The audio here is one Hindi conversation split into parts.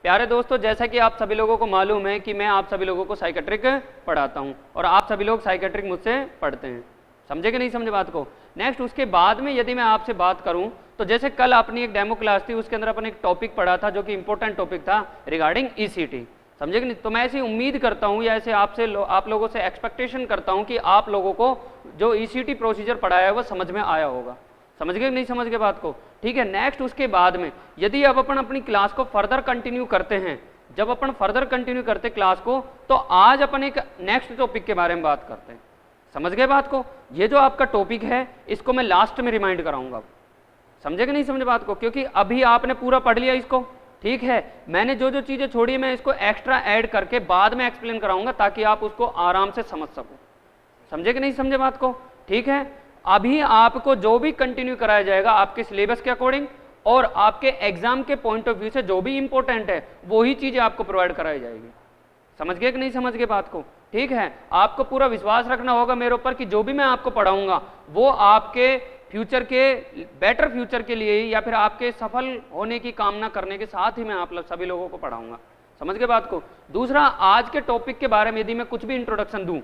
प्यारे दोस्तों, जैसा कि आप सभी लोगों को मालूम है कि मैं आप सभी लोगों को साइकेट्रिक पढ़ाता हूं और आप सभी लोग साइकेट्रिक मुझसे पढ़ते हैं। समझे कि नहीं समझे बात को। नेक्स्ट उसके बाद में यदि मैं आपसे बात करूं तो जैसे कल अपनी एक डेमो क्लास थी, उसके अंदर अपन एक टॉपिक पढ़ा था जो कि इंपॉर्टेंट टॉपिक था रिगार्डिंग ईसीटी। समझे कि नहीं। तो मैं ऐसी उम्मीद करता हूं या ऐसे आप लोगों से एक्सपेक्टेशन करता हूं कि आप लोगों को जो ईसीटी प्रोसीजर पढ़ाया है वो समझ में आया होगा। समझ गए नहीं समझ गए बात को। ठीक है। नेक्स्ट उसके बाद में यदि अब अपन अपनी क्लास को फर्दर कंटिन्यू करते हैं, जब अपन फर्दर कंटिन्यू करते क्लास को, तो आज अपन एक नेक्स्ट टॉपिक के बारे में बात करते हैं। समझ गए बात को। ये जो आपका टॉपिक है इसको मैं लास्ट में रिमाइंड कराऊंगा। समझे कि नहीं समझे बात को, क्योंकि अभी आपने पूरा पढ़ लिया इसको। ठीक है। मैंने जो जो चीजें छोड़ी मैं इसको एक्स्ट्रा ऐड करके बाद में एक्सप्लेन कराऊंगा ताकि आप उसको आराम से समझ सको। समझे कि नहीं समझे बात को। ठीक है। अभी आपको जो भी कंटिन्यू कराया जाएगा आपके सिलेबस के अकॉर्डिंग और आपके एग्जाम के पॉइंट ऑफ व्यू से जो भी इंपॉर्टेंट है वही चीजें आपको प्रोवाइड कराई जाएगी। समझ गए कि नहीं समझ गए बात को। ठीक है। आपको पूरा विश्वास रखना होगा मेरे ऊपर कि जो भी मैं आपको पढ़ाऊंगा वो आपके फ्यूचर के बेटर फ्यूचर के लिए या फिर आपके सफल होने की कामना करने के साथ ही मैं आप सभी लोगों को पढ़ाऊंगा। समझ गए बात को। दूसरा, आज के टॉपिक के बारे में यदि मैं कुछ भी इंट्रोडक्शन दूं,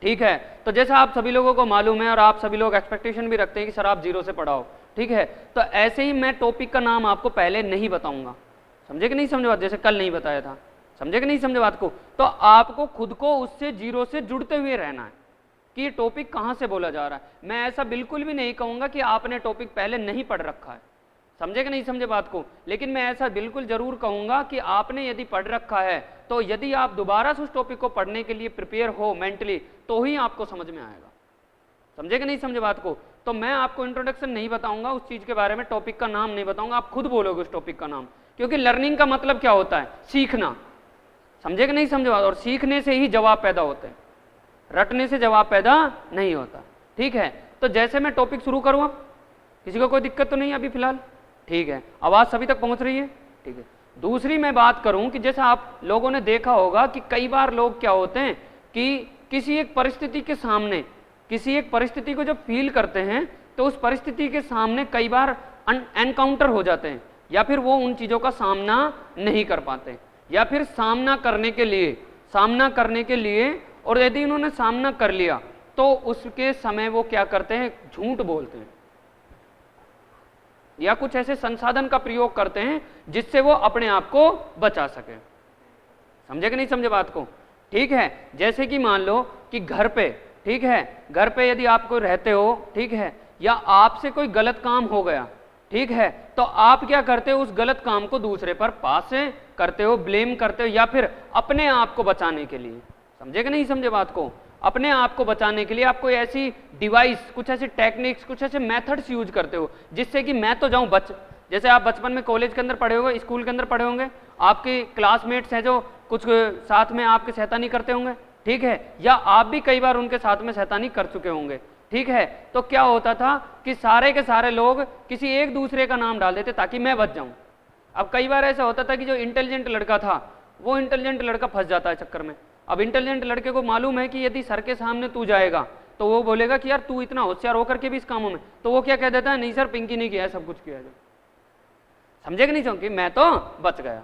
ठीक है, तो जैसा आप सभी लोगों को मालूम है और आप सभी लोग एक्सपेक्टेशन भी रखते हैं कि सर आप जीरो से पढ़ाओ। ठीक है। तो ऐसे ही मैं टॉपिक का नाम आपको पहले नहीं बताऊंगा। समझे कि नहीं समझे बात, जैसे कल नहीं बताया था। समझे कि नहीं समझे बात को। तो आपको खुद को उससे जीरो से जुड़ते हुए रहना है कि ये टॉपिक कहां से बोला जा रहा है। मैं ऐसा बिल्कुल भी नहीं कहूंगा कि आपने टॉपिक पहले नहीं पढ़ रखा है। समझे कि नहीं समझे बात को। लेकिन मैं ऐसा बिल्कुल जरूर कहूंगा कि आपने यदि पढ़ रखा है तो यदि आप दोबारा से उस टॉपिक को पढ़ने के लिए प्रिपेयर हो मेंटली तो ही आपको समझ में आएगा। समझे कि नहीं समझे बात को। तो मैं आपको इंट्रोडक्शन नहीं बताऊंगा उस चीज के बारे में, टॉपिक का नाम नहीं बताऊंगा, आप खुद बोलोगे उस टॉपिक का नाम, क्योंकि लर्निंग का मतलब क्या होता है, सीखना। समझे कि नहीं समझे बात। और सीखने से ही जवाब पैदा होते हैं, रटने से जवाब पैदा नहीं होता। ठीक है। तो जैसे मैं टॉपिक शुरू करूँ, किसी को कोई दिक्कत तो नहीं अभी फिलहाल। ठीक है। आवाज सभी तक पहुंच रही है। ठीक है। दूसरी मैं बात करूं कि जैसा आप लोगों ने देखा होगा कि कई बार लोग क्या होते हैं कि किसी एक परिस्थिति के सामने, किसी एक परिस्थिति को जब फील करते हैं तो उस परिस्थिति के सामने कई बार एनकाउंटर हो जाते हैं या फिर वो उन चीजों का सामना नहीं कर पाते, या फिर सामना करने के लिए और यदि उन्होंने सामना कर लिया तो उसके समय वो क्या करते हैं, झूठ बोलते हैं या कुछ ऐसे संसाधन का प्रयोग करते हैं जिससे वो अपने आप को बचा सके। समझे कि नहीं समझे बात को। ठीक है। जैसे कि मान लो कि घर पे, ठीक है, घर पे यदि आप कोई रहते हो, ठीक है, या आपसे कोई गलत काम हो गया, ठीक है, तो आप क्या करते हो, उस गलत काम को दूसरे पर पास करते हो, ब्लेम करते हो, या फिर अपने आप को बचाने के लिए। समझे कि नहीं समझे बात को। अपने आप को बचाने के लिए आप कोई ऐसी डिवाइस, कुछ ऐसी टेक्निक्स, कुछ ऐसे मेथड्स यूज करते हो जिससे कि मैं तो जाऊं बच। जैसे आप बचपन में कॉलेज के अंदर पढ़े होंगे, स्कूल के अंदर पढ़े होंगे, आपके क्लासमेट्स हैं जो कुछ साथ में आपके शैतानी करते होंगे, ठीक है, या आप भी कई बार उनके साथ में शैतानी कर चुके होंगे। ठीक है। तो क्या होता था कि सारे के सारे लोग किसी एक दूसरे का नाम डाल देते ताकि मैं बच जाऊं। अब कई बार ऐसा होता था कि जो इंटेलिजेंट लड़का था वो इंटेलिजेंट लड़का फंस जाता है चक्कर में। अब इंटेलिजेंट लड़के को मालूम है कि यदि सर के सामने तू जाएगा तो वो बोलेगा कि यार तू इतना होशियार होकर के भी इस कामों में, तो वो क्या कह देता है, नहीं सर पिंकी नहीं किया है, सब कुछ किया है। समझे कि नहीं समझे, मैं तो बच गया।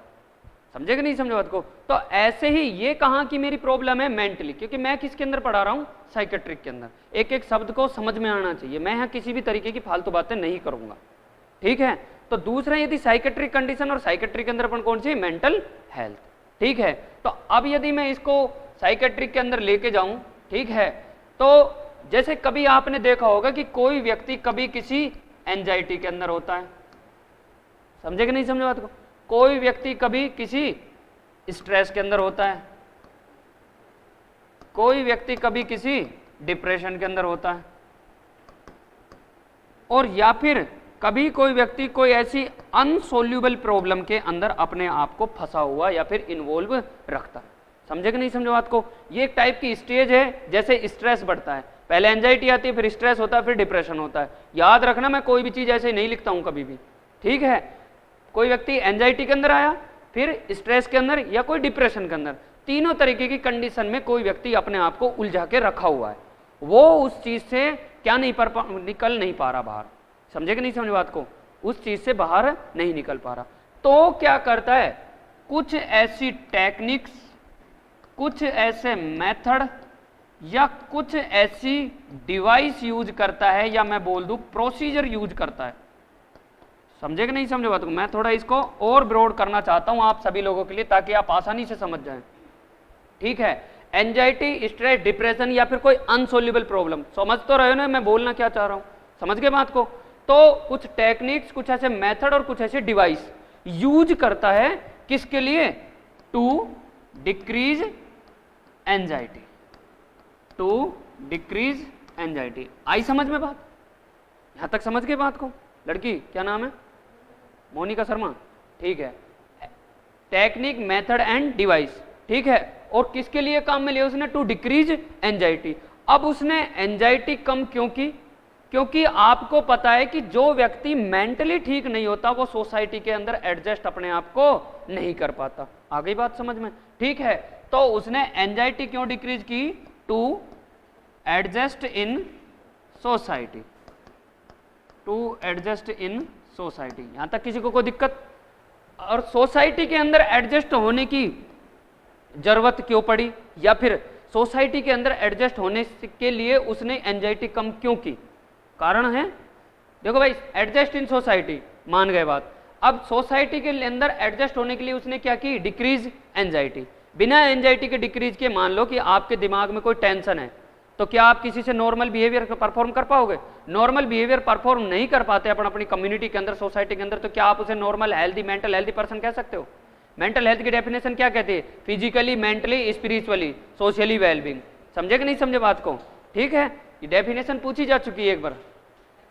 समझे कि नहीं समझे बात को। तो ऐसे ही ये कहा कि मेरी प्रॉब्लम है मेंटली, क्योंकि मैं किसके अंदर पढ़ा रहा हूं, साइकेट्रिक के अंदर। एक एक शब्द को समझ में आना चाहिए, मैं यहाँ किसी भी तरीके की फालतू बातें नहीं करूंगा। ठीक है। तो दूसरा, यदि साइकेट्रिक कंडीशन, और साइकेट्रिक के अंदर अपन कौन सी, मेंटल हेल्थ। ठीक है। तो अब यदि मैं इसको साइकेट्रिक के अंदर लेके जाऊं, ठीक है, तो जैसे कभी आपने देखा होगा कि कोई व्यक्ति कभी किसी एंजाइटी के अंदर होता है। समझे कि नहीं समझे बात को। कोई व्यक्ति कभी किसी स्ट्रेस के अंदर होता है, कोई व्यक्ति कभी किसी डिप्रेशन के अंदर होता है, और या फिर कभी कोई व्यक्ति कोई ऐसी अनसोल्यूबल प्रॉब्लम के अंदर अपने आप को फंसा हुआ या फिर इन्वॉल्व रखता है। समझे कि नहीं समझे बात को। ये एक टाइप की स्टेज है, जैसे स्ट्रेस बढ़ता है, पहले एंजाइटी आती है, फिर स्ट्रेस होता है, फिर डिप्रेशन होता है। याद रखना, मैं कोई भी चीज ऐसे नहीं लिखता हूं कभी भी। ठीक है। कोई व्यक्ति एंजाइटी के अंदर आया, फिर स्ट्रेस के अंदर, या कोई डिप्रेशन के अंदर, तीनों तरीके की कंडीशन में कोई व्यक्ति अपने आप को उलझा के रखा हुआ है, वो उस चीज से क्या निकल नहीं पा रहा बाहर। समझे कि नहीं समझे बात को। उस चीज से बाहर नहीं निकल पा रहा, तो क्या करता है, कुछ ऐसी टेक्निक्स, कुछ ऐसे मेथड या कुछ ऐसी डिवाइस यूज करता है, या मैं बोल दूं प्रोसीजर यूज करता है। समझे कि नहीं समझे बात को? मैं थोड़ा इसको और ब्रॉड करना चाहता हूं आप सभी लोगों के लिए, ताकि आप आसानी से समझ जाएं। ठीक है, एंजाइटी, स्ट्रेस, डिप्रेशन या फिर कोई अनसोल्यूबल प्रॉब्लम, समझ तो रहे हो ना मैं बोलना क्या चाह रहा हूं? समझ गए बात को? तो कुछ टेक्निक्स, कुछ ऐसे मेथड और कुछ ऐसे डिवाइस यूज करता है किसके लिए? To decrease anxiety, to decrease anxiety. आई समझ में बात? यहां तक समझ गए बात को? लड़की क्या नाम है? मोनिका शर्मा। ठीक है, टेक्निक, मेथड एंड डिवाइस। ठीक है, और किसके लिए काम में लिया उसने? To decrease anxiety. अब उसने एंजाइटी कम क्यों की? क्योंकि आपको पता है कि जो व्यक्ति मेंटली ठीक नहीं होता वो सोसाइटी के अंदर एडजस्ट अपने आप को नहीं कर पाता। आ गई बात समझ में? ठीक है, तो उसने एंजाइटी क्यों डिक्रीज की? To adjust in society, to adjust in society. यहां तक किसी को कोई दिक्कत? और सोसाइटी के अंदर एडजस्ट होने की जरूरत क्यों पड़ी, या फिर सोसाइटी के अंदर एडजस्ट होने के लिए उसने एंजाइटी कम क्यों की? कारण है, देखो भाई, एडजस्ट इन सोसाइटी मान गए बात। अब सोसाइटी के अंदर एडजस्ट होने के लिए उसने क्या की? Decrease anxiety. बिना एंजाइटी के डिक्रीज के मान लो कि आपके दिमाग में कोई टेंशन है, तो क्या आप किसी से नॉर्मल बिहेवियर परफॉर्म कर पाओगे? नॉर्मल बिहेवियर परफॉर्म नहीं कर पाते अपन अपनी कम्युनिटी के अंदर, सोसाइटी के अंदर, तो क्या आप उसे normal healthy, mental healthy person कह सकते हो? मेंटल हेल्थ की डेफिनेशन क्या कहती है? Physically, mentally, spiritually, socially wellbeing. समझे कि नहीं समझे बात को? ठीक है, ये डेफिनेशन पूछी जा चुकी है एक बार,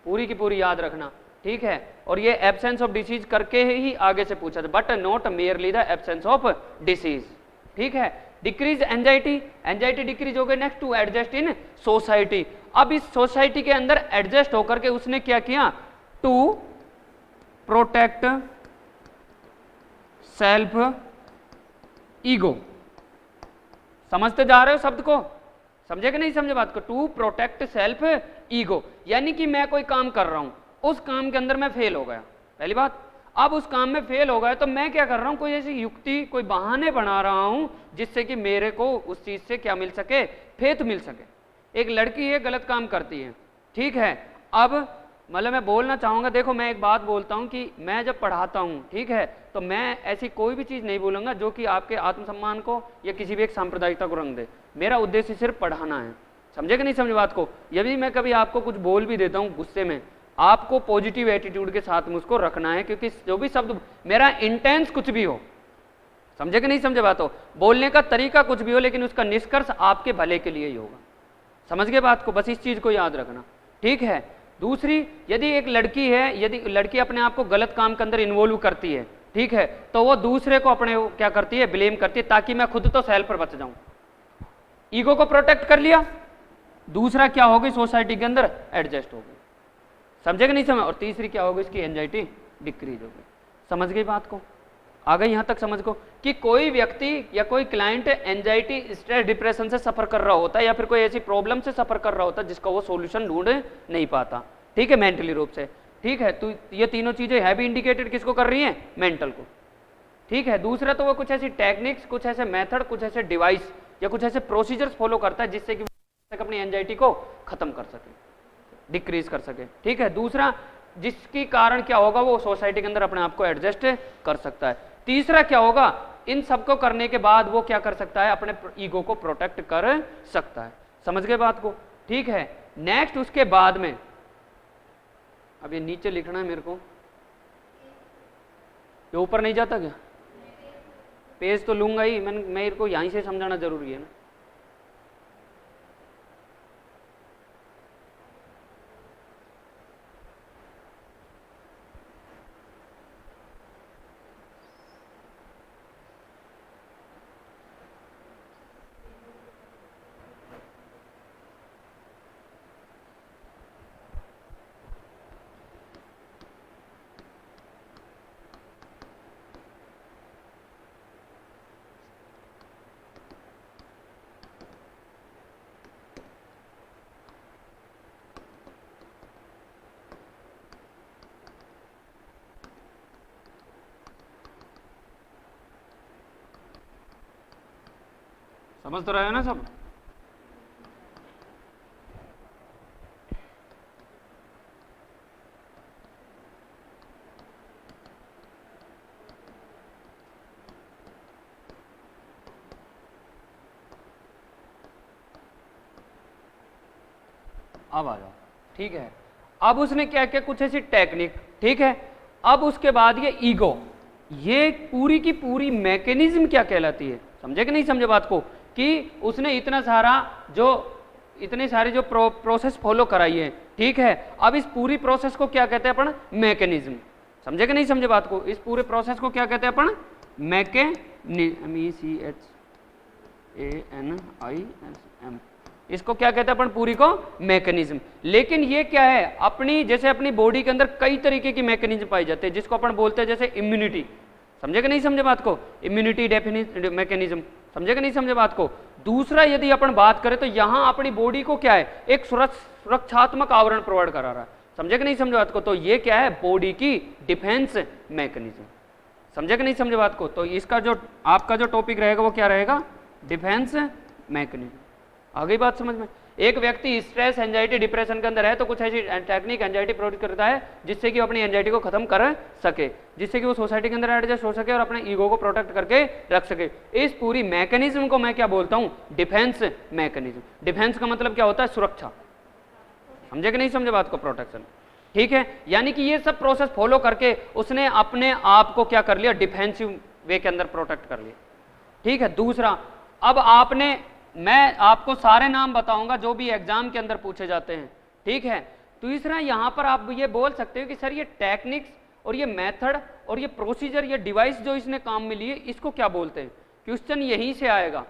पूरी की पूरी याद रखना। ठीक है, और ये एब्सेंस ऑफ डिसीज करके ही आगे से पूछा था, but not merely the absence of disease. ठीक है, डिक्रीज एंजाइटी, एंजाइटी डिक्रीज हो गई। Next, to adjust in society. अब इस सोसाइटी के अंदर एडजस्ट होकर के उसने क्या किया? To protect self ego. समझते जा रहे हो शब्द को? समझे कि नहीं समझे बात को? टू प्रोटेक्ट सेल्फ ईगो, यानी कि मैं कोई काम कर रहा हूं, उस काम के अंदर मैं फेल हो गया, पहली बात। अब उस काम में फेल हो गया तो मैं क्या कर रहा हूं? कोई ऐसी युक्ति, कोई बहाने बना रहा हूं जिससे कि मेरे को उस चीज से क्या मिल सके? फेथ मिल सके। एक लड़की है, गलत काम करती है, ठीक है, अब मतलब मैं बोलना चाहूंगा, देखो मैं एक बात बोलता हूं कि मैं जब पढ़ाता हूं, ठीक है, तो मैं ऐसी कोई भी चीज नहीं बोलूंगा जो कि आपके आत्मसम्मान को या किसी भी एक सांप्रदायिकता को रंग दे। मेरा उद्देश्य सिर्फ पढ़ाना है। समझे कि नहीं समझे बात को? यदि मैं कभी आपको कुछ बोल भी देता हूं गुस्से में, आपको पॉजिटिव एटीट्यूड के साथ में उसको रखना है, क्योंकि जो भी शब्द, मेरा इंटेंस कुछ भी हो, समझे कि नहीं समझे बात हो, बोलने का तरीका कुछ भी हो, लेकिन उसका निष्कर्ष आपके भले के लिए ही होगा। समझ गए बात को? बस इस चीज को याद रखना। ठीक है, दूसरी, यदि एक लड़की है, यदि लड़की अपने आप को गलत काम के अंदर इन्वॉल्व करती है, ठीक है, तो वो दूसरे को अपने क्या करती है? ब्लेम करती है, ताकि मैं खुद तो सेल्फ पर बच जाऊं। ईगो को प्रोटेक्ट कर लिया, दूसरा क्या हो गई? सोसाइटी के अंदर एडजस्ट हो गई। समझे कि नहीं समझ? और तीसरी क्या होगी? इसकी एंजाइटी डिक्रीज हो गई। समझ गई बात को? आ गई यहां तक समझ को? कि कोई व्यक्ति या कोई क्लाइंट एंजाइटी, स्ट्रेस, डिप्रेशन से सफर कर रहा होता है, या फिर कोई ऐसी प्रॉब्लम से सफर कर रहा होता है जिसका वो सॉल्यूशन ढूंढ नहीं पाता, ठीक है, मेंटली रूप से। ठीक है, तो ये तीनों चीजें है भी इंडिकेटेड किसको कर रही है? मेंटल को। ठीक है, दूसरा तो वो कुछ ऐसी टेक्निक्स, कुछ ऐसे मेथड, कुछ ऐसे डिवाइस या कुछ ऐसे प्रोसीजर्स फॉलो करता है जिससे कि अपनी एंजाइटी को खत्म कर सके, डिक्रीज कर सके। ठीक है, दूसरा जिसके कारण क्या होगा? वो सोसाइटी के अंदर अपने आप को एडजस्ट कर सकता है। तीसरा क्या होगा? इन सबको करने के बाद वो क्या कर सकता है? अपने ईगो को प्रोटेक्ट कर सकता है। समझ गए बात को? ठीक है, नेक्स्ट उसके बाद में, अब ये नीचे लिखना है मेरे को, ये ऊपर नहीं जाता क्या? पेज तो लूंगा ही, मेरे को यहीं से समझाना जरूरी है ना। समझ तो रहे हो ना सब? अब आ जाओ, ठीक है। अब उसने क्या किया, कुछ ऐसी टेक्निक, ठीक है। अब उसके बाद ये ईगो, ये पूरी की पूरी मैकेनिज्म क्या कहलाती है, समझे कि नहीं समझे बात को, कि उसने इतना सारा जो इतने सारे जो प्रोसेस फॉलो कराई है, ठीक है। अब इस पूरी प्रोसेस को क्या कहते हैं अपन, मैकेनिज्म। समझे कि नहीं समझे बात को, इस पूरे प्रोसेस को क्या कहते हैं अपन, मैकेनिज्म। इसको क्या कहते हैं अपन, पूरी को मैकेनिज्म। लेकिन ये क्या है, अपनी जैसे अपनी बॉडी के अंदर कई तरीके की मैकेनिज्म पाई जाते हैं, जिसको अपन बोलते हैं जैसे इम्यूनिटी। समझे कि नहीं समझे बात को, इम्यूनिटी मैकेनिज्म। समझे कि नहीं समझे बात को। दूसरा यदि अपन बात करें तो यहाँ अपनी बॉडी को क्या है, एक सुरक्षात्मक आवरण प्रोवाइड करा रहा है। समझे कि नहीं समझे बात को, तो ये क्या है, बॉडी की डिफेंस मैकेनिज्म। समझे कि नहीं समझे बात को, तो इसका जो आपका जो टॉपिक रहेगा वो क्या रहेगा, डिफेंस मैकेनिज्म। आ गई बात समझ में। एक व्यक्ति स्ट्रेस, एंजाइटी, डिप्रेशन के अंदर है तो कुछ ऐसी टेक्निक एंजाइटी प्रोड्यूस करता है जिससे कि वो अपनी एंजाइटी को खत्म कर सके, जिससे कि वो सोसाइटी के अंदर एडजस्ट हो सके और अपने ईगो को प्रोटेक्ट करके रख सके। इस पूरी मैकेनिज्म को मैं क्या बोलता हूँ, डिफेंस मैकेनिज्म। डिफेंस का मतलब क्या होता है, सुरक्षा। समझे कि नहीं समझे बात को, प्रोटेक्शन, ठीक है। यानी कि ये सब प्रोसेस फॉलो करके उसने अपने आप को क्या कर लिया, डिफेंसिव वे के अंदर प्रोटेक्ट कर लिया, ठीक है। दूसरा, अब आपने, मैं आपको सारे नाम बताऊंगा जो भी एग्जाम के अंदर पूछे जाते हैं, ठीक है। तीसरा, यहां पर आप ये बोल सकते हो कि सर ये टेक्निक्स और ये मेथड और ये प्रोसीजर, ये डिवाइस जो इसने काम में लिए, इसको क्या बोलते हैं। क्वेश्चन यहीं से आएगा,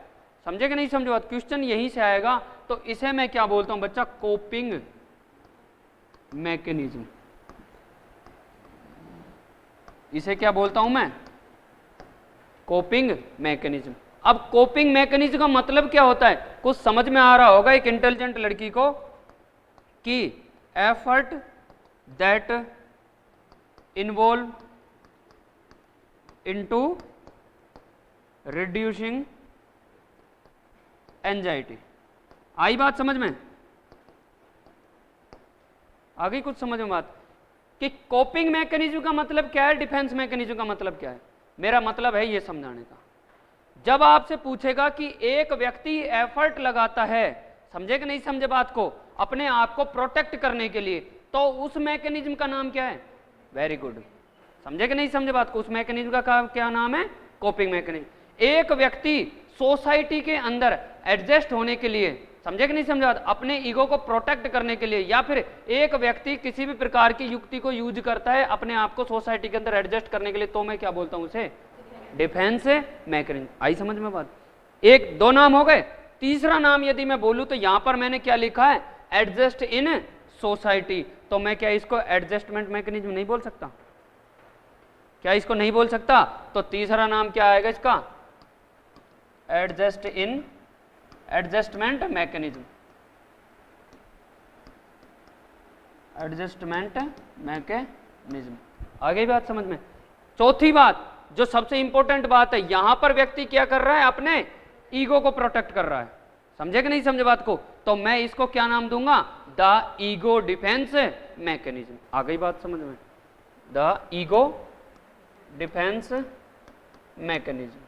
समझे कि नहीं समझे बात, क्वेश्चन यहीं से आएगा। तो इसे मैं क्या बोलता हूं बच्चा, कोपिंग मैकेनिज्म। इसे क्या बोलता हूं मैं, कोपिंग मैकेनिज्म। अब कोपिंग मैकेनिज्म का मतलब क्या होता है, कुछ समझ में आ रहा होगा एक इंटेलिजेंट लड़की को, कि effort that involve into reducing anxiety. आई बात समझ में, आ गई कुछ समझ में बात, कि कोपिंग मैकेनिज्म का मतलब क्या है, डिफेंस मैकेनिज्म का मतलब क्या है। मेरा मतलब है ये समझाने का। जब आपसे पूछेगा कि एक व्यक्ति एफर्ट लगाता है, समझे कि नहीं समझे बात को, अपने आप को प्रोटेक्ट करने के लिए, तो उस मैकेनिज्म का नाम क्या है, वेरी गुड। समझे कि नहीं समझे बात को, उस मैकेनिज्म का क्या नाम है, कोपिंग मैकेनिज्म। एक व्यक्ति सोसाइटी के अंदर एडजस्ट होने के लिए, समझे कि नहीं समझे बात, अपने ईगो को प्रोटेक्ट करने के लिए, या फिर एक व्यक्ति किसी भी प्रकार की युक्ति को यूज करता है अपने आप को सोसाइटी के अंदर एडजस्ट करने के लिए, तो मैं क्या बोलता हूं उसे, डिफेंस मैकेनिज्म। आई समझ में बात। एक दो नाम हो गए। तीसरा नाम यदि मैं बोलूं तो यहां पर मैंने क्या लिखा है, एडजस्ट इन सोसाइटी, तो मैं क्या इसको एडजस्टमेंट मैकेनिज्म नहीं बोल सकता, क्या इसको नहीं बोल सकता। तो तीसरा नाम क्या आएगा इसका, एडजस्टमेंट मैकेनिज्म। एडजस्टमेंट मैकेनिज्म, आ गई बात समझ में। चौथी बात, जो सबसे इंपॉर्टेंट बात है, यहां पर व्यक्ति क्या कर रहा है, अपने ईगो को प्रोटेक्ट कर रहा है। समझे कि नहीं समझे बात को, तो मैं इसको क्या नाम दूंगा, द ईगो डिफेंस मैकेनिज्म। आ गई बात समझ में, द ईगो डिफेंस मैकेनिज्म।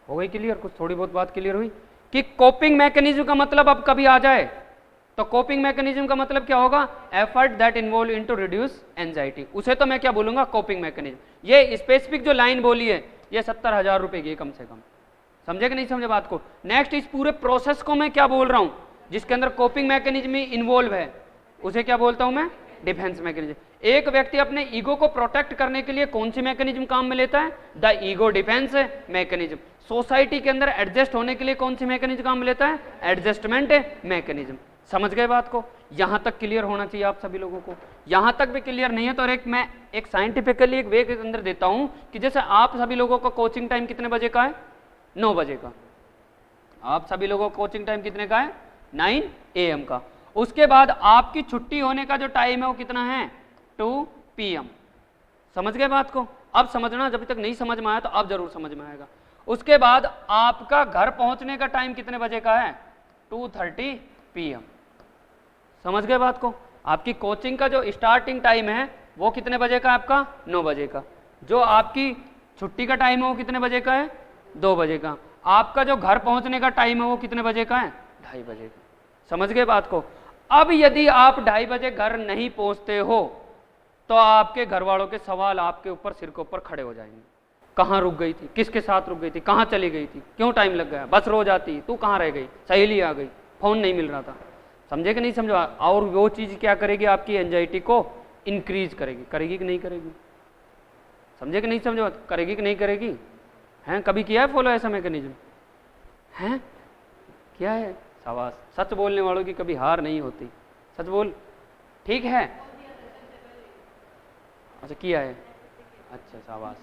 हो गई क्लियर, कुछ थोड़ी बहुत बात क्लियर हुई कि कोपिंग मैकेनिज्म का मतलब अब कभी आ जाए तो कोपिंग मैकेनिज्म का मतलब क्या होगा, effort that involve into reduce anxiety, उसे तो मैं क्या बोलूंगा, कोपिंग मैकेनिज्म। ये स्पेसिफिक जो लाइन बोली है ये 70,000 रुपए की कम से कम। समझे कि नहीं समझे बात को। नेक्स्ट, इस पूरे प्रोसेस को मैं क्या बोल रहा हूं, जिसके अंदर कोपिंग मैकेनिज्म इन्वॉल्व है, उसे क्या बोलता हूं मैं, डिफेंस मैकेनिज्म। एक व्यक्ति अपने ईगो को प्रोटेक्ट करने के लिए कौन सी मैकेनिज्म काम में लेता है, the ego defence mechanism. Society के अंदर एडजस्ट होने के लिए कौन सी मैकेनिज्म काम में लेता है, एडजस्टमेंट मैकेनिज्म। समझ गए बात को, यहां तक क्लियर होना चाहिए आप सभी लोगों को। यहां तक भी क्लियर नहीं है तो मैं एक साइंटिफिकली एक वे के अंदर देता हूं कि जैसे आप सभी लोगों का कोचिंग टाइम कितने बजे का है, 9 बजे का। आप सभी लोगों का कोचिंग टाइम कितने का है, 9 AM का। उसके बाद आपकी छुट्टी होने का जो टाइम है वो कितना है, 2 PM। समझ गए बात को। अब समझना, जब तक नहीं समझ में आया तो अब जरूर समझ में आएगा। उसके बाद आपका घर पहुंचने का टाइम कितने बजे का है? 2:30 PM। समझ गए बात को? आपकी कोचिंग का जो स्टार्टिंग टाइम है वो कितने बजे का है आपका? 9 बजे का। जो आपकी छुट्टी का टाइम है वो कितने बजे का है? 2 बजे का। आपका जो घर पहुंचने का टाइम है वो कितने बजे का है? 2:30 बजे का। समझ गए बात को? अब यदि आप 2:30 बजे घर नहीं पहुंचते हो तो आपके घर वालों के सवाल आपके ऊपर, सिर के ऊपर खड़े हो जाएंगे। कहाँ रुक गई थी? किसके साथ रुक गई थी? कहाँ चली गई थी? क्यों टाइम लग गया? बस रोज आती, तू कहाँ रह गई? सहेली आ गई, फोन नहीं मिल रहा था। समझे कि नहीं समझो? और वो चीज़ क्या करेगी? आपकी एंजाइटी को इंक्रीज करेगी। करेगी कि नहीं करेगी? समझे कि नहीं समझो? करेगी कि नहीं करेगी? हैं? कभी किया है फॉलो ऐसा मैकेनिज्म? हैं? क्या है? शाबाश। सच बोलने वालों की कभी हार नहीं होती। सच बोल। ठीक है, अच्छा किया है, अच्छा शाबाश।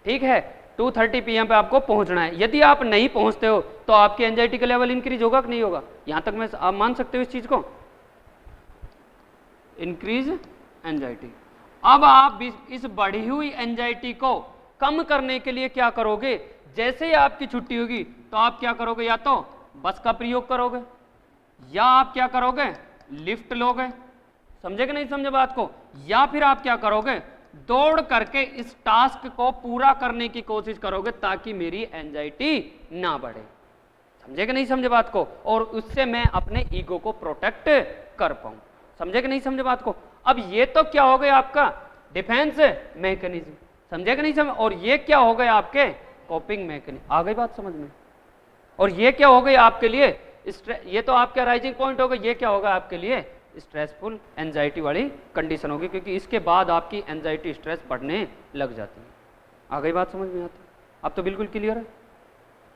ठीक है, 2:30 PM पे आपको पहुंचना है। यदि आप नहीं पहुंचते हो तो आपकी एंजाइटी का लेवल इंक्रीज होगा कि नहीं होगा? यहां तक मैं आप मान सकते हो इस चीज को? Increase anxiety. अब आप इस बढ़ी हुई एंजाइटी को कम करने के लिए क्या करोगे? जैसे ही आपकी छुट्टी होगी तो आप क्या करोगे? या तो बस का प्रयोग करोगे या आप क्या करोगे? लिफ्ट लोगे। समझे कि नहीं समझे बात को? या फिर आप क्या करोगे? दौड़ करके इस टास्क को पूरा करने की कोशिश करोगे ताकि मेरी एंजाइटी ना बढ़े। समझे कि नहीं समझे बात को? और उससे मैं अपने ईगो को प्रोटेक्ट कर पाऊं। समझे कि नहीं समझे बात को? अब ये तो क्या हो गया आपका डिफेंस मैकेनिज्म। समझे कि नहीं समझ? और ये क्या हो गया आपके कोपिंग मैकेनिज्म। आ गई बात समझ में? और ये क्या हो गई आपके लिए? ये तो आपका राइजिंग पॉइंट होगा। ये क्या होगा आपके लिए? स्ट्रेसफुल एंजाइटी वाली कंडीशन होगी, क्योंकि इसके बाद आपकी एंजाइटी स्ट्रेस बढ़ने लग जाती है। आ गई बात समझ में? आती? अब तो बिल्कुल क्लियर है।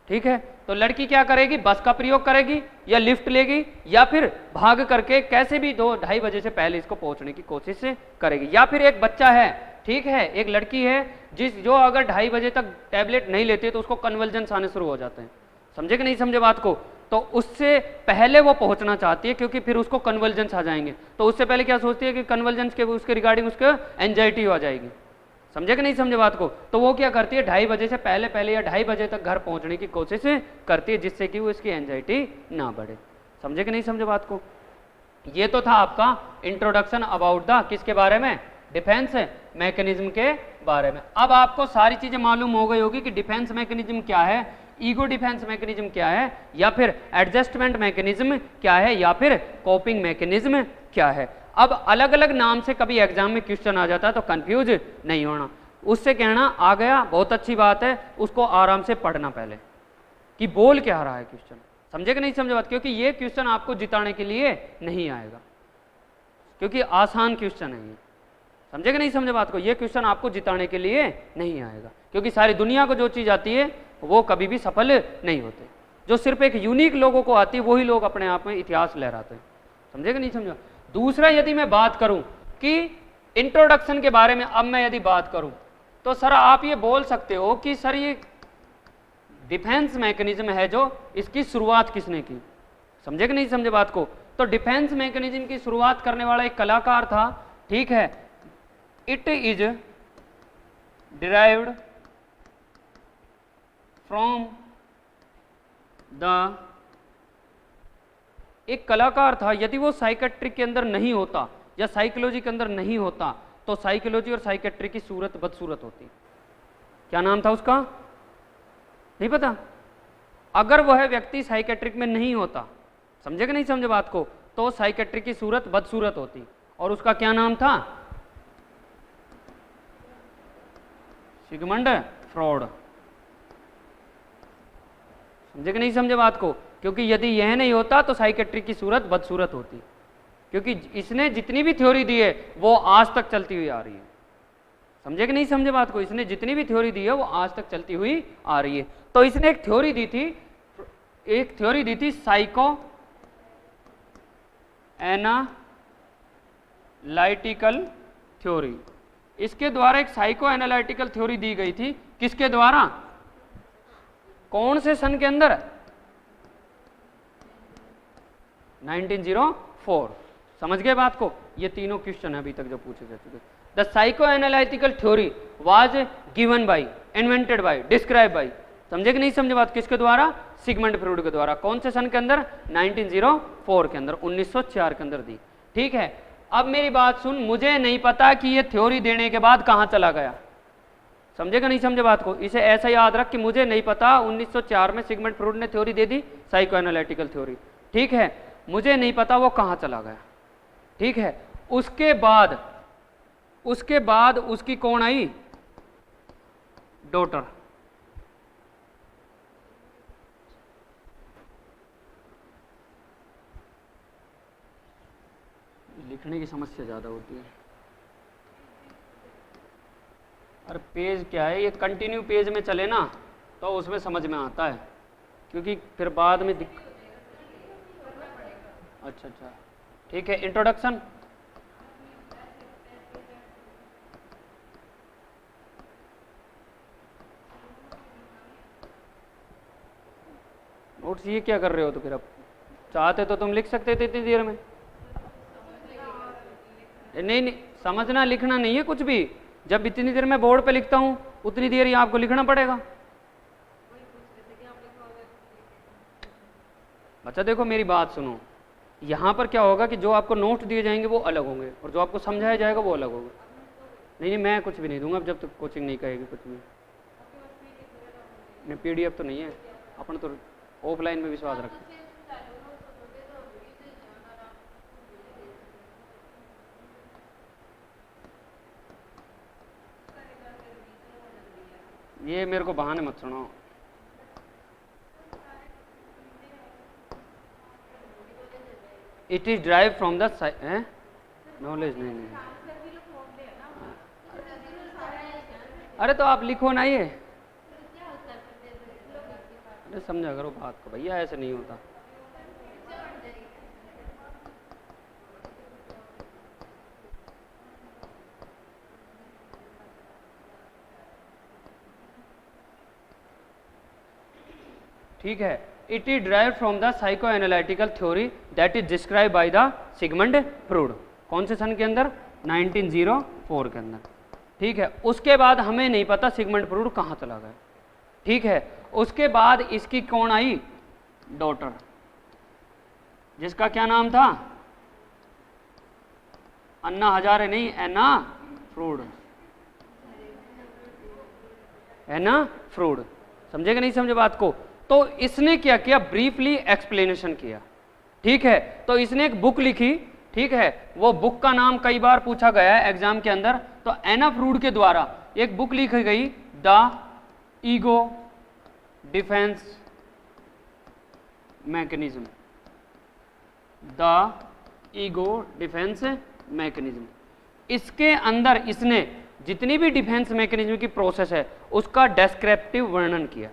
ठीक है, तो लड़की क्या करेगी? बस का प्रयोग करेगी या लिफ्ट लेगी या फिर भाग करके कैसे भी 2-2:30 बजे से पहले इसको पहुंचने की कोशिश करेगी। या फिर एक बच्चा है, ठीक है, एक लड़की है जो अगर 2:30 बजे तक टैबलेट नहीं लेती तो उसको कन्वल्जन्स आने शुरू हो जाते हैं। समझे कि नहीं समझे बात को? तो उससे पहले वो पहुंचना चाहती है, क्योंकि फिर उसको कन्वल्जन्स आ जाएंगे। तो उससे पहले क्या सोचती है कि कन्वल्जन्स के उसके रिगार्डिंग उसके एंजाइटी आ जाएगी। समझे कि नहीं समझे बात को? तो वो क्या करती है? 2:30 बजे से पहले या 2:30 बजे तक घर पहुंचने की कोशिश करती है, जिससे कि वो इसकी एंजाइटी ना बढ़े। समझे कि नहीं समझे बात को? ये तो था आपका इंट्रोडक्शन अबाउट द किसके बारे में? डिफेंस मैकेनिज्म के बारे में। अब आपको सारी चीजें मालूम हो गई होगी कि डिफेंस मैकेनिज्म क्या है, ईगो डिफेंस मैकेनिज्म क्या है, या फिर एडजस्टमेंट मैकेनिज्म क्या है, या फिर कोपिंग मैकेनिज्म क्या है। अब अलग अलग नाम से कभी एग्जाम में क्वेश्चन आ जाता है तो कंफ्यूज नहीं होना। उससे कहना आ गया बहुत अच्छी बात है, उसको आराम से पढ़ना पहले कि बोल क्या रहा है क्वेश्चन। समझे कि नहीं समझे बात? क्योंकि ये क्वेश्चन आपको जिताने के लिए नहीं आएगा, क्योंकि आसान क्वेश्चन है ये। समझे कि नहीं समझे बात को? ये क्वेश्चन आपको जिताने के लिए नहीं आएगा, क्योंकि सारी दुनिया को जो चीज़ आती है वो कभी भी सफल नहीं होते। जो सिर्फ एक यूनिक लोगों को आती है वही लोग अपने आप में इतिहास लहराते हैं। समझे कि नहीं समझा? दूसरा, यदि मैं बात करूं कि इंट्रोडक्शन के बारे में, अब मैं यदि बात करूं तो सर आप ये बोल सकते हो कि सर ये डिफेंस मैकेनिज्म है, जो इसकी शुरुआत किसने की? समझे कि नहीं समझे बात को? तो डिफेंस मैकेनिज्म की शुरुआत करने वाला एक कलाकार था, ठीक है। It is derived from the, एक कलाकार था, यदि वो साइकेट्रिक के अंदर नहीं होता या साइकोलॉजी के अंदर नहीं होता तो साइकोलॉजी और साइकेट्रिक की सूरत बदसूरत होती। क्या नाम था उसका? नहीं पता? अगर वह व्यक्ति साइकेट्रिक में नहीं होता, समझे कि नहीं समझे बात को, तो साइकेट्रिक की सूरत बदसूरत होती। और उसका क्या नाम था? Sigmund fraud. समझे कि नहीं समझे बात को? क्योंकि यदि यह नहीं होता तो साइकेट्रिक की सूरत बदसूरत होती, क्योंकि इसने जितनी भी थ्योरी दी है वो आज तक चलती हुई आ रही है। समझे कि नहीं समझे बात को? इसने जितनी भी थ्योरी दी है वो आज तक चलती हुई आ रही है। तो इसने एक थ्योरी दी थी साइको एनालिटिकल थ्योरी। इसके द्वारा एक साइको एनालिटिकल थ्योरी दी गई थी। किसके द्वारा? कौन से सन के अंदर? 1904। समझ गए बात को? ये तीनों क्वेश्चन है अभी तक जो पूछे जा चुके। The psycho analytical theory was given by, invented by, describe by. समझे कि नहीं समझे बात? किसके द्वारा? सिगमंड फ्रूड के द्वारा। कौन से सन के अंदर? 1904 के अंदर, 1904 के अंदर दी। ठीक है, अब मेरी बात सुन, मुझे नहीं पता कि ये थ्योरी देने के बाद कहाँ चला गया। समझे कि नहीं समझे बात को? इसे ऐसा याद रख कि मुझे नहीं पता 1904 में सिगमंड फ्रूड ने थ्योरी दे दी, साइकोएनालिटिकल थ्योरी। ठीक है, मुझे नहीं पता वो कहाँ चला गया। ठीक है, उसके बाद उसकी कौन आई? डॉटर। लिखने की समस्या ज़्यादा होती है। अरे पेज क्या है, ये कंटिन्यू पेज में चले ना तो उसमें समझ में आता है, क्योंकि फिर बाद में अच्छा अच्छा ठीक है। इंट्रोडक्शन, नोट्स ये क्या कर रहे हो? तो फिर अब चाहते तो तुम लिख सकते थे इतनी देर में। नहीं नहीं, समझना लिखना नहीं है कुछ भी। जब इतनी देर मैं बोर्ड पे लिखता हूँ उतनी देर ही आपको लिखना पड़ेगा। बच्चा देखो मेरी बात सुनो, यहाँ पर क्या होगा कि जो आपको नोट दिए जाएंगे वो अलग होंगे और जो आपको समझाया जाएगा वो अलग होगा। नहीं नहीं, मैं कुछ भी नहीं दूंगा जब तक कोचिंग नहीं कहेगी कुछ भी। नहीं, PDF तो नहीं है, अपन तो ऑफलाइन में विश्वास रखें। ये मेरे को बहाने मत सुनाओ। It is drive from the knowledge. नहीं, अरे तो आप लिखो ना ये। अरे समझा करो बात को भैया, ऐसे नहीं होता। ठीक है, it is drive from the psychoanalytical theory that is describe by the Sigmund Freud. कौन से सन के अंदर? 1904 के अंदर। ठीक है, उसके बाद हमें नहीं पता सिगमंड फ्रूड कहाँ चला गया। ठीक है, उसके बाद इसकी कौन आई? डॉटर, जिसका क्या नाम था? अन्ना हजारे नहीं, एना फ्रूड। एना फ्रूड। समझे कि नहीं समझे बात को? तो इसने क्या किया? ब्रीफली एक्सप्लेनेशन किया। ठीक है, तो इसने एक बुक लिखी। ठीक है, वो बुक का नाम कई बार पूछा गया है एग्जाम के अंदर। तो एना फ्रूड के द्वारा एक बुक लिखी गई, the ego defence mechanism. The ego defence mechanism. इसके अंदर इसने जितनी भी डिफेंस मैकेनिज्म की प्रोसेस है उसका डेस्क्रिप्टिव वर्णन किया।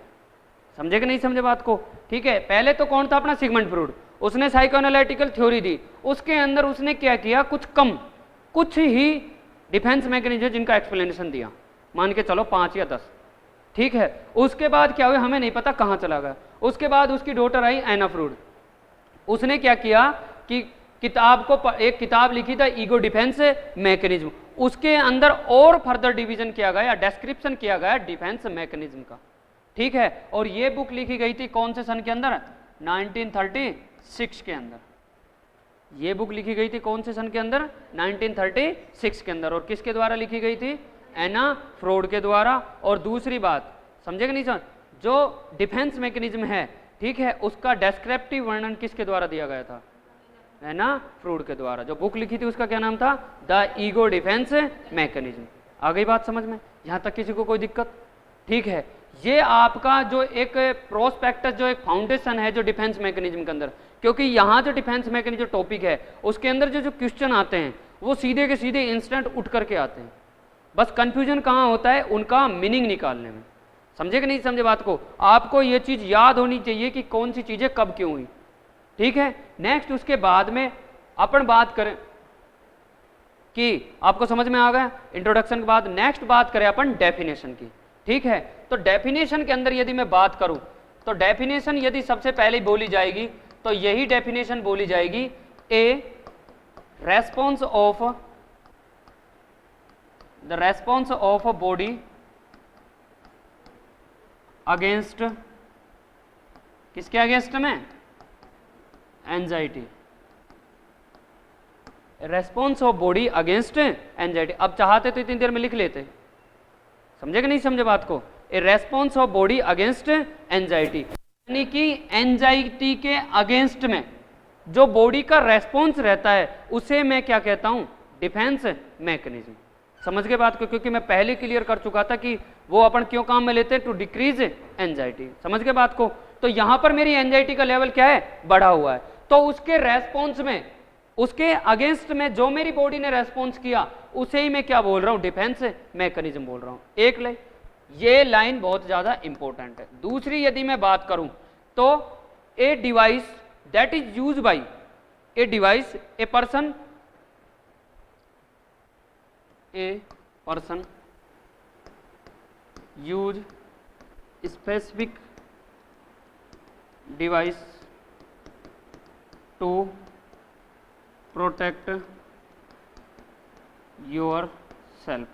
समझे कि नहीं समझे बात को? ठीक है, पहले तो कौन था अपना? Sigmund Freud. उसने साइकोएनालिटिकल थ्योरी दी, उसके अंदर उसने क्या किया? कुछ ही डिफेंस मैकेनिज्म जिनका एक्सप्लेनेशन दिया, मान के चलो 5 या 10। ठीक है, उसके बाद क्या हुआ हमें नहीं पता कहाँ चला गया। उसके बाद उसकी डॉटर आई एना फ्रूड। उसने क्या किया कि एक किताब लिखी था ईगो डिफेंस मैकेनिज्म। उसके अंदर और फर्दर डिवीजन किया गया, डेस्क्रिप्शन किया गया डिफेंस मैकेनिज्म का। ठीक है, और ये बुक लिखी गई थी कौन से सन के अंदर? 1936 के अंदर। ये बुक लिखी गई थी कौन से सन के अंदर? 1936 के अंदर। और किसके द्वारा लिखी गई थी? एना फ्रोड के द्वारा। और दूसरी बात समझे कि नहीं समझ, जो डिफेंस मैकेनिज्म है, ठीक है, उसका डेस्क्रिप्टिव वर्णन किसके द्वारा दिया गया था? एना फ्रूड के द्वारा। जो बुक लिखी थी उसका क्या नाम था? The ego defence mechanism. आ गई बात समझ में? यहां तक किसी को कोई दिक्कत? ठीक है, ये आपका जो एक प्रोस्पेक्टस, जो एक फाउंडेशन है जो डिफेंस मैकेनिज्म के अंदर, क्योंकि यहाँ जो डिफेंस मैकेनिज्म टॉपिक है उसके अंदर जो क्वेश्चन आते हैं वो सीधे के सीधे इंस्टेंट उठ करके आते हैं। बस कंफ्यूजन कहाँ होता है? उनका मीनिंग निकालने में। समझे कि नहीं समझे बात को? आपको ये चीज याद होनी चाहिए कि कौन सी चीजें कब क्यों हुई। ठीक है, नेक्स्ट उसके बाद में अपन बात करें कि आपको समझ में आ गया इंट्रोडक्शन के बाद। नेक्स्ट बात करें अपन डेफिनेशन की। ठीक है, तो डेफिनेशन के अंदर यदि मैं बात करूं तो डेफिनेशन यदि सबसे पहले बोली जाएगी तो यही डेफिनेशन बोली जाएगी, a response of the response of body against, किसके अगेंस्ट में? Anxiety, response of body against anxiety. अब चाहते तो इतनी देर में लिख लेते, समझे कि नहीं समझे बात को? A response of body against anxiety, यानी कि एंजाइटी के अगेंस्ट में जो बॉडी का रेस्पॉन्स रहता है उसे मैं क्या कहता हूं? Defence mechanism. समझ गए बात को? क्योंकि मैं पहले क्लियर कर चुका था कि वो अपन क्यों काम में लेते हैं, टू डिक्रीज एंजाइटी। समझ गए बात को? तो यहां पर मेरी एंजाइटी का लेवल क्या है? बढ़ा हुआ है, तो उसके रेस्पॉन्स में, उसके अगेंस्ट में जो मेरी बॉडी ने रेस्पॉन्स किया उसे ही मैं क्या बोल रहा हूं? डिफेंस मैकेनिज्म बोल रहा हूं। एक लाइन, ये लाइन बहुत ज्यादा इंपॉर्टेंट है। दूसरी यदि मैं बात करूं तो a device that is use by a device, a person use specific device to protect your self.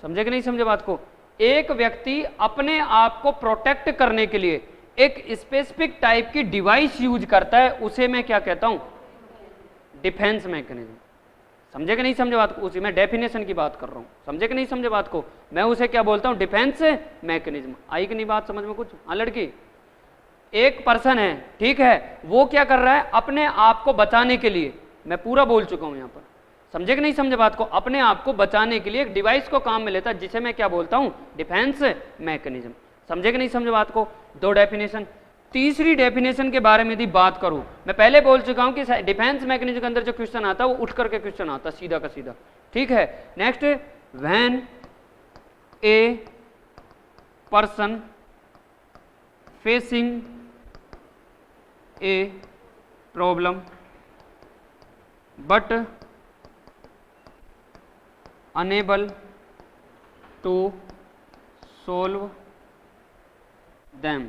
समझे कि नहीं समझे बात को? एक व्यक्ति अपने आप को प्रोटेक्ट करने के लिए एक स्पेसिफिक टाइप की डिवाइस यूज करता है, उसे मैं क्या कहता हूं? Defence mechanism. समझे कि नहीं समझे बात को? उसी में डेफिनेशन की बात कर रहा हूं। समझे कि नहीं समझे बात को? मैं उसे क्या बोलता हूं? Defence mechanism. आई कि नहीं बात समझ में कुछ? हाँ लड़की, एक पर्सन है, ठीक है, वो क्या कर रहा है? अपने आप को बचाने के लिए, मैं पूरा बोल चुका हूं यहां पर, समझे कि नहीं समझे बात को? अपने आप को बचाने के लिए एक डिवाइस को काम में लेता है जिसे मैं क्या बोलता हूं? Defence mechanism. समझे कि नहीं समझे बात को? दो डेफिनेशन। तीसरी डेफिनेशन के बारे में यदि बात करूं, मैं पहले बोल चुका हूं कि डिफेंस मैकेनिज्म के अंदर जो क्वेश्चन आता है वो उठ करके क्वेश्चन आता है सीधा का सीधा, ठीक है। Next, when a person facing a problem but unable to solve them,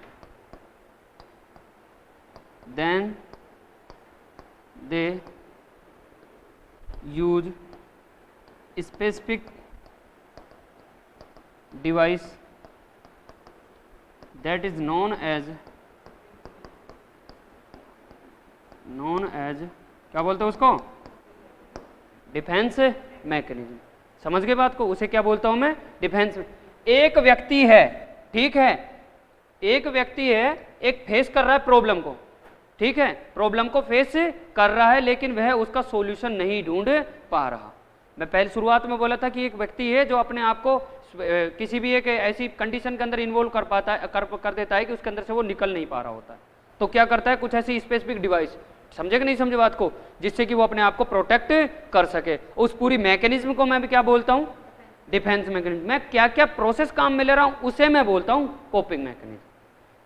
then they use specific device that is known as क्या बोलते हैं उसको? Defence mechanism. समझ गए बात को? उसे क्या बोलता हूं मैं? डिफेंस। एक व्यक्ति है, ठीक है, एक व्यक्ति है, एक फेस कर रहा है प्रॉब्लम को, ठीक है, प्रॉब्लम को फेस कर रहा है लेकिन वह उसका सॉल्यूशन नहीं ढूंढ पा रहा। मैं पहले शुरुआत में बोला था कि एक व्यक्ति है जो अपने आप को किसी भी एक ऐसी कंडीशन के अंदर इन्वॉल्व कर देता है कि उसके अंदर से वो निकल नहीं पा रहा होता है, तो क्या करता है? कुछ ऐसी स्पेसिफिक डिवाइस, समझे कि नहीं समझे बात को, जिससे कि वो अपने आप को प्रोटेक्ट कर सके। उस पूरी मैकेनिज्म को मैं भी क्या बोलता हूं? Defence mechanism. मैं क्या क्या प्रोसेस काम में ले रहा हूं उसे मैं बोलता हूं कोपिंग मैकेनिज्म।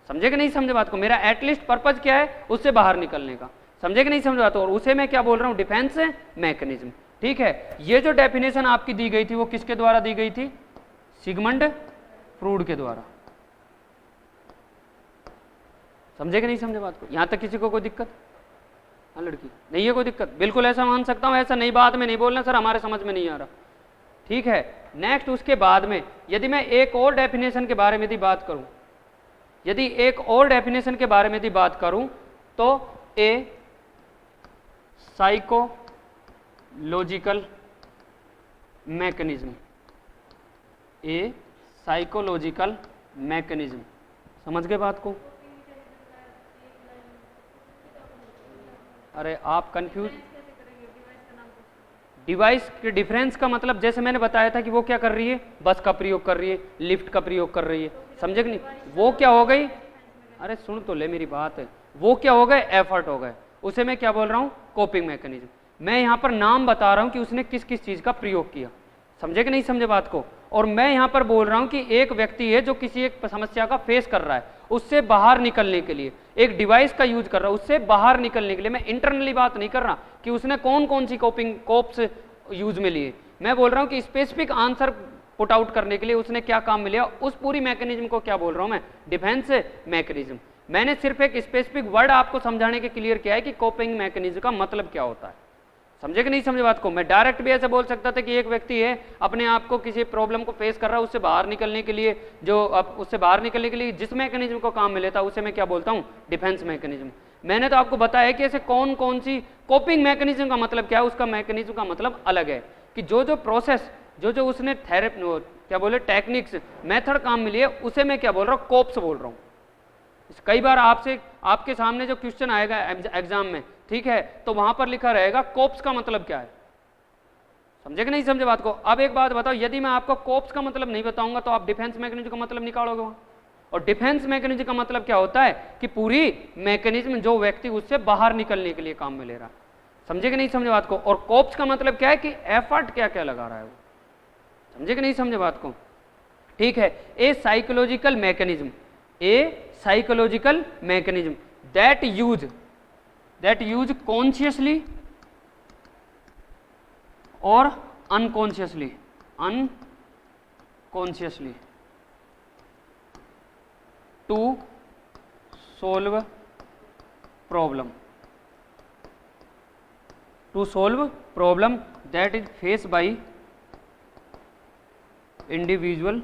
समझे कि नहीं समझे बात को? मेरा एटलीस्ट पर्पज क्या है? उससे बाहर निकलने का। समझे कि नहीं समझे बात को? और उसे मैं क्या बोल रहा हूं? डिफेंस मैकेनिज्म, ठीक है। ये जो डेफिनेशन आपकी दी गई थी वो किसके द्वारा दी गई थी? सिगमंड फ्रूड के द्वारा। समझे कि नहीं समझे बात को? यहां तक किसी को कोई दिक्कत? हाँ लड़की, नहीं है कोई दिक्कत? बिल्कुल ऐसा मान सकता हूं, ऐसा नई बात में नहीं बोलना सर हमारे समझ में नहीं आ रहा, ठीक है। नेक्स्ट, उसके बाद में यदि मैं एक और डेफिनेशन के बारे में यदि बात करूं, यदि एक और डेफिनेशन के बारे में यदि बात करूं तो ए psychological mechanism, a psychological mechanism. समझ गए बात को? अरे आप कंफ्यूज, डिवाइस के डिफरेंस का मतलब जैसे मैंने बताया था कि वो क्या कर रही है? बस का प्रयोग कर रही है, लिफ्ट का प्रयोग कर रही है, समझे कि नहीं? वो क्या हो गई? अरे सुन तो ले मेरी बात है, वो क्या हो गए? एफर्ट हो गए। उसे मैं क्या बोल रहा हूँ? Coping mechanism. मैं यहाँ पर नाम बता रहा हूँ कि उसने किस किस चीज़ का प्रयोग किया। समझे कि नहीं समझे बात को? और मैं यहाँ पर बोल रहा हूँ कि एक व्यक्ति है जो किसी एक समस्या का फेस कर रहा है, उससे बाहर निकलने के लिए एक डिवाइस का यूज कर रहा है, उससे बाहर निकलने के लिए। मैं इंटरनली बात नहीं कर रहा कि उसने कौन कौन सी कोप्स यूज में लिए, मैं बोल रहा हूँ कि स्पेसिफिक आंसर पुट आउट करने के लिए उसने क्या काम में लिया, उस पूरी मैकेनिज्म को क्या बोल रहा हूँ मैं? Defence mechanism. मैंने सिर्फ एक स्पेसिफिक वर्ड आपको समझाने के क्लियर किया है कि कोपिंग मैकेनिज्म का मतलब क्या होता है। समझे कि नहीं समझे बात को? मैं डायरेक्ट भी ऐसे बोल सकता था कि एक व्यक्ति है अपने आप को किसी प्रॉब्लम को फेस कर रहा है, उससे बाहर निकलने के लिए उससे बाहर निकलने के लिए जिस मैकेनिज्म को काम में लेता है उसे मैं क्या बोलता हूँ? Defence mechanism. मैंने तो आपको बताया कि ऐसे कौन कौन सी कोपिंग मैकेनिज्म का मतलब क्या है, उसका मैकेनिज्म का मतलब अलग है कि जो प्रोसेस जो उसने थेरेपी क्या बोले टेक्निक्स मेथड काम में लिए उसे मैं क्या बोल रहा हूँ? कोप्स बोल रहा हूँ। कई बार आपके सामने जो क्वेश्चन आएगा एग्जाम में, ठीक है, तो वहां पर लिखा रहेगा कोप्स का मतलब क्या है। समझे कि नहीं समझे बात को? अब एक बात बताओ, यदि मैं आपको कोप्स का मतलब नहीं बताऊंगा तो आप डिफेंस मैकेनिज्म का मतलब निकालोगे वहां। और डिफेंस मैकेनिज्म का मतलब क्या होता है कि पूरी मैकेनिज्म जो व्यक्ति उससे बाहर निकलने के लिए काम में ले रहा। समझे कि नहीं समझे बात को? और कोप्स का मतलब क्या है कि एफर्ट क्या क्या लगा रहा है वो। समझे कि नहीं समझे बात को? ठीक है, a psychological mechanism, a psychological mechanism that use consciously और unconsciously to solve problem that is face by individual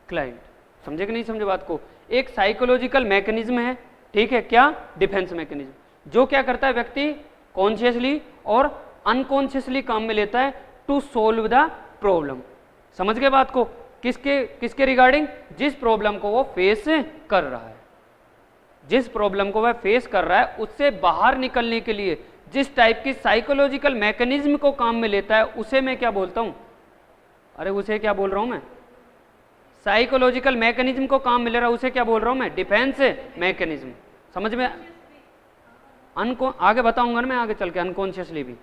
client. समझे कि नहीं समझे बात को? एक साइकोलॉजिकल मैकेनिज्म है, ठीक है, क्या? डिफेंस मैकेनिज्म, जो क्या करता है व्यक्ति कॉन्शियसली और अनकॉन्शियसली काम में लेता है टू सोल्व द प्रॉब्लम। समझ गए बात को? किसके रिगार्डिंग? जिस प्रॉब्लम को वो फेस कर रहा है, जिस प्रॉब्लम को वह फेस कर रहा है उससे बाहर निकलने के लिए जिस टाइप की साइकोलॉजिकल मैकेनिज्म को काम में लेता है उसे मैं क्या बोलता हूं? अरे उसे क्या बोल रहा हूं मैं? साइकोलॉजिकल मैकेनिज्म को काम मिल रहा है उसे क्या बोल रहा हूं मैं? Defence mechanism. समझ में? आगे बताऊंगा ना मैं, आगे चल के अनकॉन्शियसली भी।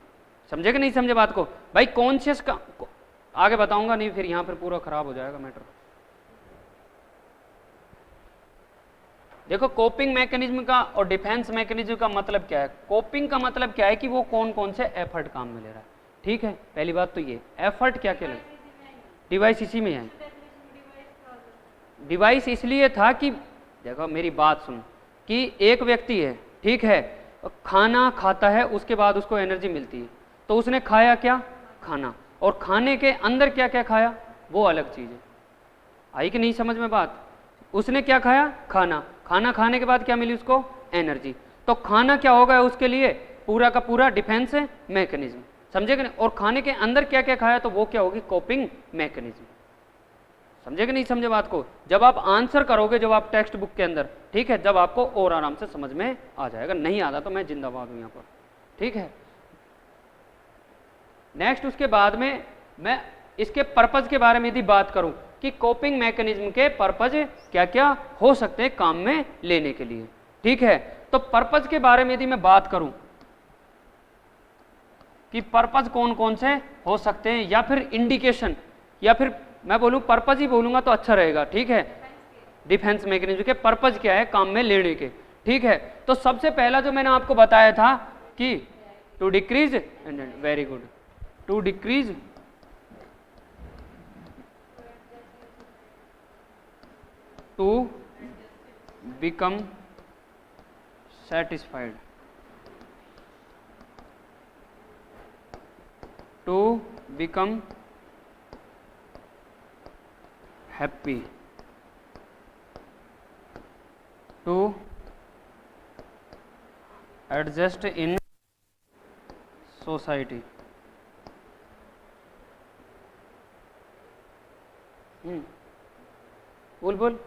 समझे कि नहीं समझे बात को? भाई कॉन्शियस का आगे बताऊंगा, नहीं फिर यहां पर पूरा खराब हो जाएगा मैटर। देखो कोपिंग मैकेनिज्म का और डिफेंस मैकेनिज्म का मतलब क्या है। कोपिंग का मतलब क्या है कि वो कौन कौन से एफर्ट काम में ले रहा है, ठीक है। पहली बात तो ये एफर्ट क्या क्या ले, डिवाइस इसी में है। डिवाइस इसलिए था कि देखो मेरी बात सुन, कि एक व्यक्ति है, ठीक है, खाना खाता है उसके बाद उसको एनर्जी मिलती है, तो उसने खाया क्या? खाना। और खाने के अंदर क्या क्या खाया वो अलग चीज़ है। आई कि नहीं समझ में बात? उसने क्या खाया? खाना। खाना खाने के बाद क्या मिली उसको? एनर्जी। तो खाना क्या होगा उसके लिए? पूरा का पूरा डिफेंस मैकेनिज्म। समझे कि नहीं? और खाने के अंदर क्या क्या खाया तो वो क्या होगी? Coping mechanism. समझे कि नहीं समझे बात को? जब आप आंसर करोगे, जब आप टेक्स्ट बुक के अंदर, ठीक है, जब आपको और आराम से समझ में आ जाएगा। नहीं आता तो मैं जिंदाबाद हूं यहाँ पर, ठीक है। नेक्स्ट उसके बाद में मैं इसके पर्पज के बारे में यदि बात करूं कि कोपिंग मैकेनिज्म के पर्पज क्या क्या हो सकते हैं काम में लेने के लिए, ठीक है। तो पर्पज के बारे में यदि मैं बात करूं कि पर्पज कौन कौन से हो सकते हैं, या फिर इंडिकेशन, या फिर मैं बोलूं पर्पज ही बोलूंगा तो अच्छा रहेगा, ठीक है। डिफेंस मैकेनिज्म के पर्पज क्या है काम में लेने के, ठीक है। तो सबसे पहला जो मैंने आपको बताया था कि to decrease, very good, to decrease to become satisfied, to become happy, to adjust in society, बोल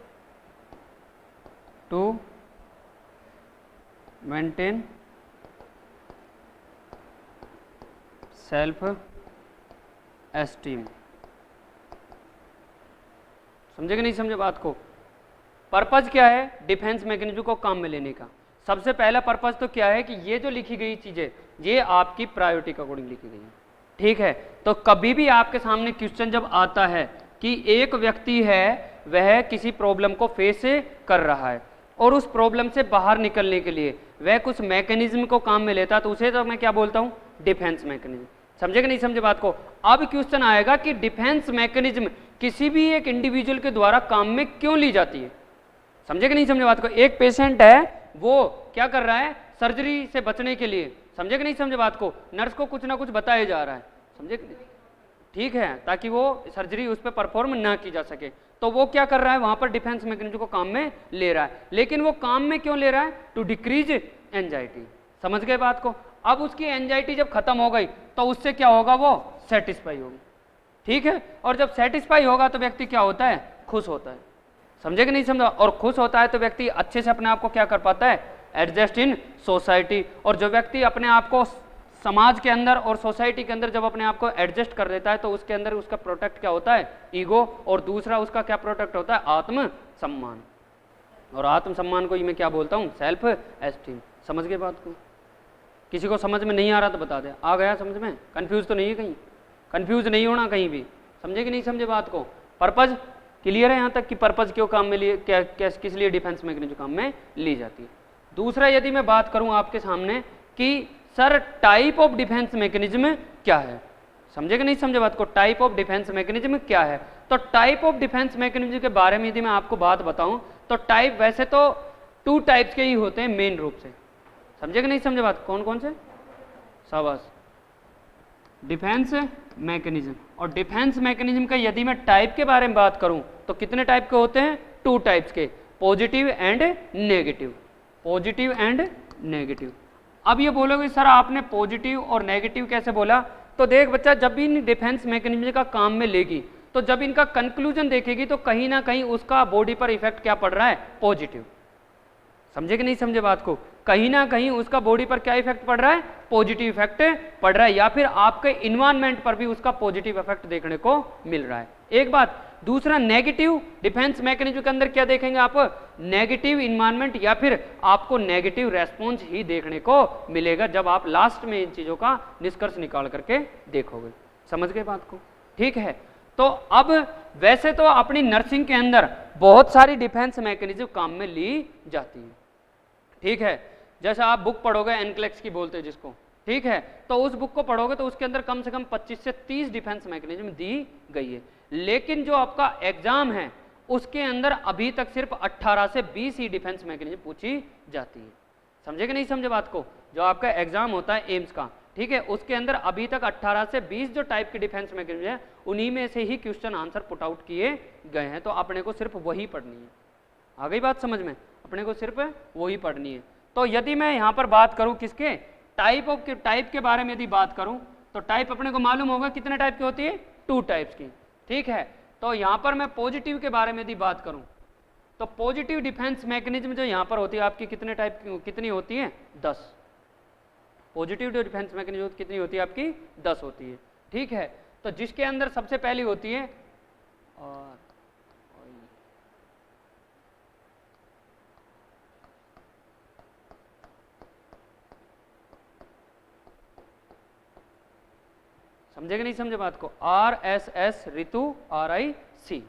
to maintain सेल्फ एस्टीम। समझे कि नहीं समझे बात को? पर्पज क्या है डिफेंस मैकेनिज्म को काम में लेने का? सबसे पहला पर्पज तो क्या है कि ये जो लिखी गई चीजें ये आपकी प्रायोरिटी के अकॉर्डिंग लिखी गई है, ठीक है। तो कभी भी आपके सामने क्वेश्चन जब आता है कि एक व्यक्ति है वह किसी प्रॉब्लम को फेस कर रहा है और उस प्रॉब्लम से बाहर निकलने के लिए वह कुछ मैकेनिज्म को काम में लेता है, तो उसे तो मैं क्या बोलता हूँ? Defence mechanism. समझे कि नहीं समझे बात को? अब क्वेश्चन आएगा कि डिफेंस मैकेनिज्म किसी भी एक इंडिविजुअल के द्वारा काम में क्यों ली जाती है। समझे कि नहीं समझे बात को? एक पेशेंट है वो क्या कर रहा है, सर्जरी से बचने के लिए, समझे कि नहीं समझे बात को, नर्स को कुछ ना कुछ बताया जा रहा है, समझे कि नहीं? ठीक है, ताकि वो सर्जरी उस पर परफॉर्म ना की जा सके, तो वो क्या कर रहा है, वहां पर डिफेंस मैकेनिज्म को काम में ले रहा है। लेकिन वो काम में क्यों ले रहा है? To decrease anxiety. समझ गए बात को? अब उसकी एंजाइटी जब खत्म हो गई तो उससे क्या होगा, वो सेटिस्फाई होगी। ठीक है, और जब सेटिस्फाई होगा तो व्यक्ति क्या होता है, खुश होता है। समझे कि नहीं समझा? और खुश होता है तो व्यक्ति अच्छे से अपने आप को क्या कर पाता है, एडजस्ट इन सोसाइटी। और जो व्यक्ति अपने आप को समाज के अंदर और सोसाइटी के अंदर जब अपने आप को एडजस्ट कर देता है तो उसके अंदर उसका प्रोटेक्ट क्या होता है, ईगो, और दूसरा उसका क्या प्रोटेक्ट होता है, आत्म सम्मान। और आत्म सम्मान को ही मैं क्या बोलता हूँ, सेल्फ एस्टीम। समझ गए बात को? किसी को समझ में नहीं आ रहा तो बता दे, आ गया समझ में? कंफ्यूज तो नहीं है कहीं? कंफ्यूज नहीं होना कहीं भी। समझे कि नहीं समझे बात को? पर्पज क्लियर है यहाँ तक कि पर्पज क्यों काम में लिए, क्या किस लिए डिफेंस मैकेनिज्म काम में ली जाती है। दूसरा यदि मैं बात करूँ आपके सामने कि sir type of defence mechanism क्या है, समझे कि नहीं समझे बात को? टाइप ऑफ डिफेंस मैकेनिज्म क्या है? तो टाइप ऑफ डिफेंस मैकेनिज्म के बारे में यदि मैं आपको बात बताऊं तो टाइप वैसे तो 2 टाइप्स के ही होते हैं मेन रूप से। समझे कि नहीं समझे बात? कौन कौन से? शाबाश, डिफेंस मैकेनिज्म। और डिफेंस मैकेनिज्म का यदि मैं टाइप के बारे में बात करूं तो कितने टाइप के होते हैं? 2 टाइप्स के, positive and negative. Positive and negative. अब ये बोलोगे सर आपने पॉजिटिव और नेगेटिव कैसे बोला? तो देख बच्चा, जब भी इन डिफेंस मैकेनिज्म का काम में लेगी तो जब इनका कंक्लूजन देखेगी तो कहीं ना कहीं उसका बॉडी पर इफेक्ट क्या पड़ रहा है, पॉजिटिव। समझे कि नहीं समझे बात को? कहीं ना कहीं उसका बॉडी पर क्या इफेक्ट पड़ रहा है, पॉजिटिव इफेक्ट पड़ रहा है, या फिर आपके इन्वायरमेंट पर भी उसका पॉजिटिव इफेक्ट देखने को मिल रहा है। एक बात। दूसरा, नेगेटिव डिफेंस मैकेनिज्म के अंदर क्या देखेंगे आप, नेगेटिव इन्वायरमेंट या फिर आपको नेगेटिव रेस्पॉन्स ही देखने को मिलेगा जब आप लास्ट में इन चीजों का निष्कर्ष निकाल करके देखोगे। समझ गए बात को? ठीक है, तो अब वैसे तो अपनी नर्सिंग के अंदर बहुत सारी डिफेंस मैकेनिज्म काम में ली जाती है। ठीक है, जैसा आप बुक पढ़ोगे एनक्लेक्स की बोलते हैं जिसको, ठीक है, तो उस बुक को पढ़ोगे तो उसके अंदर कम से कम 25 से 30 डिफेंस मैकेनिज्म दी गई है। लेकिन जो आपका एग्जाम है उसके अंदर अभी तक सिर्फ 18 से 20 ही डिफेंस मैकेनिज्म पूछी जाती है। समझे कि नहीं समझे बात को? जो आपका एग्जाम होता है एम्स का, ठीक है, उसके अंदर अभी तक 18 से 20 जो टाइप के डिफेंस मैकेनिज्म है उन्हीं में से ही क्वेश्चन आंसर पुट आउट किए गए हैं। तो अपने को सिर्फ वही पढ़नी है। आ गई बात समझ में? अपने को सिर्फ वही पढ़नी है। तो यदि मैं यहाँ पर बात करूँ किसके, टाइप के बारे में यदि बात करूँ तो टाइप अपने को मालूम होगा कितने टाइप की होती है, 2 टाइप्स की। ठीक है, तो यहाँ पर मैं पॉजिटिव के बारे में यदि बात करूँ तो पॉजिटिव डिफेंस मैकेनिज्म जो यहाँ पर होती है आपकी कितने टाइप की, कितनी होती है, 10। पॉजिटिव जो डिफेंस मैकेनिज्म कितनी होती है आपकी, 10 होती है। ठीक है, तो जिसके अंदर सबसे पहली होती है और समझे कि नहीं समझे बात को, RSS ऋतु RIC।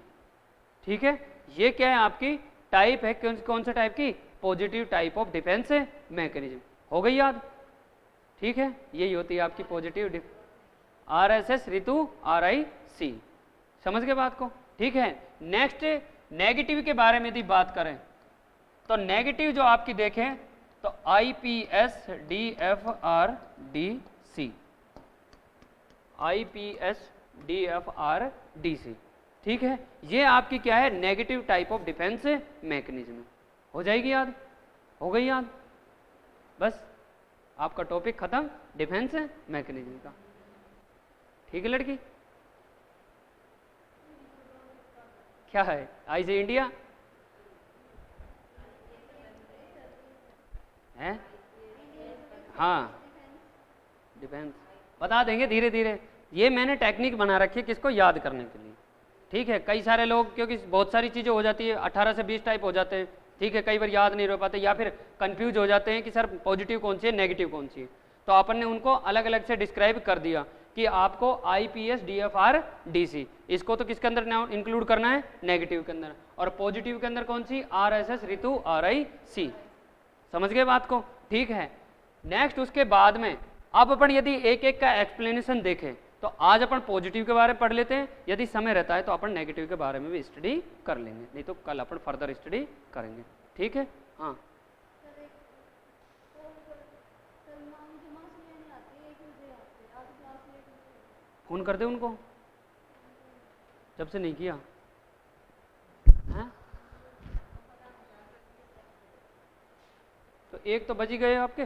ठीक है, ये क्या है आपकी टाइप है, कौन से टाइप की, positive type of defence mechanism. हो गई याद? ठीक है, यही होती है आपकी पॉजिटिव RSS ऋतु RIC। समझ गए बात को? ठीक है, नेक्स्ट नेगेटिव के बारे में यदि बात करें तो नेगेटिव जो आपकी देखें तो IPS DFR DC। ठीक है, ये आपकी क्या है, negative type of defence mechanism. हो जाएगी याद? हो गई याद? बस आपका टॉपिक खत्म डिफेंस मैकेनिज्म का। ठीक है लड़की? क्या है, आई से इंडिया है? हाँ, डिफेंस बता देंगे धीरे धीरे। ये मैंने टेक्निक बना रखी है किसको याद करने के लिए। ठीक है, कई सारे लोग क्योंकि बहुत सारी चीज़ें हो जाती है, 18 से 20 टाइप हो जाते हैं। ठीक है, कई बार याद नहीं रह पाते या फिर कंफ्यूज हो जाते हैं कि सर पॉजिटिव कौन सी है, नेगेटिव कौन सी है। तो अपन ने उनको अलग अलग से डिस्क्राइब कर दिया कि आपको IPS DFR DC, इसको तो किसके अंदर इंक्लूड करना है, नेगेटिव के अंदर, और पॉजिटिव के अंदर कौन सी, RSS ऋतु RIC। समझ गए बात को? ठीक है, नेक्स्ट उसके बाद में अब अपन यदि एक एक का एक्सप्लेनेशन देखें, तो आज अपन पॉजिटिव के बारे में पढ़ लेते हैं, यदि समय रहता है तो अपन नेगेटिव के बारे में भी स्टडी कर लेंगे, नहीं तो कल अपन फर्दर स्टडी करेंगे। ठीक है, हाँ फोन कर दे उनको, जब से नहीं किया है? तो 1 तो बज ही गए आपके।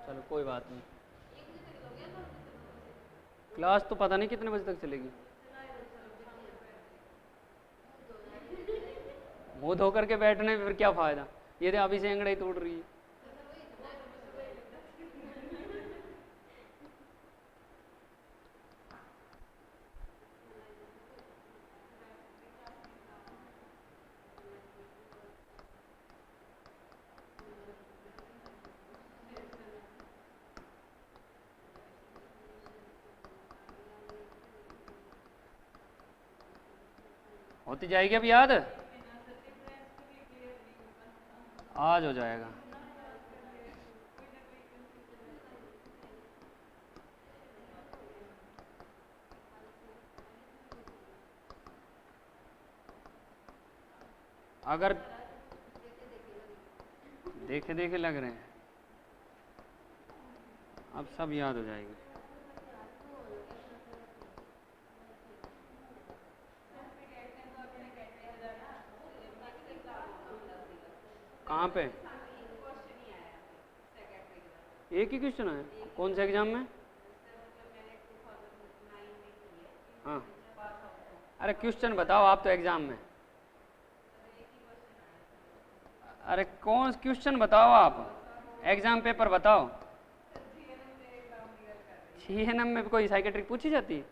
चलो कोई बात नहीं, क्लास तो पता नहीं कितने बजे तक चलेगी। मुंह धो करके बैठने में फिर क्या फायदा, ये तो अभी से अंगड़ाई तोड़ रही है। होती जाएगी अब याद, आज हो जाएगा। अगर देखे देखे लग रहे हैं, अब सब याद हो जाएगी। कहाँ पे? एक ही क्वेश्चन आया, कौन से एग्जाम में? हाँ, अरे क्वेश्चन बताओ आप तो एग्जाम में, अरे कौन क्वेश्चन बताओ आप, एग्जाम पेपर बताओ। GNM में कोई साइकेट्रिक पूछी जाती है?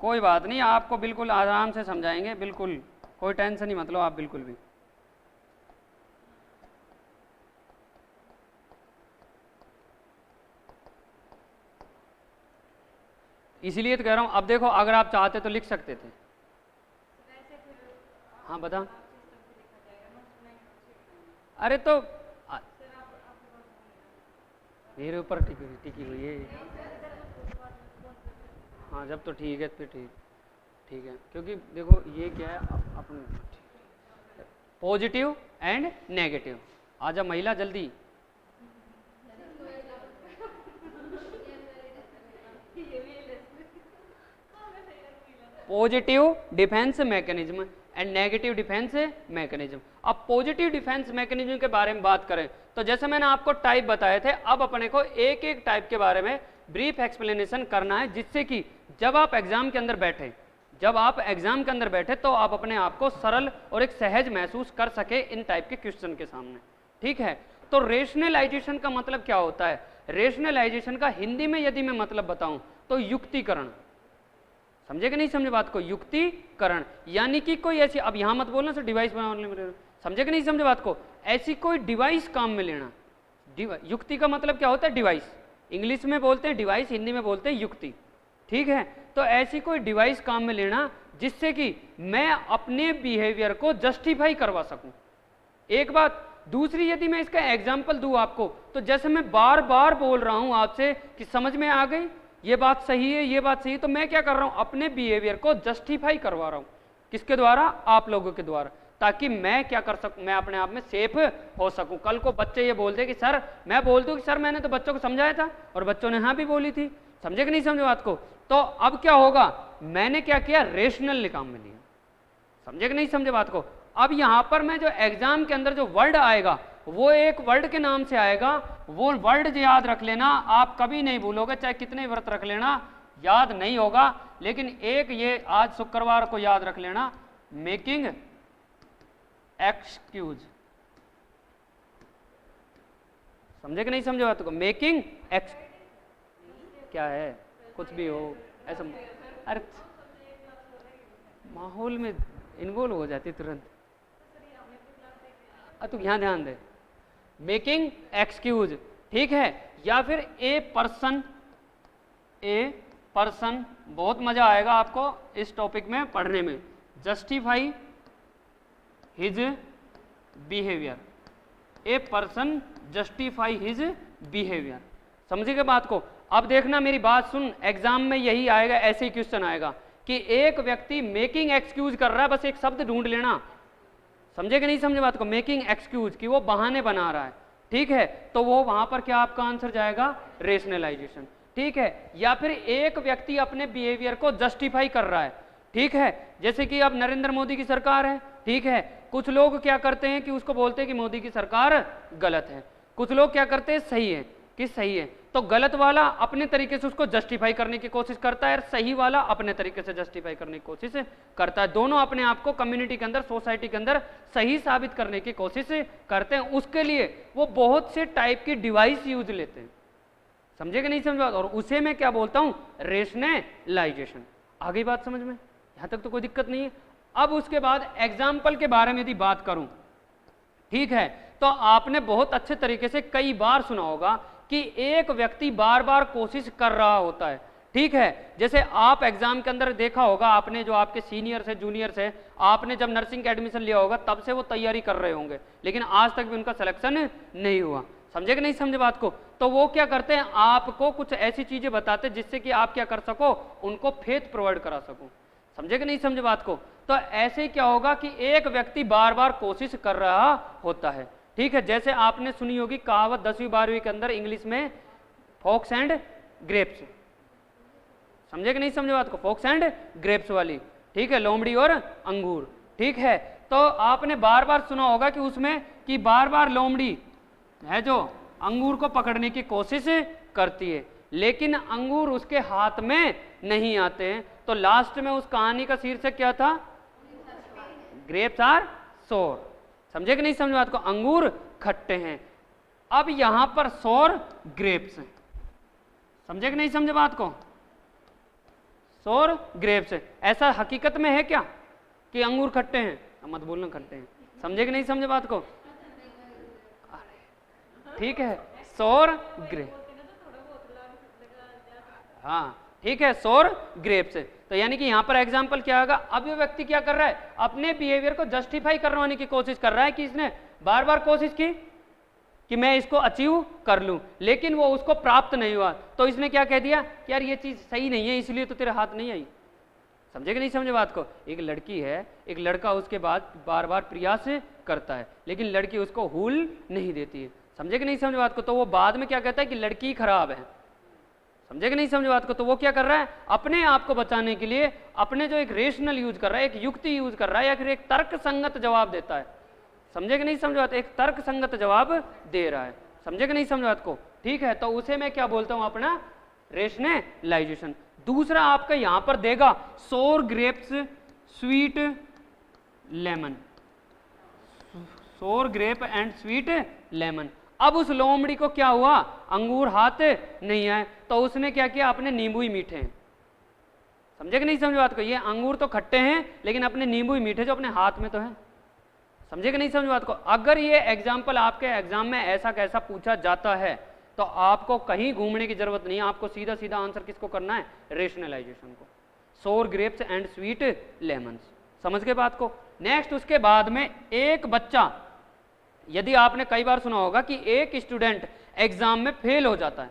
कोई बात नहीं, आपको बिल्कुल आराम से समझाएंगे, बिल्कुल कोई टेंशन ही मत लो आप बिल्कुल भी। इसीलिए तो कह रहा हूं, अब देखो अगर आप चाहते तो लिख सकते थे। हाँ बता। अरे तो मेरे ऊपर टिकी हुई है। हाँ जब तो ठीक है फिर ठीक है, क्योंकि देखो ये क्या है अपन पॉजिटिव एंड नेगेटिव। आजा महिला जल्दी। Positive defence mechanism and negative defence mechanism. अब पॉजिटिव डिफेंस मैकेनिज्म के बारे में बात करें तो जैसे मैंने आपको टाइप बताए थे, अब अपने को एक एक टाइप के बारे में ब्रीफ एक्सप्लेनेशन करना है, जिससे कि जब आप एग्जाम के अंदर बैठे तो आप अपने आप को सरल और एक सहज महसूस कर सके इन टाइप के क्वेश्चन के सामने। ठीक है, तो रेशनलाइजेशन का मतलब क्या होता है? रेशनलाइजेशन का हिंदी में यदि मैं मतलब बताऊं तो युक्तिकरण। समझे कि नहीं समझे बात को? युक्तिकरण यानी कि कोई ऐसी, अब यहां मत बोलना सर डिवाइस बनाने में, समझे कि नहीं समझे बात को? ऐसी कोई डिवाइस काम में लेना। युक्ति का मतलब क्या होता है? डिवाइस। इंग्लिश में बोलते हैं डिवाइस, हिंदी में बोलते हैं युक्ति। ठीक है, तो ऐसी कोई डिवाइस काम में लेना जिससे कि मैं अपने बिहेवियर को जस्टिफाई करवा सकूं। एक बात। दूसरी, यदि मैं इसका एग्जाम्पल दूं आपको, तो जैसे मैं बार बार बोल रहा हूं आपसे कि समझ में आ गई, ये बात सही है, ये बात सही है, तो मैं क्या कर रहा हूं? अपने बिहेवियर को जस्टिफाई करवा रहा हूं। किसके द्वारा? आप लोगों के द्वारा, ताकि मैं क्या कर सकूं, मैं अपने आप में सेफ हो सकूं। कल को बच्चे ये बोलते कि सर, मैं बोल दूं कि सर मैंने तो बच्चों को समझाया था और बच्चों ने हाँ भी बोली थी। समझे कि नहीं समझे बात को? तो अब क्या होगा? मैंने क्या किया? रेशनल काम में लिया। समझे कि नहीं समझे बात को? अब यहां पर मैं जो एग्जाम के अंदर जो वर्ड आएगा वो एक वर्ड के नाम से आएगा, वो वर्ड याद रख लेना, आप कभी नहीं भूलोगे, चाहे कितने व्रत रख लेना याद नहीं होगा। लेकिन एक ये आज शुक्रवार को याद रख लेना, मेकिंग एक्सक्यूज। समझे कि नहीं समझे बात को? मेकिंग एक्स क्या है? कुछ भी हो ऐसा, अरे माहौल में इन्वॉल्व हो जाती तुरंत। तू यहाँ ध्यान दे, मेकिंग एक्सक्यूज। ठीक है, या फिर ए पर्सन, बहुत मजा आएगा आपको इस टॉपिक में पढ़ने में। Justify his behaviour. A person justify his behaviour. समझिएगा बात को। अब देखना मेरी बात सुन, एग्जाम में यही आएगा, ऐसे ही क्वेश्चन आएगा कि एक व्यक्ति मेकिंग एक्सक्यूज कर रहा है, बस एक शब्द ढूंढ लेना। समझे कि नहीं समझे बात को? मेकिंग एक्सक्यूज, कि वो बहाने बना रहा है, ठीक है, तो वो वहां पर क्या आपका आंसर जाएगा? रेशनलाइजेशन, ठीक है। या फिर एक व्यक्ति अपने बिहेवियर को जस्टिफाई कर रहा है, ठीक है, जैसे कि अब नरेंद्र मोदी की सरकार है, ठीक है, कुछ लोग क्या करते हैं कि उसको बोलते हैं कि मोदी की सरकार गलत है, कुछ लोग क्या करते हैं सही है कि सही है, तो गलत वाला अपने तरीके से उसको जस्टिफाई करने की कोशिश करता है और सही वाला अपने तरीके से जस्टिफाई करने की कोशिश करता है। दोनों अपने आप को कम्युनिटी के अंदर, सोसाइटी के अंदर सही साबित करने की कोशिश करते हैं। उसके लिए वो बहुत से टाइप की डिवाइस यूज लेते हैं। समझे कि नहीं समझ बात? और उसे मैं क्या बोलता हूं? रेशनलाइजेशन। आ गई बात समझ में? यहां तक तो कोई दिक्कत नहीं है। अब उसके बाद एग्जाम्पल के बारे में यदि बात करूं, ठीक है, तो आपने बहुत अच्छे तरीके से कई बार सुना होगा कि एक व्यक्ति बार बार कोशिश कर रहा होता है, ठीक है। जैसे आप एग्जाम के अंदर देखा होगा आपने, जो आपके सीनियर्स है, जूनियर्स है, आपने जब नर्सिंग का एडमिशन लिया होगा तब से वो तैयारी कर रहे होंगे, लेकिन आज तक भी उनका सिलेक्शन नहीं हुआ। समझे कि नहीं समझे बात को? तो वो क्या करते हैं, आपको कुछ ऐसी चीजें बताते हैं जिससे कि आप क्या कर सको, उनको फेथ प्रोवाइड करा सको। समझे कि नहीं समझे बात को? तो ऐसे क्या होगा कि एक व्यक्ति बार बार कोशिश कर रहा होता है, ठीक है। जैसे आपने सुनी होगी कहावत 10वीं 12वीं के अंदर इंग्लिश में, फोक्स एंड ग्रेप्स। समझे कि नहीं समझे बात को? फोक्स एंड ग्रेप्स वाली, ठीक है, लोमड़ी और अंगूर, ठीक है। तो आपने बार बार सुना होगा कि उसमें कि बार बार लोमड़ी है जो अंगूर को पकड़ने की कोशिश करती है, लेकिन अंगूर उसके हाथ में नहीं आते हैं। तो लास्ट में उस कहानी का शीर्षक क्या था? ग्रेप्स आर सोर। समझे कि नहीं समझे बात को? अंगूर खट्टे हैं। अब यहां पर सोर ग्रेप्स हैं। समझे कि नहीं समझे बात को? सोर ग्रेप्स है। ऐसा हकीकत में है क्या कि अंगूर खट्टे हैं? मत बोलना खट्टे हैं। समझे कि नहीं समझे बात को? ठीक है, सोर ग्रेप्स, हाँ ठीक है, सोर ग्रेप्स है। तो यानी कि यहां पर एग्जाम्पल क्या होगा? अब ये व्यक्ति क्या कर रहा है? अपने बिहेवियर को जस्टिफाई करवाने की कोशिश कर रहा है कि इसने बार बार कोशिश की कि मैं इसको अचीव कर लूं, लेकिन वो उसको प्राप्त नहीं हुआ। तो इसने क्या कह दिया कि यार ये चीज सही नहीं है, इसलिए तो तेरे हाथ नहीं आई। समझे कि नहीं समझे बात को? एक लड़की है, एक लड़का उसके बाद बार बार प्रयास करता है, लेकिन लड़की उसको हूल नहीं देती है। समझे कि नहीं समझे बात को? तो वो बाद में क्या कहता है कि लड़की खराब है। समझे कि नहीं समझे बात को? तो वो क्या कर रहा है? अपने आप को बचाने के लिए अपने जो एक रेशनल यूज कर रहा है, एक युक्ति यूज कर रहा है, या फिर एक तर्क संगत जवाब देता है। समझे कि नहीं समझे बात? एक तर्क संगत जवाब दे रहा है। समझे कि नहीं समझे बात को? ठीक है, तो उसे मैं क्या बोलता हूं? अपना रेशनलाइजेशन। दूसरा आपका यहां पर देगा सोर ग्रेप्स स्वीट लेमन, सोर ग्रेप एंड स्वीट लेमन। अब उस लोमड़ी को क्या हुआ? अंगूर हाथ नहीं आए, तो उसने क्या किया? अपने नींबू ही मीठे हैं। समझे कि नहीं समझे बात को? ये अंगूर तो खट्टे हैं, लेकिन अपने नींबू ही मीठे जो अपने हाथ में तो है। समझे कि नहीं समझे बात को? अगर ये एग्जाम्पल आपके एग्जाम में ऐसा कैसा पूछा जाता है तो आपको कहीं घूमने की जरूरत नहीं है, आपको सीधा सीधा आंसर किसको करना है? रेशनलाइजेशन को, सोर ग्रेप्स एंड स्वीट लेमन्स। समझ गए बात को? नेक्स्ट उसके बाद में एक बच्चा, यदि आपने कई बार सुना होगा कि एक स्टूडेंट एग्जाम में फेल हो जाता है।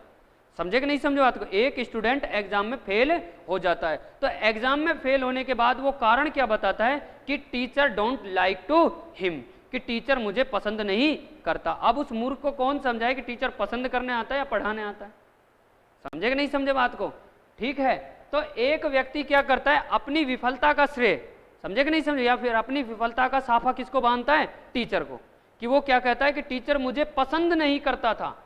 समझे कि नहीं समझे बात को? एक स्टूडेंट एग्जाम में फेल हो जाता है, तो एग्जाम में फेल होने के बाद वो कारण क्या बताता है कि teacher don't like to him, कि टीचर मुझे पसंद नहीं करता। अब उस मूर्ख को कौन समझाए कि टीचर पसंद करने आता है या पढ़ाने आता है? समझे कि नहीं समझे बात को? ठीक है, तो एक व्यक्ति क्या करता है? अपनी विफलता का श्रेय, समझे कि नहीं समझे, या फिर अपनी विफलता का साफा किसको बांधता है? टीचर को। कि वो क्या कहता है कि टीचर मुझे पसंद नहीं करता था।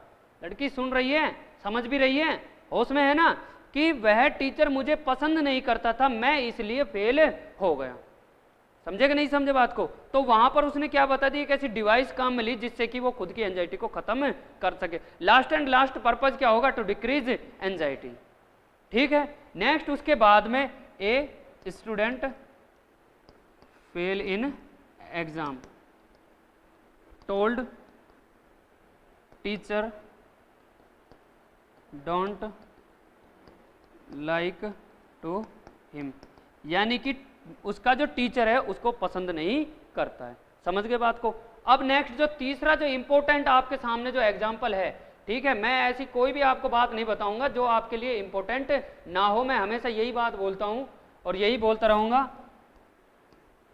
लड़की सुन रही है, समझ भी रही है, होश में है ना, कि वह टीचर मुझे पसंद नहीं करता था, मैं इसलिए फेल हो गया। समझे कि नहीं समझे बात को? तो वहां पर उसने क्या बता दी? एक ऐसी डिवाइस काम में ली जिससे कि वो खुद की एंजाइटी को खत्म कर सके। लास्ट एंड लास्ट पर्पज क्या होगा? To decrease anxiety. ठीक है, नेक्स्ट उसके बाद में a student fail in exam told teacher don't like to him, यानी कि उसका जो टीचर है उसको पसंद नहीं करता है। समझ गए बात को। अब नेक्स्ट जो तीसरा जो इंपॉर्टेंट आपके सामने जो एग्जाम्पल है, ठीक है, मैं ऐसी कोई भी आपको बात नहीं बताऊंगा जो आपके लिए इंपॉर्टेंट ना हो, मैं हमेशा यही बात बोलता हूं और यही बोलता रहूंगा,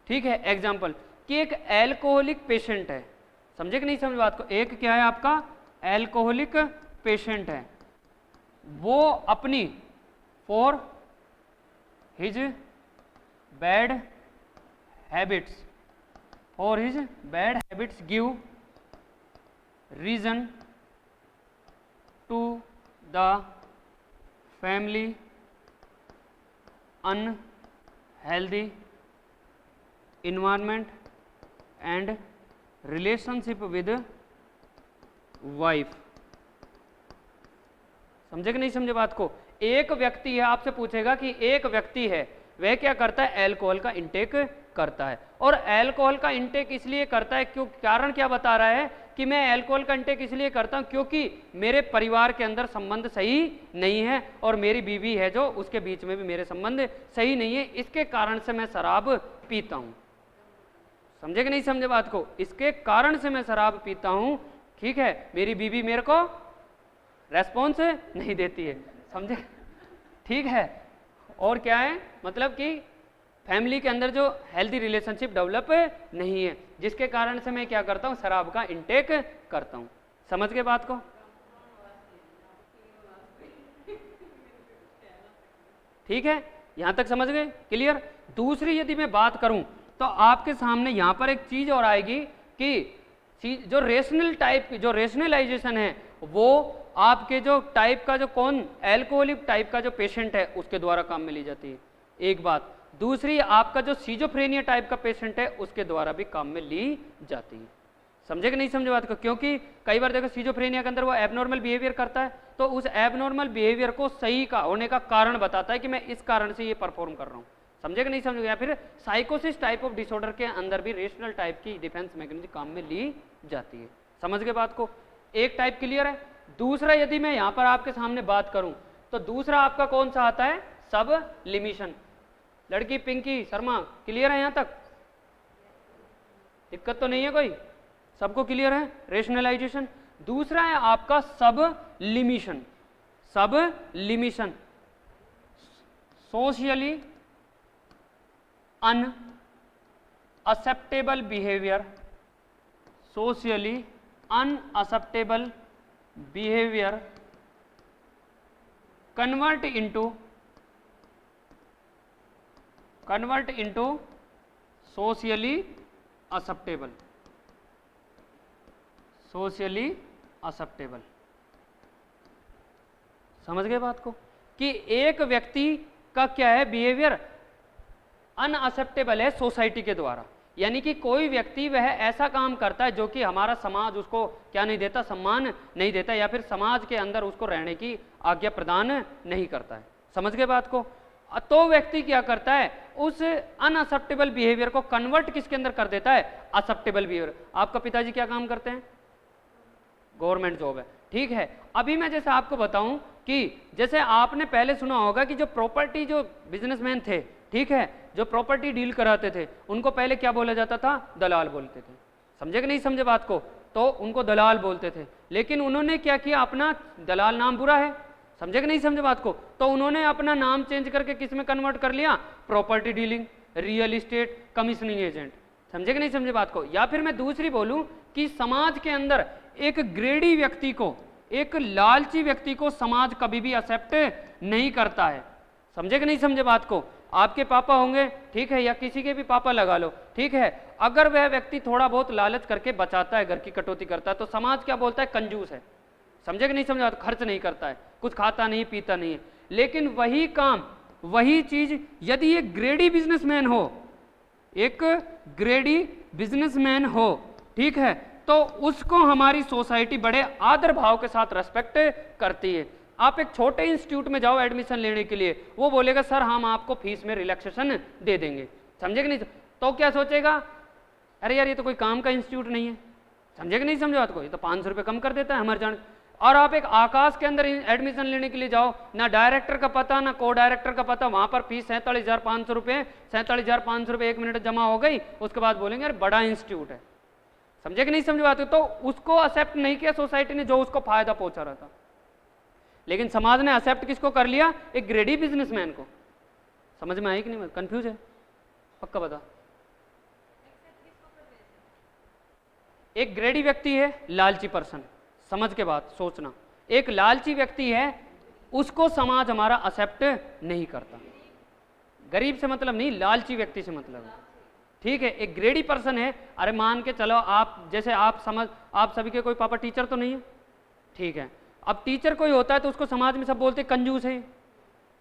ठीक है। एग्जाम्पल कि एक एल्कोहलिक पेशेंट है, समझे कि नहीं समझ बात को, एक क्या है आपका एल्कोहलिक पेशेंट है, वो अपनी for his bad habits, for his bad habits give reason to the family unhealthy environment and relationship with wife. समझे कि नहीं समझे बात को। एक व्यक्ति है, आपसे पूछेगा कि एक व्यक्ति है वह क्या करता है, अल्कोहल का इंटेक करता है, और अल्कोहल का इंटेक इसलिए करता है, क्यों, कारण क्या बता रहा है कि मैं अल्कोहल का इंटेक इसलिए करता हूं क्योंकि मेरे परिवार के अंदर संबंध सही नहीं है और मेरी बीवी है जो, उसके बीच में भी मेरे संबंध सही नहीं है, इसके कारण से मैं शराब पीता हूं। समझे कि नहीं समझे बात को, इसके कारण से मैं शराब पीता हूं, ठीक है, मेरी बीवी मेरे को रेस्पॉन्स नहीं देती है, समझे, ठीक है, और क्या है, मतलब कि फैमिली के अंदर जो हेल्दी रिलेशनशिप डेवलप नहीं है, जिसके कारण से मैं क्या करता हूं, शराब का इंटेक करता हूं। समझ गए बात को, ठीक है, यहां तक समझ गए, क्लियर। दूसरी यदि मैं बात करूं तो आपके सामने यहां पर एक चीज और आएगी कि जो रेशनल टाइप की जो रेशनलाइजेशन है वो आपके जो टाइप का जो कौन एल्कोहलिक टाइप का जो पेशेंट है उसके द्वारा काम में ली जाती है, एक बात। दूसरी आपका जो सीजोफ्रेनिया टाइप का पेशेंट है उसके द्वारा भी काम में ली जाती है। समझे कि नहीं समझे बात को, क्योंकि कई बार देखो सीजोफ्रेनिया के अंदर वो एबनॉर्मल बिहेवियर करता है, तो उस एबनॉर्मल बिहेवियर को सही का होने का कारण बताता है कि मैं इस कारण से ये परफॉर्म कर रहा हूँ। समझे कि नहीं समझे। या फिर साइकोसिस टाइप ऑफ डिसऑर्डर के अंदर भी रेशनल टाइप की डिफेंस मैकेनिज्म काम में ली जाती है। समझ गए बात को, एक टाइप क्लियर है। दूसरा यदि मैं यहाँ पर आपके सामने बात करूं तो दूसरा आपका कौन सा आता है, सब लिमिशन। लड़की पिंकी शर्मा क्लियर है, यहाँ तक दिक्कत तो नहीं है कोई, सबको क्लियर है। रेशनलाइजेशन। दूसरा है आपका sublimation. Sublimation socially unacceptable behaviour, socially unacceptable behavior convert into socially acceptable, socially acceptable। समझ गए बात को, कि एक व्यक्ति का क्या है बिहेवियर अनअक्सेप्टेबल है सोसाइटी के द्वारा, यानी कि कोई व्यक्ति वह ऐसा काम करता है जो कि हमारा समाज उसको क्या नहीं देता, सम्मान नहीं देता, या फिर समाज के अंदर उसको रहने की आज्ञा प्रदान नहीं करता है। समझ गए बात को। तो व्यक्ति क्या करता है, उस अनअक्सेप्टेबल बिहेवियर को कन्वर्ट किसके अंदर कर देता है, एक्सेप्टेबल बिहेवियर। आपका पिताजी क्या काम करते हैं, गवर्नमेंट जॉब है, ठीक है। अभी मैं जैसे आपको बताऊं कि जैसे आपने पहले सुना होगा कि जो प्रॉपर्टी जो बिजनेसमैन थे, ठीक है, जो प्रॉपर्टी डील कराते थे उनको पहले क्या बोला जाता था, दलाल बोलते थे। समझे कि नहीं समझे बात को, तो उनको दलाल बोलते थे। लेकिन उन्होंने क्या किया, अपना दलाल नाम बुरा है, समझे कि नहीं समझे बात को, तो उन्होंने अपना नाम चेंज करके किस में कन्वर्ट कर लिया, property dealing, real estate, commissioning agent. समझे कि नहीं समझे बात को। या फिर मैं दूसरी बोलूं कि समाज के अंदर एक ग्रेडी व्यक्ति को, एक लालची व्यक्ति को समाज कभी भी एक्सेप्ट नहीं करता है। समझे कि नहीं समझे बात को। आपके पापा होंगे, ठीक है, या किसी के भी पापा लगा लो, ठीक है, अगर वह व्यक्ति थोड़ा बहुत लालच करके बचाता है, घर की कटौती करता है, तो समाज क्या बोलता है, कंजूस है। समझे कि नहीं समझा, खर्च नहीं करता है, कुछ खाता नहीं पीता नहीं है। लेकिन वही काम, वही चीज यदि एक ग्रेडी बिजनेसमैन हो, एक ग्रेडी बिजनेसमैन हो, ठीक है, तो उसको हमारी सोसाइटी बड़े आदर भाव के साथ रेस्पेक्ट करती है। आप एक छोटे इंस्टीट्यूट में जाओ एडमिशन लेने के लिए, वो बोलेगा सर हम आपको फीस में रिलैक्सेशन दे देंगे। समझे कि नहीं, तो क्या सोचेगा, अरे यार ये तो कोई काम का इंस्टीट्यूट नहीं है। समझे कि नहीं समझे बात को, ये तो 500 रुपये कम कर देता है हमारे जान। और आप एक आकाश के अंदर एडमिशन लेने के लिए जाओ, ना डायरेक्टर का पता ना को डायरेक्टर का पता, वहां पर फीस 47,500 रुपये, 47,500 रुपये 1 मिनट जमा हो गई, उसके बाद बोलेंगे अरे बड़ा इंस्टीट्यूट है। समझे कि नहीं समझ बात? तो उसको एक्सेप्ट नहीं किया सोसाइटी ने जो उसको फायदा पहुंचा रहा था, लेकिन समाज ने एक्सेप्ट किसको कर लिया? एक ग्रेडी बिजनेसमैन को। समझ में आई कि नहीं? कंफ्यूज है? पक्का बता। एक ग्रेडी व्यक्ति है, लालची पर्सन, समझ के बात सोचना। एक लालची व्यक्ति है, उसको समाज हमारा एक्सेप्ट नहीं करता। गरीब से मतलब नहीं, लालची व्यक्ति से मतलब है, ठीक है। एक ग्रेडी पर्सन है, अरे मान के चलो आप जैसे आप सभी के कोई पापा टीचर तो नहीं है, ठीक है। अब टीचर कोई होता है तो उसको समाज में सब बोलते कंजूस है,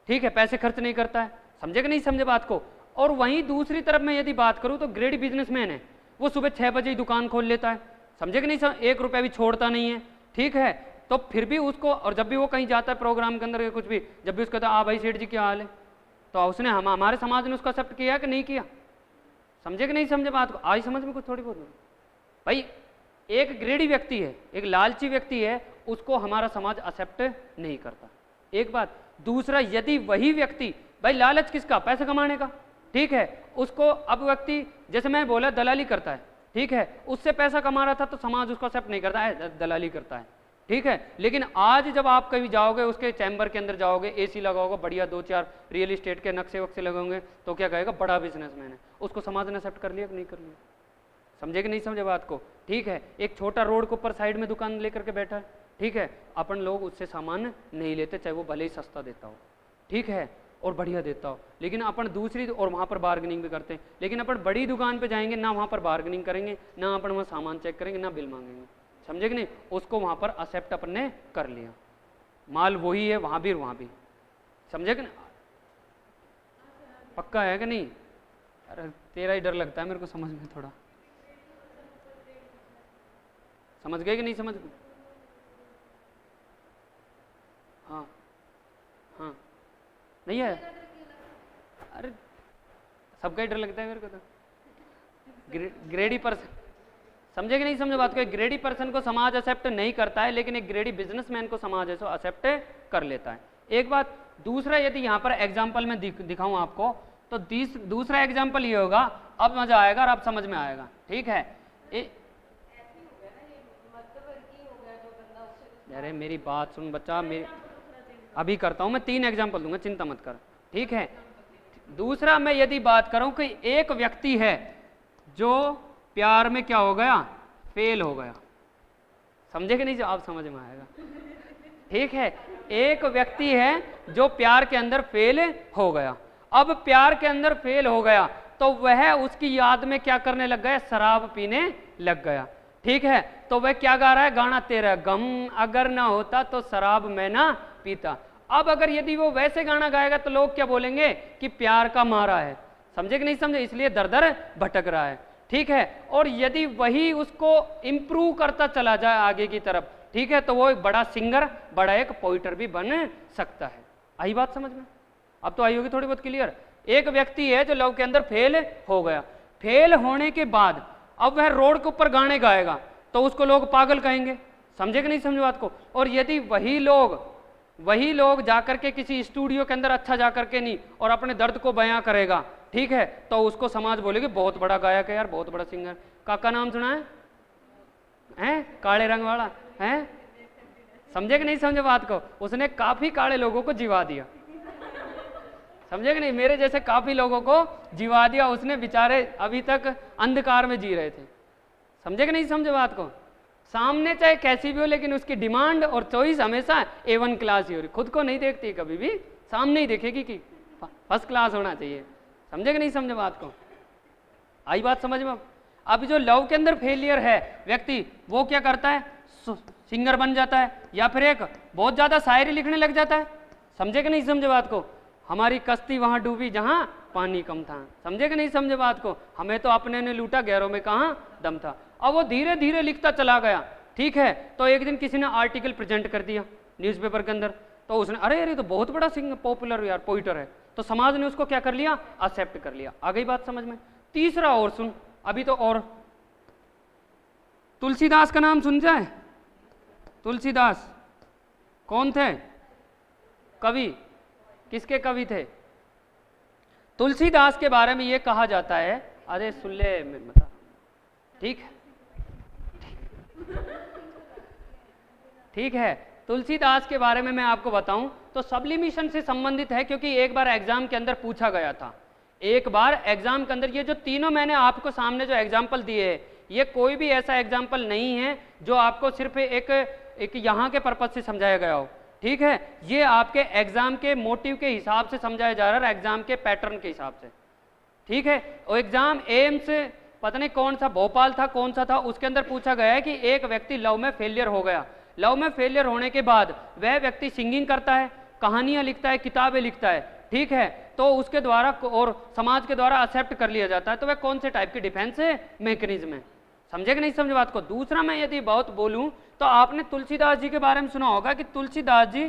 ठीक है, पैसे खर्च नहीं करता है। समझे कि नहीं समझे बात को? और वहीं दूसरी तरफ मैं यदि बात करूं तो ग्रेडी बिजनेसमैन है, वो सुबह 6 बजे ही दुकान खोल लेता है। समझे कि नहीं? 1 रुपया भी छोड़ता नहीं है, ठीक है। तो फिर भी उसको, और जब भी वो कहीं जाता है प्रोग्राम के अंदर या कुछ भी, जब भी उसको कहता है भाई सेठ जी क्या हाल है, तो उसने हमारे समाज ने उसको एक्सेप्ट किया कि नहीं किया? समझे कि नहीं समझे बात को? आई समझ में कुछ थोड़ी बहुत? भाई एक ग्रेडी व्यक्ति है, एक लालची व्यक्ति है, उसको हमारा समाज एक्सेप्ट नहीं करता, एक बात। दूसरा, यदि वही व्यक्ति, भाई लालच किसका? पैसे कमाने का, ठीक है, उसको अब व्यक्ति जैसे मैं बोला दलाली करता है, ठीक है, उससे पैसा कमा रहा था तो समाज उसको एक्सेप्ट नहीं करता है, दलाली करता है, ठीक है। लेकिन आज जब आप कहीं जाओगे, उसके चैम्बर के अंदर जाओगे, एसी लगाओगे, बढ़िया 2-4 रियल एस्टेट के नक्शे वक्से लगाओगे, तो क्या कहेगा? बड़ा बिजनेसमैन है। उसको समाज ने एक्सेप्ट कर लिया कि नहीं कर लिया? समझे कि नहीं समझे बात को? ठीक है। एक छोटा रोड के ऊपर साइड में दुकान लेकर के बैठा है, ठीक है, अपन लोग उससे सामान नहीं लेते, चाहे वो भले ही सस्ता देता हो, ठीक है, और बढ़िया देता हो, लेकिन अपन दूसरी, और वहाँ पर बार्गेनिंग भी करते हैं। लेकिन अपन बड़ी दुकान पे जाएंगे ना, वहाँ पर बार्गेनिंग करेंगे ना, अपन वहाँ सामान चेक करेंगे ना बिल मांगेंगे। समझे कि नहीं? उसको वहाँ पर एक्सेप्ट अपन ने कर लिया, माल वही है वहाँ भी। समझे कि नहीं? पक्का है कि नहीं? अरे तेरा ही डर लगता है मेरे को समझ में थोड़ा। समझ गए कि नहीं समझ गए? हाँ हाँ, नहीं है? अरे सबका ही डर लगता है मेरे को तो। ग्रेडी पर्सन, समझे कि नहीं समझे बात को? ग्रेडी पर्सन को समाज एक्सेप्ट नहीं करता है, लेकिन एक ग्रेडी बिजनेसमैन को समाज ऐसा एक्सेप्ट कर लेता है, एक बात। दूसरा, यदि यहाँ पर एग्जाम्पल में दिखाऊं आपको, तो दूसरा एग्जाम्पल ये होगा, अब मजा आएगा और अब समझ में आएगा, ठीक है। अरे मेरी बात सुन बच्चा, मेरी अभी करता हूं मैं, 3 एग्जाम्पल दूंगा, चिंता मत कर, ठीक है। दूसरा, मैं यदि बात करूं कि एक व्यक्ति है जो प्यार में क्या हो गया? फेल हो गया। समझे कि नहीं? जो आप समझ में आएगा, ठीक है। एक व्यक्ति है जो प्यार के अंदर फेल हो गया। अब प्यार के अंदर फेल हो गया तो वह उसकी याद में क्या करने लग गया? शराब पीने लग गया, ठीक है। तो वह क्या गा रहा है? गाना तेरा गम अगर ना होता तो शराब मैं ना पीता। अब अगर यदि वो वैसे गाना गाएगा तो लोग क्या बोलेंगे? कि प्यार का मारा है। समझे कि नहीं समझे? इसलिए दर दर भटक रहा है, ठीक है। और यदि वही उसको इंप्रूव करता चला जाए आगे की तरफ, ठीक है, तो वो एक बड़ा सिंगर, बड़ा एक पोइटर भी बन सकता है। आई बात समझ में? अब तो आई होगी थोड़ी बहुत क्लियर। एक व्यक्ति है जो लव के अंदर फेल हो गया, फेल होने के बाद अब वह रोड के ऊपर गाने गाएगा तो उसको लोग पागल कहेंगे। समझे कि नहीं समझे बात को? और यदि वही लोग जाकर के किसी स्टूडियो के अंदर अच्छा जाकर के नहीं और अपने दर्द को बयां करेगा, ठीक है, तो उसको समाज बोलेगी बहुत बड़ा गायक है यार, बहुत बड़ा सिंगर। काका नाम सुना है? हैं? काले रंग वाला है। समझे कि नहीं समझे बात को? उसने काफी काले लोगों को जिवा दिया। समझे कि नहीं? मेरे जैसे काफी लोगों को जिवा दिया उसने, बेचारे अभी तक अंधकार में जी रहे थे। समझे कि नहीं समझे बात को? सामने चाहे कैसी भी हो, लेकिन उसकी डिमांड और चॉइस हमेशा A1 क्लास ही हो रही। खुद को नहीं देखती कभी भी, सामने ही देखेगी कि फर्स्ट क्लास होना चाहिए। समझे कि नहीं समझे बात को? आई बात समझ में? अब जो लव के अंदर फेलियर है व्यक्ति, वो क्या करता है? सिंगर बन जाता है, या फिर एक बहुत ज्यादा शायरी लिखने लग जाता है। समझे कि नहीं समझे बात को? हमारी कश्ती वहां डूबी जहां पानी कम था। समझे कि नहीं समझे बात को? हमें तो अपने ने लूटा, गैरों में कहां दम था। अब वो धीरे धीरे लिखता चला गया, ठीक है। तो एक दिन किसी ने आर्टिकल प्रेजेंट कर दिया न्यूज़पेपर के अंदर, तो उसने अरे अरे तो बहुत बड़ा सिंगर, पॉपुलर यार, पोइटर है, तो समाज ने उसको क्या कर लिया? एक्सेप्ट कर लिया। आ गई बात समझ में? तीसरा और सुन, अभी तो और, तुलसीदास का नाम सुन जाए? तुलसीदास कौन थे? कवि। किसके कवि थे? तुलसीदास के बारे में ये कहा जाता है, अरे सुन ले बता, ठीक है ठीक है। तुलसीदास के बारे में मैं आपको बताऊं तो सब्लिमिशन से संबंधित है, क्योंकि एक बार एग्जाम के अंदर पूछा गया था। एक बार एग्जाम के अंदर ये जो तीनों मैंने आपको सामने जो एग्जाम्पल दिए हैं, ये कोई भी ऐसा एग्जाम्पल नहीं है जो आपको सिर्फ एक यहाँ के पर्पज से समझाया गया हो, ठीक है। ये आपके एग्जाम के मोटिव के हिसाब से समझाया जा रहा है, एग्जाम के पैटर्न के हिसाब से, ठीक है। और एग्जाम एम्स पता नहीं कौन सा, भोपाल था कौन सा था, उसके अंदर पूछा गया है कि एक व्यक्ति लव में फेलियर हो गया, लव में फेलियर होने के बाद वह व्यक्ति सिंगिंग करता है, कहानियां लिखता है, किताबें लिखता है, ठीक है, तो उसके द्वारा और समाज के द्वारा एक्सेप्ट कर लिया जाता है, तो वह कौन से टाइप की डिफेंस मैकेनिज्म है? समझे कि नहीं समझे बात को? दूसरा मैं यदि बहुत बोलूं तो आपने तुलसीदास जी के बारे में सुना होगा कि तुलसीदास जी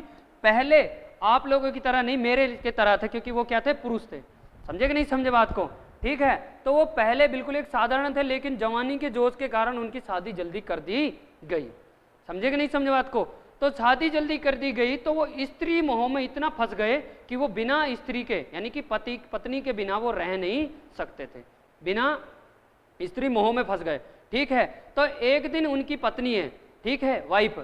पहले आप लोगों की तरह नहीं, मेरे के तरह थे, क्योंकि वो क्या थे? पुरुष थे। समझे कि नहीं समझे बात को? ठीक है, तो वो पहले बिल्कुल एक साधारण थे, लेकिन जवानी के जोश के कारण उनकी शादी जल्दी कर दी गई। समझे कि नहीं समझे बात को? तो शादी जल्दी कर दी गई तो वो स्त्री मोह में इतना फंस गए कि वो बिना स्त्री के, यानी कि पति पत्नी के बिना वो रह नहीं सकते थे, बिना स्त्री मोह में फंस गए, ठीक है। तो एक दिन उनकी पत्नी है, ठीक है, वाइफ,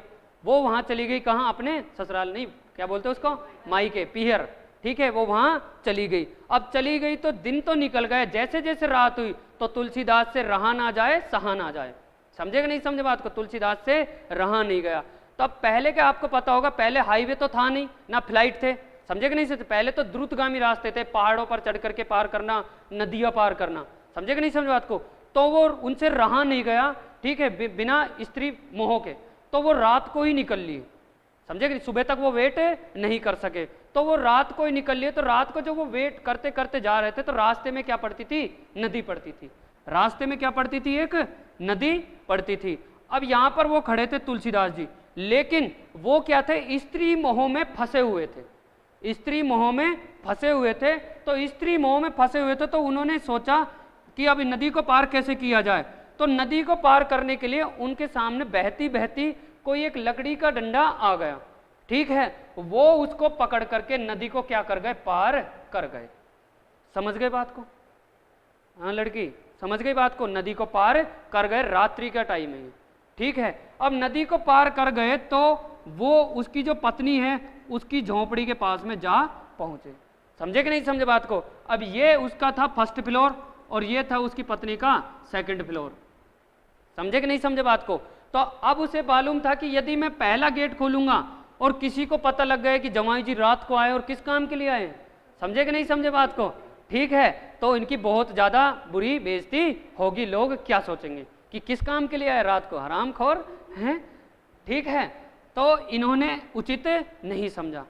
वो वहां चली गई, कहाँ? अपने ससुराल, नहीं क्या बोलते हैं उसको, मायके, पीहर, ठीक है, वो वहां चली गई। अब चली गई तो दिन तो निकल गए, जैसे जैसे रात हुई तो तुलसीदास से रहा ना जाए, सहा ना जाए। समझे कि नहीं समझे बात को? तुलसीदास से रहा नहीं गया। तब पहले क्या आपको पता होगा, पहले हाईवे तो था नहीं, ना फ्लाइट थे, समझे कि नहीं समझे? पहले तो द्रुतगामी रास्ते थे, पहाड़ों पर चढ़ करके पार करना, नदियां पार करना, समझे कि नहीं समझे बात को? तो वो उनसे रहा नहीं गया, ठीक है, बिना स्त्री मोह के, तो वो रात को ही निकल लिए, समझे कि सुबह तक वो वेट नहीं कर सके, तो वो रात को ही निकल लिए। तो रात को जब वो वेट करते करते जा रहे थे तो रास्ते में क्या पड़ती थी? नदी पड़ती थी, रास्ते में क्या पड़ती थी? एक नदी पड़ती थी। अब यहाँ पर वो खड़े थे तुलसीदास जी, लेकिन वो क्या थे? स्त्री मोह में फंसे हुए थे, स्त्री मोह में फंसे हुए थे। तो स्त्री मोह में फंसे हुए थे तो उन्होंने सोचा कि अब नदी को पार कैसे किया जाए। तो नदी को पार करने के लिए उनके सामने बहती बहती कोई एक लकड़ी का डंडा आ गया, ठीक है, वो उसको पकड़ करके नदी को क्या कर गए? पार कर गए। समझ गए बात को? हाँ लड़की, समझ गई बात को? नदी को पार कर गए, रात्रि का टाइम है, ठीक है। अब नदी को पार कर गए तो वो उसकी जो पत्नी है उसकी झोंपड़ी के पास में जा पहुंचे। समझे कि नहीं समझे बात को? अब ये उसका था फर्स्ट फ्लोर और ये था उसकी पत्नी का सेकंड फ्लोर। समझे कि नहीं समझे बात को? तो अब उसे मालूम था कि यदि मैं पहला गेट खोलूंगा और किसी को पता लग गया कि जमाई जी रात को आए और किस काम के लिए आए, समझे कि नहीं समझे बात को? ठीक है, तो इनकी बहुत ज्यादा बुरी बेइज्जती होगी, लोग क्या सोचेंगे कि किस काम के लिए आए रात को, हरामखोर हैं, ठीक है। तो इन्होंने उचित नहीं समझा।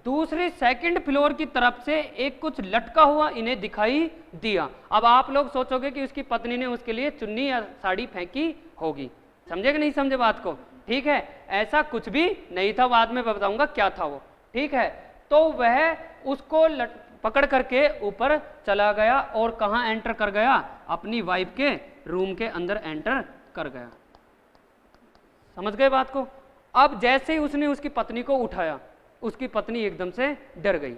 दूसरे सेकंड फ्लोर की तरफ से एक कुछ लटका हुआ इन्हें दिखाई दिया। अब आप लोग सोचोगे कि उसकी पत्नी ने उसके लिए चुन्नी या साड़ी फेंकी होगी, समझे कि नहीं समझे बात को? ठीक है, ऐसा कुछ भी नहीं था, बाद में बताऊंगा क्या था वो, ठीक है। तो वह उसको पकड़ करके ऊपर चला गया और कहाँ एंटर कर गया? अपनी वाइफ के रूम के अंदर एंटर कर गया। समझ गए बात को? अब जैसे ही उसने उसकी पत्नी को उठाया, उसकी पत्नी एकदम से डर गई,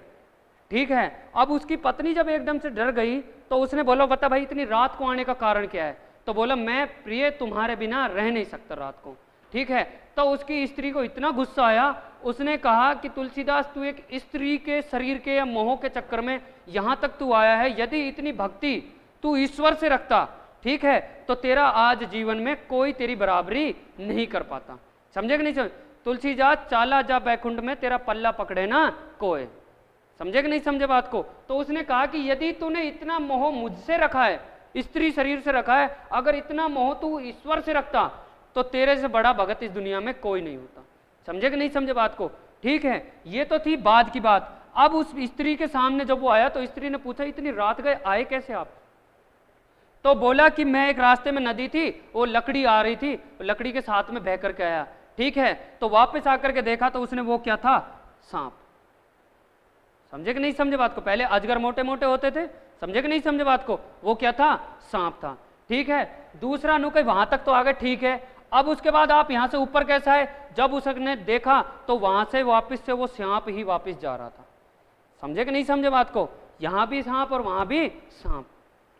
ठीक है। अब उसकी पत्नी जब एकदम से डर गई तो उसने बोला, बता भाई इतनी रात को आने का कारण क्या है? तो बोला, मैं प्रिय तुम्हारे बिना रह नहीं सकता रात को, ठीक है। तो उसकी स्त्री को इतना गुस्सा आया, उसने कहा कि तुलसीदास तू एक स्त्री के शरीर के या मोह के चक्कर में यहाँ तक तू आया है, यदि इतनी भक्ति तू ईश्वर से रखता, ठीक है, तो तेरा आज जीवन में कोई तेरी बराबरी नहीं कर पाता। समझे कि नहीं समझे? तुलसीदास चाला जा बैकुंठ में तेरा पल्ला पकड़े ना कोई। समझे कि नहीं समझे बात को? तो उसने कहा कि यदि तूने इतना मोह मुझसे रखा है, स्त्री शरीर से रखा है, अगर इतना मोह तू ईश्वर से रखता तो तेरे से बड़ा भगत इस दुनिया में कोई नहीं होता। समझे कि नहीं समझे बात को? ठीक है, ये तो थी बाद की बात। अब उस स्त्री के सामने जब वो आया तो स्त्री ने पूछा, इतनी रात गए आए कैसे आप? तो बोला कि मैं एक रास्ते में नदी थी, वो लकड़ी आ रही थी, लकड़ी के साथ में बह करके आया, ठीक है। तो वापस आकर के देखा तो उसने वो क्या था? सांप। समझे कि नहीं समझे बात को? पहले अजगर मोटे मोटे होते थे, समझे कि नहीं समझे बात को? वो क्या था? सांप था, ठीक है। दूसरा नु कहीं वहां तक तो आ गए, ठीक है। अब उसके बाद आप यहाँ से ऊपर कैसा है, जब उसने देखा तो वहां से वापस से वो सांप ही वापस जा रहा था। समझे कि नहीं समझे बात को, यहाँ भी सांप और वहां भी सांप।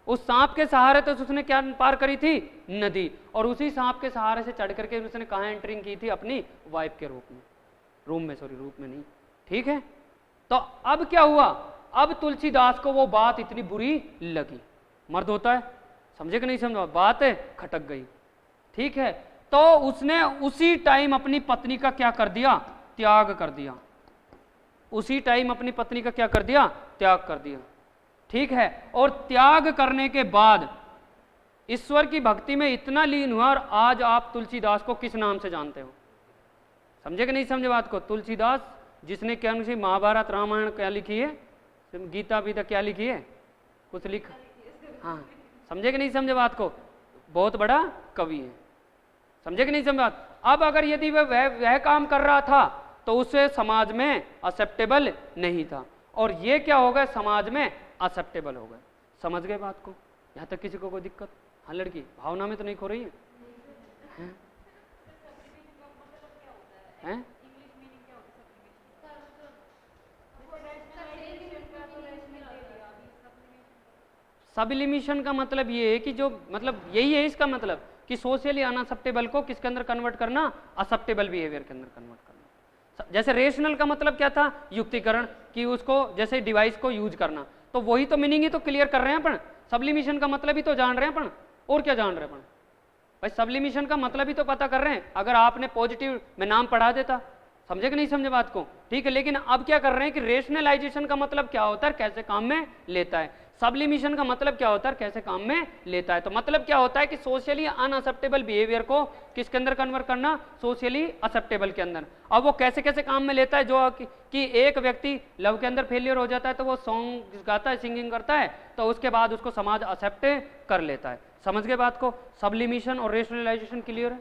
उस सांप के सहारे तो उसने क्या पार करी थी, नदी, और उसी सांप के सहारे से चढ़ करके उसने कहाँ एंटरिंग की थी, अपनी वाइफ के रूप में नहीं, ठीक है। तो अब क्या हुआ, अब तुलसीदास को वो बात इतनी बुरी लगी, मर्द होता है, समझे कि नहीं समझा, बात है खटक गई, ठीक है। तो उसने उसी टाइम अपनी पत्नी का क्या कर दिया, त्याग कर दिया, उसी टाइम अपनी पत्नी का क्या कर दिया, त्याग कर दिया, ठीक है। और त्याग करने के बाद ईश्वर की भक्ति में इतना लीन हुआ, और आज आप तुलसीदास को किस नाम से जानते हो, समझे कि नहीं समझे बात को। तुलसीदास जिसने क्या सी महाभारत रामायण क्या लिखी है, गीता बीता क्या लिखी है, कुछ लिखा, हाँ, समझे कि नहीं समझे बात को, बहुत बड़ा कवि है, समझे कि नहीं समझे बात। अब अगर यदि वह काम कर रहा था तो उसे समाज में एक्सेप्टेबल नहीं था, और ये क्या हो गया, समाज में एक्सेप्टेबल हो गए। समझ गए बात को, यहाँ तक किसी को कोई दिक्कत, हाँ लड़की भावना में तो नहीं खो रही है, हैं? सबलिमिशन का मतलब ये है कि जो मतलब यही है इसका मतलब कि सोशली अनअक्सेप्टेबल को किसके अंदर कन्वर्ट करना, एक्सेप्टेबल बिहेवियर के अंदर कन्वर्ट करना। जैसे रेशनल का मतलब क्या था, युक्तिकरण, कि उसको जैसे डिवाइस को यूज करना, तो वही तो मीनिंग ही तो क्लियर कर रहे हैं अपन। सबलिमिशन का मतलब ही तो जान रहे हैं अपन, और क्या जान रहे हैं अपन भाई, सबलिमिशन का मतलब ही तो पता कर रहे हैं। अगर आपने पॉजिटिव में नाम पढ़ा देता, समझे कि नहीं समझे बात को, ठीक है। लेकिन अब क्या कर रहे हैं कि रेशनलाइजेशन का मतलब क्या होता है, कैसे काम में लेता है, सबलिमिशन का मतलब क्या होता है, कैसे काम में लेता है। तो मतलब क्या होता है कि सोशली अनअक्सेप्टेबल बिहेवियर को किसके अंदर कन्वर्ट करना, सोशली एक्सेप्टेबल के अंदर। अब वो कैसे कैसे काम में लेता है, जो कि एक व्यक्ति लव के अंदर फेलियर हो जाता है तो वो सॉन्ग गाता है, सिंगिंग करता है, तो उसके बाद उसको समाज एक्सेप्ट कर लेता है। समझ गए बात को, सबलिमिशन और रेशनलाइजेशन क्लियर है।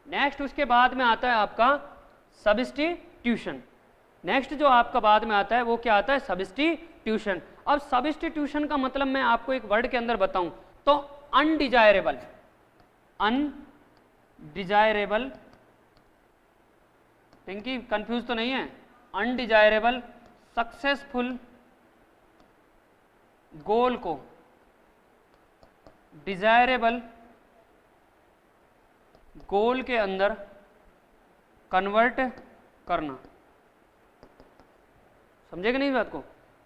नेक्स्ट उसके बाद में आता है आपका सब्स्टिट्यूशन। नेक्स्ट जो आपका बाद में आता है वो क्या आता है, सब्स्टिट्यूशन। अब सब्स्टिट्यूशन का मतलब मैं आपको एक वर्ड के अंदर बताऊं तो अनडिजायरेबल, अनडिजायरेबल, पिंकी कंफ्यूज तो नहीं है, अनडिजायरेबल सक्सेसफुल गोल को डिजायरेबल गोल के अंदर कन्वर्ट करना। समझे कि नहीं बात को,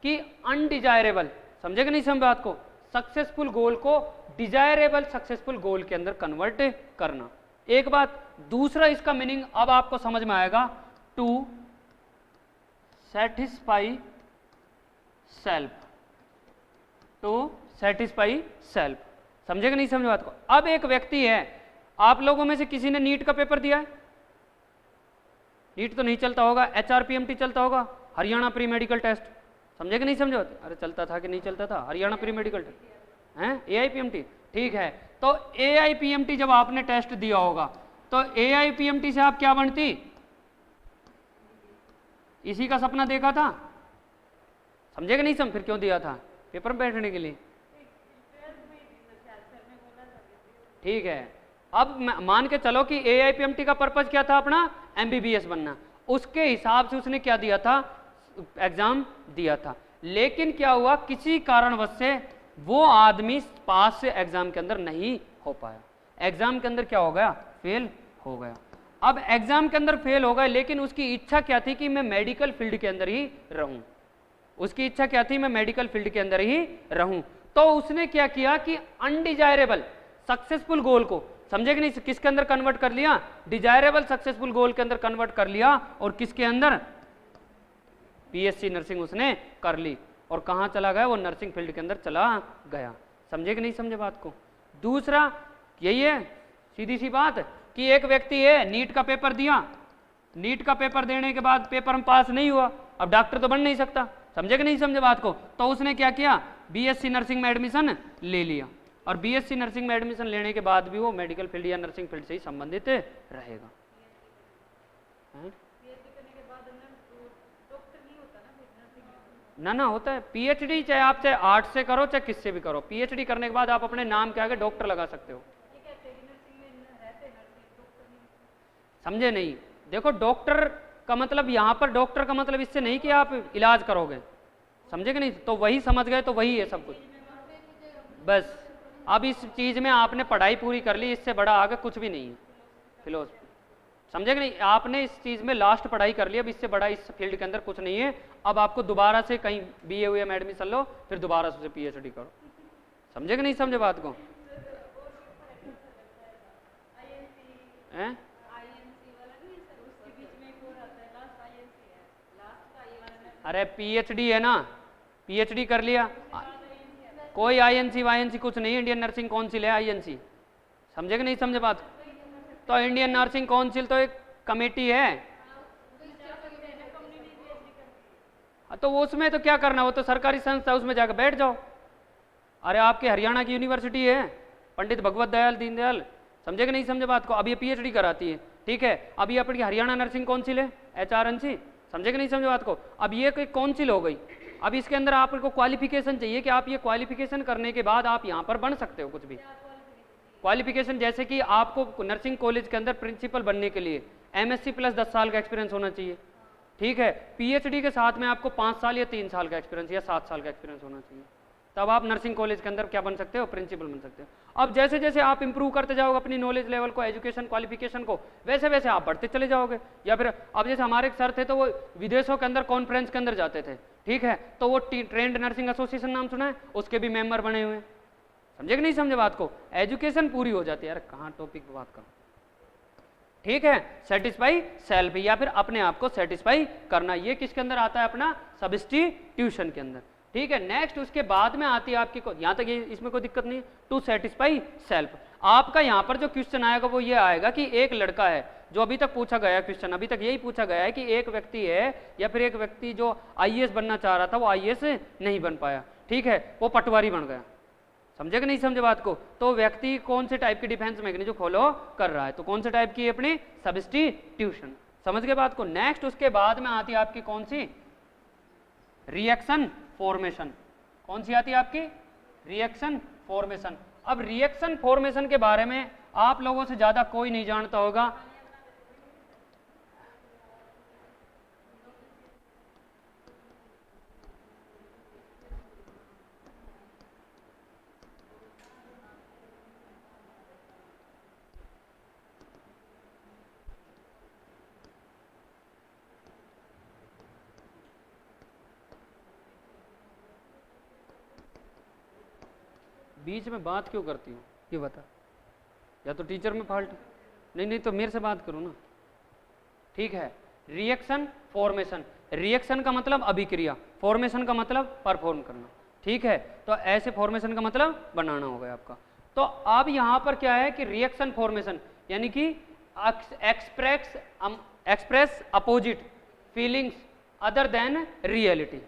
कि अनडिजायरेबल, समझे कि नहीं समझ बात को, सक्सेसफुल गोल को डिजायरेबल सक्सेसफुल गोल के अंदर कन्वर्ट करना। एक बात, दूसरा इसका मीनिंग अब आपको समझ में आएगा, to satisfy self, to satisfy self. समझे कि नहीं समझे बात को। अब एक व्यक्ति है, आप लोगों में से किसी ने नीट का पेपर दिया है, नीट तो नहीं चलता होगा, HRPMT चलता होगा, हरियाणा प्री मेडिकल टेस्ट, समझे कि नहीं समझे, अरे चलता था कि नहीं चलता था, हरियाणा प्री मेडिकल टेस्ट हैं, AIPMT, ठीक है। तो AIPMT जब आपने टेस्ट दिया होगा तो AIPMT से आप क्या बनती, इसी का सपना देखा था, समझे कि नहीं समझ, फिर क्यों दिया था, पेपर में बैठने के लिए, ठीक है। अब मान के चलो कि AIPMT का पर्पज क्या था, अपना MBBS बनना, उसके हिसाब से उसने क्या दिया था, एग्जाम दिया था। लेकिन क्या हुआ, किसी कारणवश से वो आदमी पास से एग्जाम के अंदर नहीं हो पाया, एग्जाम के अंदर क्या हो गया, फेल हो गया। अब एग्जाम के अंदर फेल हो गया, लेकिन उसकी इच्छा क्या थी कि मैं मेडिकल फील्ड के अंदर ही रहूं, उसकी इच्छा क्या थी, मैं मेडिकल फील्ड के अंदर ही रहूं। तो उसने क्या किया कि अनडिजायरेबल सक्सेसफुल गोल को, समझे कि नहीं, किसके अंदर कन्वर्ट कर लिया, डिजायरेबल सक्सेसफुल गोल के अंदर कन्वर्ट कर लिया, और किसके अंदर, BSc नर्सिंग उसने कर ली, और कहाँ चला गया, वो नर्सिंग फील्ड के अंदर चला गया। समझे कि नहीं समझे बात को। दूसरा यही है, सीधी सी बात, कि एक व्यक्ति है, नीट का पेपर दिया, नीट का पेपर देने के बाद पेपर में पास नहीं हुआ, अब डॉक्टर तो बन नहीं सकता, समझे कि नहीं समझे बात को। तो उसने क्या किया, BSc नर्सिंग में एडमिशन ले लिया, और BSc नर्सिंग में एडमिशन लेने के बाद भी वो मेडिकल फील्ड या नर्सिंग फील्ड से ही संबंधित रहेगा। ना ना होता है पीएचडी, चाहे आप चाहे आर्ट से करो चाहे किससे भी करो, पीएचडी करने के बाद आप अपने नाम के आगे डॉक्टर लगा सकते हो। समझे नहीं? देखो डॉक्टर का मतलब यहाँ पर डॉक्टर का मतलब इससे नहीं कि आप इलाज करोगे, समझे कि नहीं? तो वही समझ गए, तो वही है सब कुछ। बस अब इस चीज में आपने पढ़ाई पूरी कर ली, इससे बड़ा आगे कुछ भी नहीं है फिलोसफी, समझे कि नहीं? आपने इस चीज में लास्ट पढ़ाई कर ली, अब इससे बड़ा इस फील्ड के अंदर कुछ नहीं है। अब आपको दोबारा से कहीं बीए हुए में एडमिशन लो, फिर दोबारा से पीएचडी करो, समझे कि नहीं समझे बात को? हैं? अरे पीएचडी है ना, पीएचडी कर लिया, कोई आईएनसी वाईएनसी कुछ नहीं, इंडियन नर्सिंग काउंसिल है आईएनसी, समझे कि नहीं समझे बात? तो इंडियन नर्सिंग काउंसिल तो एक कमेटी है, तो उसमें तो क्या करना, वो तो सरकारी संस्था, उसमें जाकर बैठ जाओ। अरे आपके हरियाणा की यूनिवर्सिटी है पंडित भगवत दयाल दीनदयाल, समझे कि नहीं समझे बात को? अब ये पीएचडी कराती है, ठीक है। अब ये अपनी हरियाणा नर्सिंग काउंसिल है एचआरएनसी, समझे कि नहीं समझे बात को? अब ये कोई काउंसिल हो गई, अब इसके अंदर आपको क्वालिफिकेशन चाहिए कि आप ये क्वालिफिकेशन करने के बाद आप यहाँ पर बन सकते हो कुछ भी। क्वालिफिकेशन जैसे कि आपको नर्सिंग कॉलेज के अंदर प्रिंसिपल बनने के लिए एमएससी प्लस 10 साल का एक्सपीरियंस होना चाहिए, ठीक है। पीएचडी के साथ में आपको 5 साल या 3 साल का एक्सपीरियंस या 7 साल का एक्सपीरियंस होना चाहिए, तब आप नर्सिंग कॉलेज के अंदर क्या बन सकते हो, प्रिंसिपल बन सकते हो। अब जैसे जैसे आप इंप्रूव करते जाओगे अपनी नॉलेज लेवल को, एजुकेशन क्वालिफिकेशन को, वैसे वैसे आप बढ़ते चले जाओगे। या फिर अब जैसे हमारे एक सर थे तो वो विदेशों के अंदर कॉन्फ्रेंस के अंदर जाते थे, ठीक है, तो वो ट्रेंड नर्सिंग एसोसिएशन नाम सुना है, उसके भी मेंबर बने हुए हैं, समझे कि नहीं समझे बात को? एजुकेशन पूरी हो जाती है। यार कहाँ टॉपिक पे बात करूँ, ठीक है। सेटिस्फाई सेल्फ, या फिर अपने आप को सेटिस्फाई करना, ये किसके अंदर आता है? अपना सब्स्टिट्यूशन के अंदर, ठीक है। नेक्स्ट उसके बाद में आती है आपकी, यहाँ तक ये इसमें कोई दिक्कत नहीं, टू सेटिस्फाई सेल्फ। आपका यहाँ पर जो क्वेश्चन आएगा वो ये आएगा कि एक लड़का है, जो अभी तक पूछा गया क्वेश्चन, अभी तक यही पूछा गया है कि एक व्यक्ति है या फिर एक व्यक्ति जो आईएएस बनना चाह रहा था वो आईएएस नहीं बन पाया, ठीक है, वो पटवारी बन गया, समझे कि नहीं समझे बात को? तो व्यक्ति कौन से टाइप की डिफेंस मैकेनिज्म फॉलो कर रहा है, तो कौन से टाइप की अपनी सब्स्टिट्यूशन, समझ गए बात को? नेक्स्ट उसके बाद में आती है आपकी कौन सी? Reaction formation. कौन सी आती है आपकी? Reaction formation. अब रिएक्शन फॉर्मेशन के बारे में आप लोगों से ज्यादा कोई नहीं जानता होगा, बीच में बात क्यों करती हूँ ये बता, या तो टीचर में फॉल्ट, नहीं तो मेरे से बात करो ना, ठीक है। रिएक्शन फॉर्मेशन, रिएक्शन का मतलब अभिक्रिया, फॉर्मेशन का मतलब परफॉर्म करना, ठीक है। तो ऐसे फॉर्मेशन का मतलब बनाना हो गया आपका। तो अब यहाँ पर क्या है कि रिएक्शन फॉर्मेशन यानी कि express opposite feelings other than reality,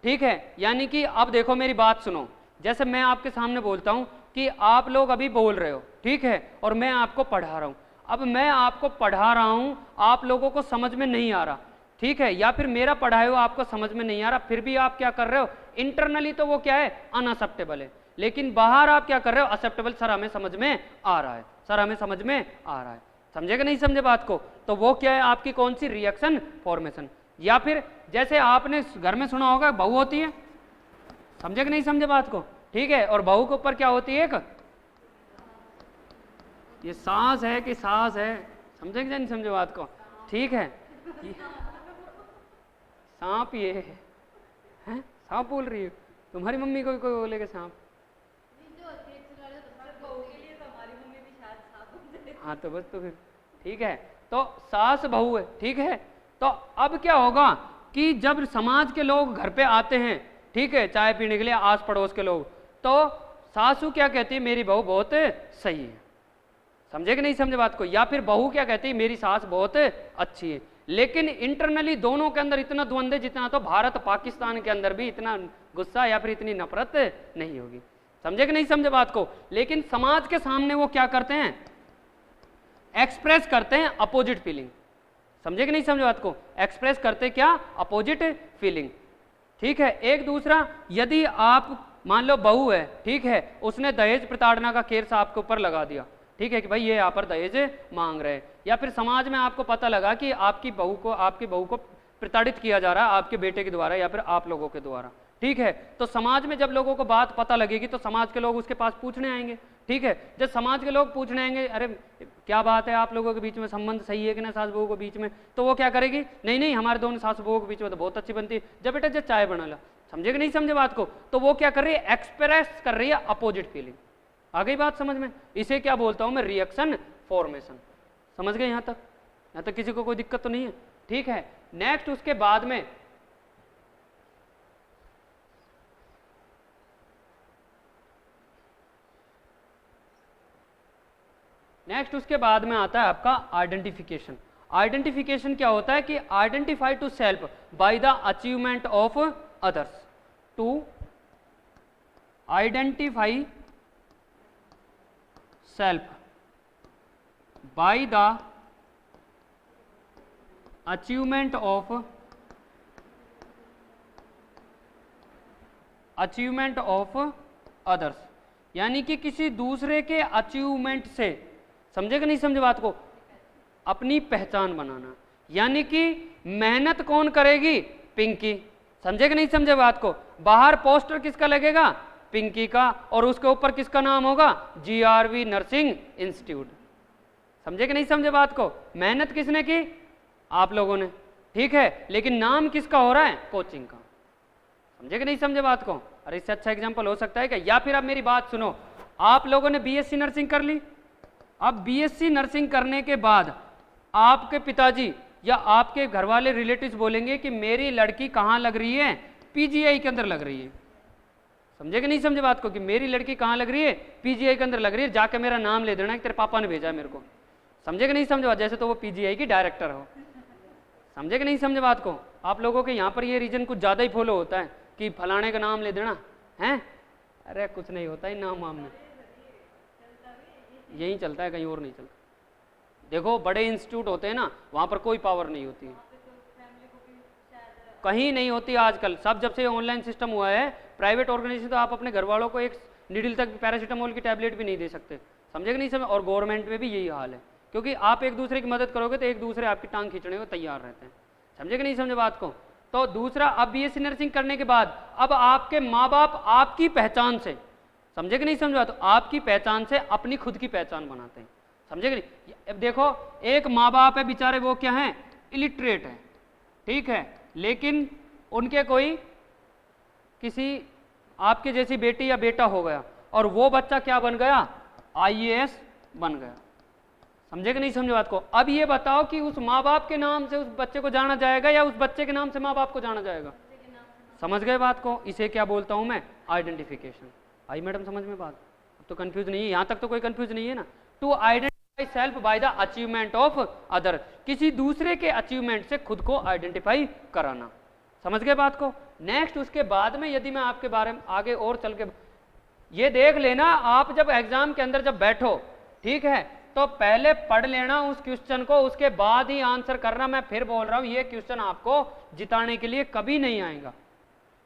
ठीक है। यानी कि अब देखो मेरी बात सुनो, जैसे मैं आपके सामने बोलता हूं कि आप लोग अभी बोल रहे हो, ठीक है, और मैं आपको पढ़ा रहा हूं। अब मैं आपको पढ़ा रहा हूं, आप लोगों को समझ में नहीं आ रहा, ठीक है, या फिर मेरा पढ़ाया हुआ आपको समझ में नहीं आ रहा, फिर भी आप क्या कर रहे हो? इंटरनली तो वो क्या है? अनअसेप्टेबल है, लेकिन बाहर आप क्या कर रहे हो? एक्सेप्टेबल, सर हमें समझ में आ रहा है, सर हमें समझ में आ रहा है, समझे कि नहीं समझे बात को? तो वो क्या है आपकी कौन सी? Reaction formation. या फिर जैसे आपने घर में सुना होगा बहू होती है, समझे कि नहीं समझे बात को, ठीक है, और बहू के ऊपर क्या होती है? एक ये सास है कि सास है, समझे कि नहीं समझे बात को, ठीक है। सांप ये है, सांप बोल रही है, तुम्हारी मम्मी को भी कोई बोलेगा सांप? हाँ तो बस, तो फिर ठीक है, तो सास बहू है, ठीक है। तो अब क्या होगा कि जब समाज के लोग घर पे आते हैं, ठीक है, चाय पीने के लिए, आस पड़ोस के लोग, तो सासू क्या कहती है? मेरी बहू बहुत सही है, समझे कि नहीं समझे बात को? या फिर बहू क्या कहती है? मेरी सास बहुत अच्छी है। लेकिन इंटरनली दोनों के अंदर इतना द्वंद्व है जितना तो भारत पाकिस्तान के अंदर भी इतना गुस्सा या फिर इतनी नफरत नहीं होगी, समझे कि नहीं समझे बात को? लेकिन समाज के सामने वो क्या करते हैं? एक्सप्रेस करते हैं अपोजिट फीलिंग, समझे कि नहीं समझे बात को? एक्सप्रेस करते क्या? अपोजिट फीलिंग, ठीक है। एक दूसरा, यदि आप मान लो बहू है, ठीक है, उसने दहेज प्रताड़ना का केस आपके ऊपर लगा दिया, ठीक है, कि भाई ये यहाँ पर दहेज मांग रहे हैं, या फिर समाज में आपको पता लगा कि आपकी बहू को प्रताड़ित किया जा रहा है आपके बेटे के द्वारा या फिर आप लोगों के द्वारा, ठीक है, तो समाज में जब लोगों को बात पता लगेगी तो समाज के लोग उसके पास पूछने आएंगे, ठीक है। जब समाज के लोग पूछने आएंगे, अरे क्या बात है आप लोगों के बीच में, संबंध सही है कि ना सास बहू के बीच में, तो वो क्या करेगी, नहीं नहीं हमारे दोनों सास बहू के बीच में तो बहुत अच्छी बनती है, जब बेटा जब चाय बना ला, समझे कि नहीं समझे बात को, तो वो क्या कर रही है, एक्सप्रेस कर रही है अपोजिट फीलिंग। आ गई बात समझ में? इसे क्या बोलता हूं मैं, रिएक्शन फॉर्मेशन। समझ गए यहाँ तक किसी को कोई दिक्कत तो नहीं है? ठीक है। नेक्स्ट उसके बाद में आता है आपका आइडेंटिफिकेशन। आइडेंटिफिकेशन क्या होता है कि identify to self by the achievement of others, to identify self by the achievement of others, यानी कि किसी दूसरे के अचीवमेंट से, समझे कि नहीं समझे बात को, अपनी पहचान बनाना। यानी कि मेहनत कौन करेगी, पिंकी, समझे कि नहीं समझे बात को, बाहर पोस्टर किसका लगेगा, पिंकी का, और उसके ऊपर किसका नाम होगा, GRV नर्सिंग इंस्टीट्यूट। समझे कि नहीं समझे बात को, मेहनत किसने की, आप लोगों ने, ठीक है, लेकिन नाम किसका हो रहा है, कोचिंग का। समझे कि नहीं समझे बात को? अरे इससे अच्छा एग्जांपल हो सकता है क्या? या फिर अब मेरी बात सुनो, आप लोगों ने BSc नर्सिंग कर ली, अब BSc नर्सिंग करने के बाद आपके पिताजी या आपके घर वाले रिलेटिव्स बोलेंगे कि मेरी लड़की कहाँ लग रही है, PGI के अंदर लग रही है। समझे कि नहीं समझे बात को, कि मेरी लड़की कहाँ लग रही है, PGI के अंदर लग रही है, जाके मेरा नाम ले देना कि तेरे पापा ने भेजा है मेरे को। समझे कि नहीं समझे बात, जैसे तो वो PGI की डायरेक्टर हो। समझे कि नहीं समझे बात को? आप लोगों के यहाँ पर ये रीजन कुछ ज़्यादा ही फॉलो होता है कि फलाने का नाम ले देना है। अरे कुछ नहीं होता है नाम वाम में, यही चलता है, कहीं और नहीं चलता। देखो बड़े इंस्टीट्यूट होते हैं ना, वहाँ पर कोई पावर नहीं होती है, कहीं नहीं होती आजकल। सब जब से ऑनलाइन सिस्टम हुआ है, प्राइवेट ऑर्गेनाइजेशन, तो आप अपने घर वालों को एक नीडल तक पैरासीटामोल की टैबलेट भी नहीं दे सकते। समझे कि नहीं समझे? और गवर्नमेंट में भी यही हाल है, क्योंकि आप एक दूसरे की मदद करोगे तो एक दूसरे आपकी टांग खींचने को तैयार रहते हैं। समझे कि नहीं समझे बात को? तो दूसरा, अब BSc नर्सिंग करने के बाद अब आपके माँ बाप आपकी पहचान से, समझे कि नहीं समझे बात, आपकी पहचान से अपनी खुद की पहचान बनाते हैं। समझे कि नहीं? अब देखो, एक माँ बाप है बेचारे, वो क्या है, इलिटरेट है, ठीक है, लेकिन उनके कोई किसी आपके जैसी बेटी या बेटा हो गया और वो बच्चा क्या बन गया, IAS बन गया। समझे कि नहीं समझे बात को? अब ये बताओ कि उस माँ बाप के नाम से उस बच्चे को जाना जाएगा या उस बच्चे के नाम से माँ बाप को जाना जाएगा? समझ गए बात को? इसे क्या बोलता हूं मैं, आइडेंटिफिकेशन। आई मैडम समझ में बात? अब तो कंफ्यूज नहीं है, यहां तक तो कोई कंफ्यूज नहीं है ना। To identify self by the achievement of other, किसी दूसरे के अचीवमेंट से खुद को आइडेंटिफाई कराना। समझ गए बात को? नेक्स्ट उसके बाद में यदि मैं आपके बारे में आगे और चल के, ये देख लेना, आप जब एग्जाम के अंदर जब बैठो, ठीक है, तो पहले पढ़ लेना उस क्वेश्चन को, उसके बाद ही आंसर करना। मैं फिर बोल रहा हूं, ये क्वेश्चन आपको जिताने के लिए कभी नहीं आएगा,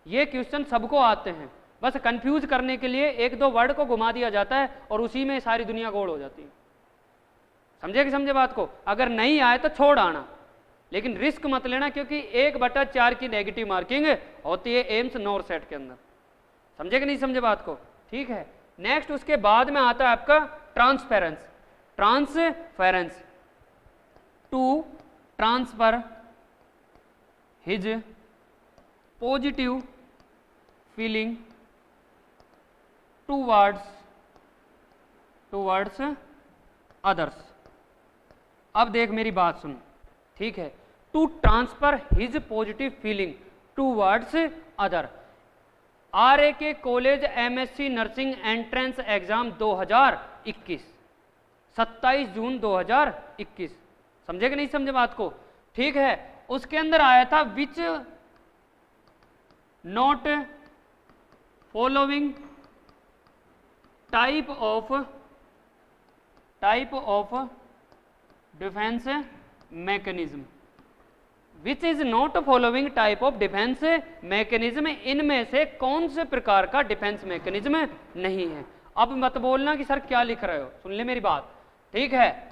ये क्वेश्चन सबको आते हैं, बस कंफ्यूज करने के लिए एक दो वर्ड को घुमा दिया जाता है और उसी में सारी दुनिया गोल हो जाती है। समझे कि समझे बात को? अगर नहीं आए तो छोड़ आना, लेकिन रिस्क मत लेना, क्योंकि 1/4 की नेगेटिव मार्किंग होती है एम्स नॉर सेट के अंदर। समझे कि नहीं समझे बात को? ठीक है। नेक्स्ट उसके बाद में आता है आपका transference. Transference, to transfer his positive feeling towards others. अब देख मेरी बात सुन, ठीक है, to transfer his positive feeling towards other. RA के college MSc nursing entrance exam 2021, 27 जून 2021। समझे कि नहीं समझे बात को? ठीक है, उसके अंदर आया था, which not following type of defence mechanism which is not following type of defence mechanism, इनमें से कौन से प्रकार का डिफेंस मैकेनिज्म नहीं है। अब मत बोलना कि सर क्या लिख रहे हो, सुन ले मेरी बात, ठीक है।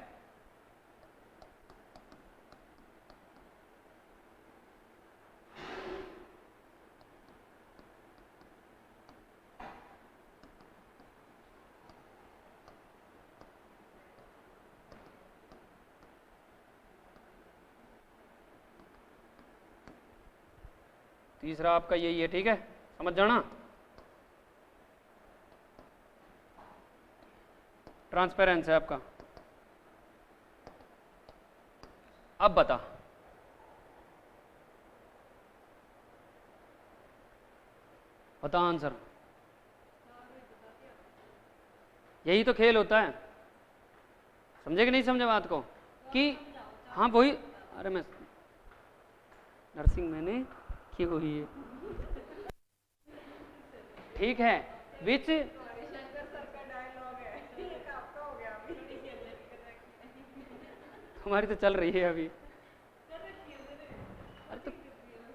तीसरा आपका यही है, ठीक है, समझ जाना। ट्रांसपेरेंस है आपका। अब बता, बता आंसर। यही तो खेल होता है, समझे कि नहीं समझे बात को, कि हाँ वही, अरे मैं नर्सिंग मैंने की हुई है, ठीक है। विच हमारी तो चल रही है अभी, अरे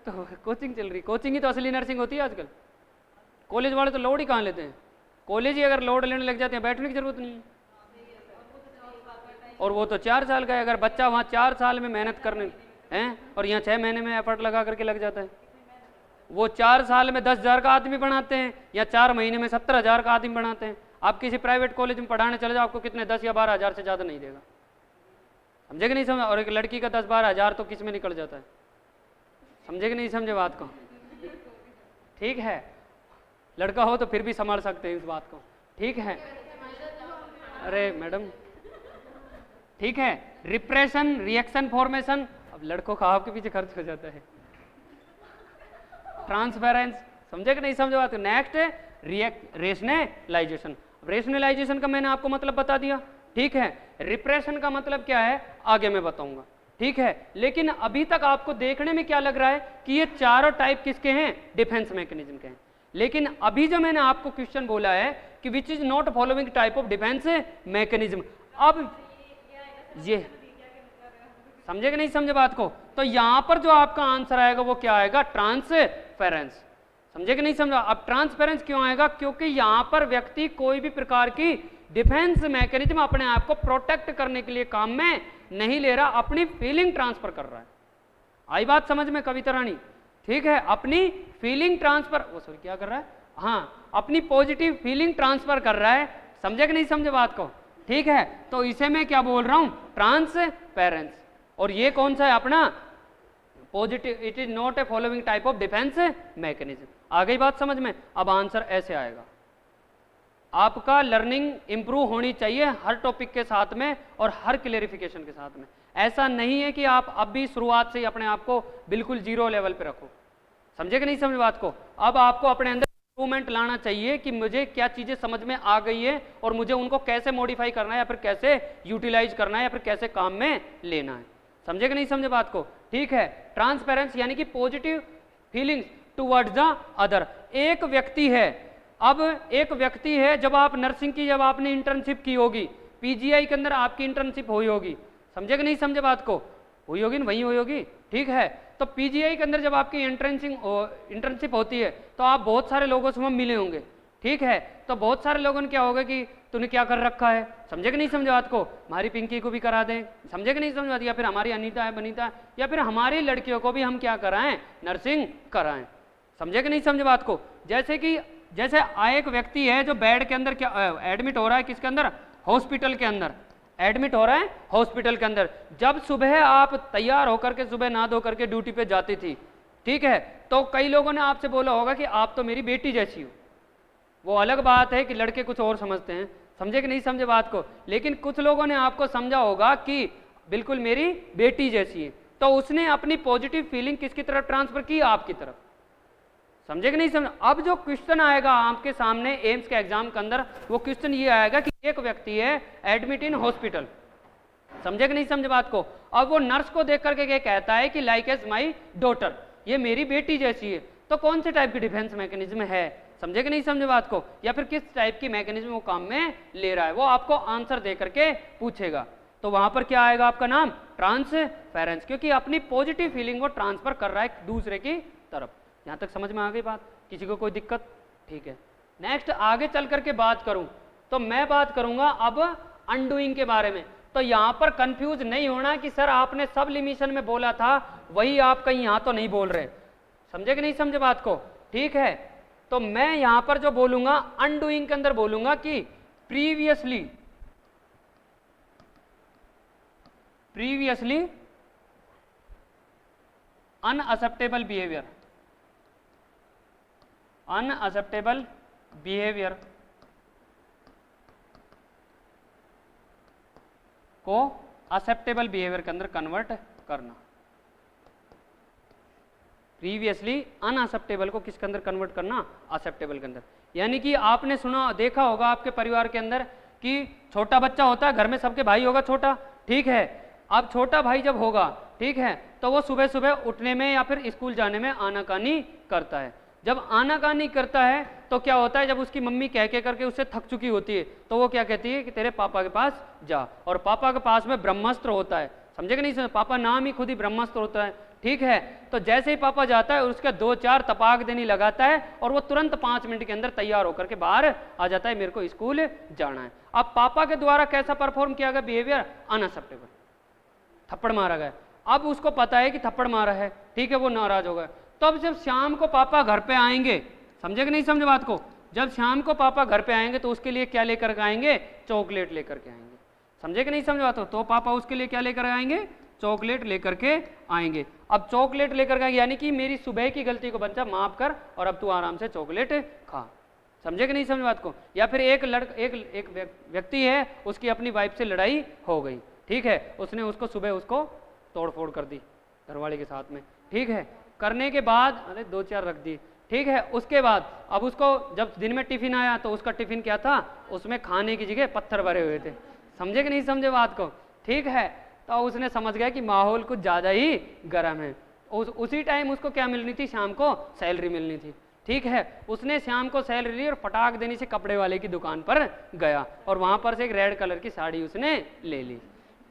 तो कोचिंग चल रही, कोचिंग ही तो असली नर्सिंग होती है आजकल। कॉलेज वाले तो लोड ही कहाँ लेते हैं, कॉलेज ही अगर लोड लेने लग जाते हैं बैठने की जरूरत नहीं है। और वो तो 4 साल का है, अगर बच्चा वहाँ 4 साल में मेहनत करने हैं और यहाँ 6 महीने में एफर्ट लगा करके लग जाता है। वो 4 साल में 10,000 का आदमी बनाते हैं या 4 महीने में 70,000 का आदमी बनाते हैं। आप किसी प्राइवेट कॉलेज में पढ़ाने चले जाओ, आपको कितने 10 या 12,000 से ज़्यादा नहीं देगा, समझे कि नहीं समझे। और एक लड़की का 10-12,000 तो किस में निकल जाता है, समझे कि नहीं समझे बात को, ठीक है। लड़का हो तो फिर भी संभाल सकते हैं इस बात को, ठीक है। अरे मैडम, ठीक है। रिप्रेशन, रिएक्शन फॉर्मेशन, अब लड़कों का आपके पीछे खर्च हो जाता है। ट्रांसपेरेंस, समझे कि नहीं समझे बात। Next rationalisation. रेशनलाइजेशन का मैंने आपको मतलब बता दिया, ठीक है। रिप्रेशन का मतलब क्या है आगे मैं बताऊंगा, ठीक है। लेकिन अभी तक आपको देखने में क्या लग रहा है कि ये चारों टाइप किसके हैं, डिफेंस मैकेनिज्म के हैं। लेकिन अभी जो मैंने आपको क्वेश्चन बोला है कि which is not following type of defence mechanism, अब ये समझे कि नहीं समझे बात को। तो यहां पर जो आपका आंसर आएगा वो क्या आएगा, ट्रांसपेरेंस, समझे कि नहीं समझा। अब ट्रांसपेरेंस क्यों आएगा, क्योंकि यहां पर व्यक्ति कोई भी प्रकार की डिफेंस मैकेनिज्म अपने आप को प्रोटेक्ट करने के लिए काम में नहीं ले रहा, अपनी फीलिंग ट्रांसफर कर रहा है। आई बात समझ में कविता रानी, ठीक है। अपनी फीलिंग ट्रांसफर, वो सॉरी क्या कर रहा है, हाँ अपनी पॉजिटिव फीलिंग ट्रांसफर कर रहा है, समझे कि नहीं समझे बात को, ठीक है। तो इसे मैं क्या बोल रहा हूं, ट्रांसपेरेंस। और ये कौन सा है अपना positive, it is not a following type of defence mechanism. आ गई बात समझ में। अब आंसर ऐसे आएगा, आपका लर्निंग इंप्रूव होनी चाहिए हर टॉपिक के साथ में और हर क्लेरिफिकेशन के साथ में। ऐसा नहीं है कि आप अब भी शुरुआत से ही अपने आप को बिल्कुल 0 लेवल पे रखो, समझे कि नहीं समझे बात को। अब आपको अपने अंदर इंप्रूवमेंट लाना चाहिए कि मुझे क्या चीज़ें समझ में आ गई है और मुझे उनको कैसे मॉडिफाई करना है या फिर कैसे यूटिलाइज करना है या फिर कैसे काम में लेना है, समझे कि नहीं समझे बात को, ठीक है। ट्रांसपेरेंस यानी कि positive feelings towards the other. एक व्यक्ति है, अब एक व्यक्ति है, जब आप नर्सिंग की, जब आपने इंटर्नशिप की होगी, पीजीआई के अंदर आपकी इंटर्नशिप हुई होगी, समझे कि नहीं समझे बात को, हुई होगी ना, वही हुई होगी, ठीक है। तो पीजीआई के अंदर जब आपकी इंटर्नशिप होती है तो आप बहुत सारे लोगों से मिले होंगे, ठीक है। तो बहुत सारे लोगों ने क्या होगा कि तूने क्या कर रखा है, समझे कि नहीं समझे बात को, हमारी पिंकी को भी करा दें, समझे कि नहीं समझे बात, या फिर हमारी अनीता है, बनीता, या फिर हमारी लड़कियों को भी हम क्या कराएं, नर्सिंग कराएं, समझे कि नहीं समझे बात को। जैसे एक व्यक्ति है जो बेड के अंदर क्या एडमिट हो रहा है, किसके अंदर, हॉस्पिटल के अंदर एडमिट हो रहा है, हॉस्पिटल के अंदर। जब सुबह आप तैयार होकर के, सुबह नहा धो करके ड्यूटी पे जाती थी, ठीक है, तो कई लोगों ने आपसे बोला होगा कि आप तो मेरी बेटी जैसी हो। वो अलग बात है कि लड़के कुछ और समझते हैं, समझे कि नहीं समझे बात को। लेकिन कुछ लोगों ने आपको समझा होगा कि बिल्कुल मेरी बेटी जैसी है, तो उसने अपनी पॉजिटिव फीलिंग किसकी तरफ ट्रांसफर की, आपकी तरफ, समझे कि नहीं समझे। अब जो क्वेश्चन आएगा आपके सामने एम्स के एग्जाम के अंदर, वो क्वेश्चन ये आएगा कि एक व्यक्ति है एडमिट इन हॉस्पिटल, समझे कि नहीं समझे बात को। अब वो नर्स को देख करके क्या कहता है कि लाइक एज माई डॉटर, ये मेरी बेटी जैसी है। तो कौन से टाइप की डिफेंस मैकेनिज्म है, समझे कि नहीं समझे बात को, या फिर किस टाइप की मैकेनिज्म वो काम में ले रहा है, वो आपको आंसर दे करके पूछेगा, तो वहां पर क्या आएगा आपका नाम, ट्रांसफेरेंस, क्योंकि अपनी पॉजिटिव फीलिंग को ट्रांसफर कर रहा है दूसरे की तरफ। यहां तक समझ में आ गई बात, किसी को कोई दिक्कत? ठीक है। नेक्स्ट आगे चल करके बात करूं तो मैं बात करूंगा अब अनडूइंग के बारे में। तो यहां पर कंफ्यूज नहीं होना कि सर आपने सब्लिमिशन में बोला था वही आप कहीं यहां तो नहीं बोल रहे, समझे कि नहीं समझे बात को? ठीक है, तो मैं यहां पर जो बोलूंगा अनडूइंग के अंदर बोलूंगा कि प्रीवियसली अनअक्सेप्टेबल बिहेवियर को एक्सेप्टेबल बिहेवियर के अंदर कन्वर्ट करना। प्रीवियसली अनअक्सेप्टेबल को किसके अंदर कन्वर्ट करना, एक्सेप्टेबल के अंदर। यानी कि आपने सुना देखा होगा आपके परिवार के अंदर कि छोटा बच्चा होता है, घर में सबके भाई होगा छोटा, ठीक है। अब छोटा भाई जब होगा, ठीक है, तो वो सुबह सुबह उठने में या फिर स्कूल जाने में आनाकानी करता है। जब आनाकानी करता है तो क्या होता है, जब उसकी मम्मी कह के करके उससे थक चुकी होती है तो वो क्या कहती है कि तेरे पापा के पास जा, और पापा के पास में ब्रह्मास्त्र होता है, समझे कि नहीं समझे? पापा नाम ही खुद ही ब्रह्मास्त्र होता है, ठीक है। तो जैसे ही पापा जाता है और उसके 2-4 तपाक देनी लगाता है और वो तुरंत 5 मिनट के अंदर तैयार होकर के बाहर आ जाता है, मेरे को स्कूल जाना है। अब पापा के द्वारा कैसा परफॉर्म किया गया बिहेवियर, अनअक्सेप्टेबल, थप्पड़ मारा गया। अब उसको पता है कि थप्पड़ मारा है, ठीक है, वो नाराज हो गया। तो अब जब शाम को पापा घर पे आएंगे, समझे कि नहीं समझे बात को? जब शाम को पापा घर पे आएंगे तो उसके लिए क्या लेकर के आएंगे, चॉकलेट लेकर के आएंगे, समझे कि नहीं समझे बात को? तो पापा उसके लिए क्या लेकर आएंगे, चॉकलेट लेकर के आएंगे। अब चॉकलेट लेकर के आएंगे यानी कि मेरी सुबह की गलती को बच्चा माफ कर और अब तू आराम से चॉकलेट खा, समझे कि नहीं समझे बात को? या फिर एक व्यक्ति है, उसकी अपनी वाइफ से लड़ाई हो गई, ठीक है, उसने उसको सुबह उसको तोड़ फोड़ कर दी घरवाले के साथ में, ठीक है, करने के बाद अरे 2-4 रख दी, ठीक है। उसके बाद अब उसको जब दिन में टिफिन आया तो उसका टिफिन क्या था, उसमें खाने की जगह पत्थर भरे हुए थे, समझे कि नहीं समझे बात को? ठीक है, तो उसने समझ गया कि माहौल कुछ ज़्यादा ही गर्म है। उसी टाइम उसको क्या मिलनी थी, शाम को सैलरी मिलनी थी, ठीक है। उसने शाम को सैलरी ली और फटाक देनी से कपड़े वाले की दुकान पर गया और वहाँ पर से एक रेड कलर की साड़ी उसने ले ली,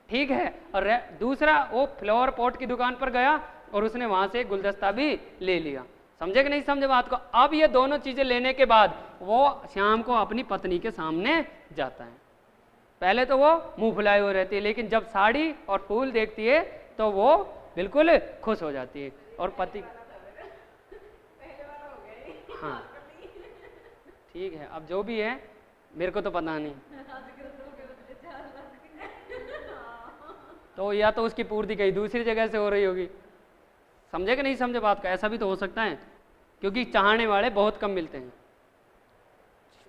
ठीक है। और दूसरा वो फ्लावर पॉट की दुकान पर गया और उसने वहाँ से एक गुलदस्ता भी ले लिया, समझे कि नहीं समझे बात को? अब ये दोनों चीज़ें लेने के बाद वो शाम को अपनी पत्नी के सामने जाता है। पहले तो वो मुंह फुलाए हुए रहती है, लेकिन जब साड़ी और फूल देखती है तो वो बिल्कुल खुश हो जाती है और पति, हाँ ठीक है, अब जो भी है मेरे को तो पता नहीं, तो या तो उसकी पूर्ति कहीं दूसरी जगह से हो रही होगी, समझे कि नहीं समझे बात का? ऐसा भी तो हो सकता है, क्योंकि चाहने वाले बहुत कम मिलते हैं,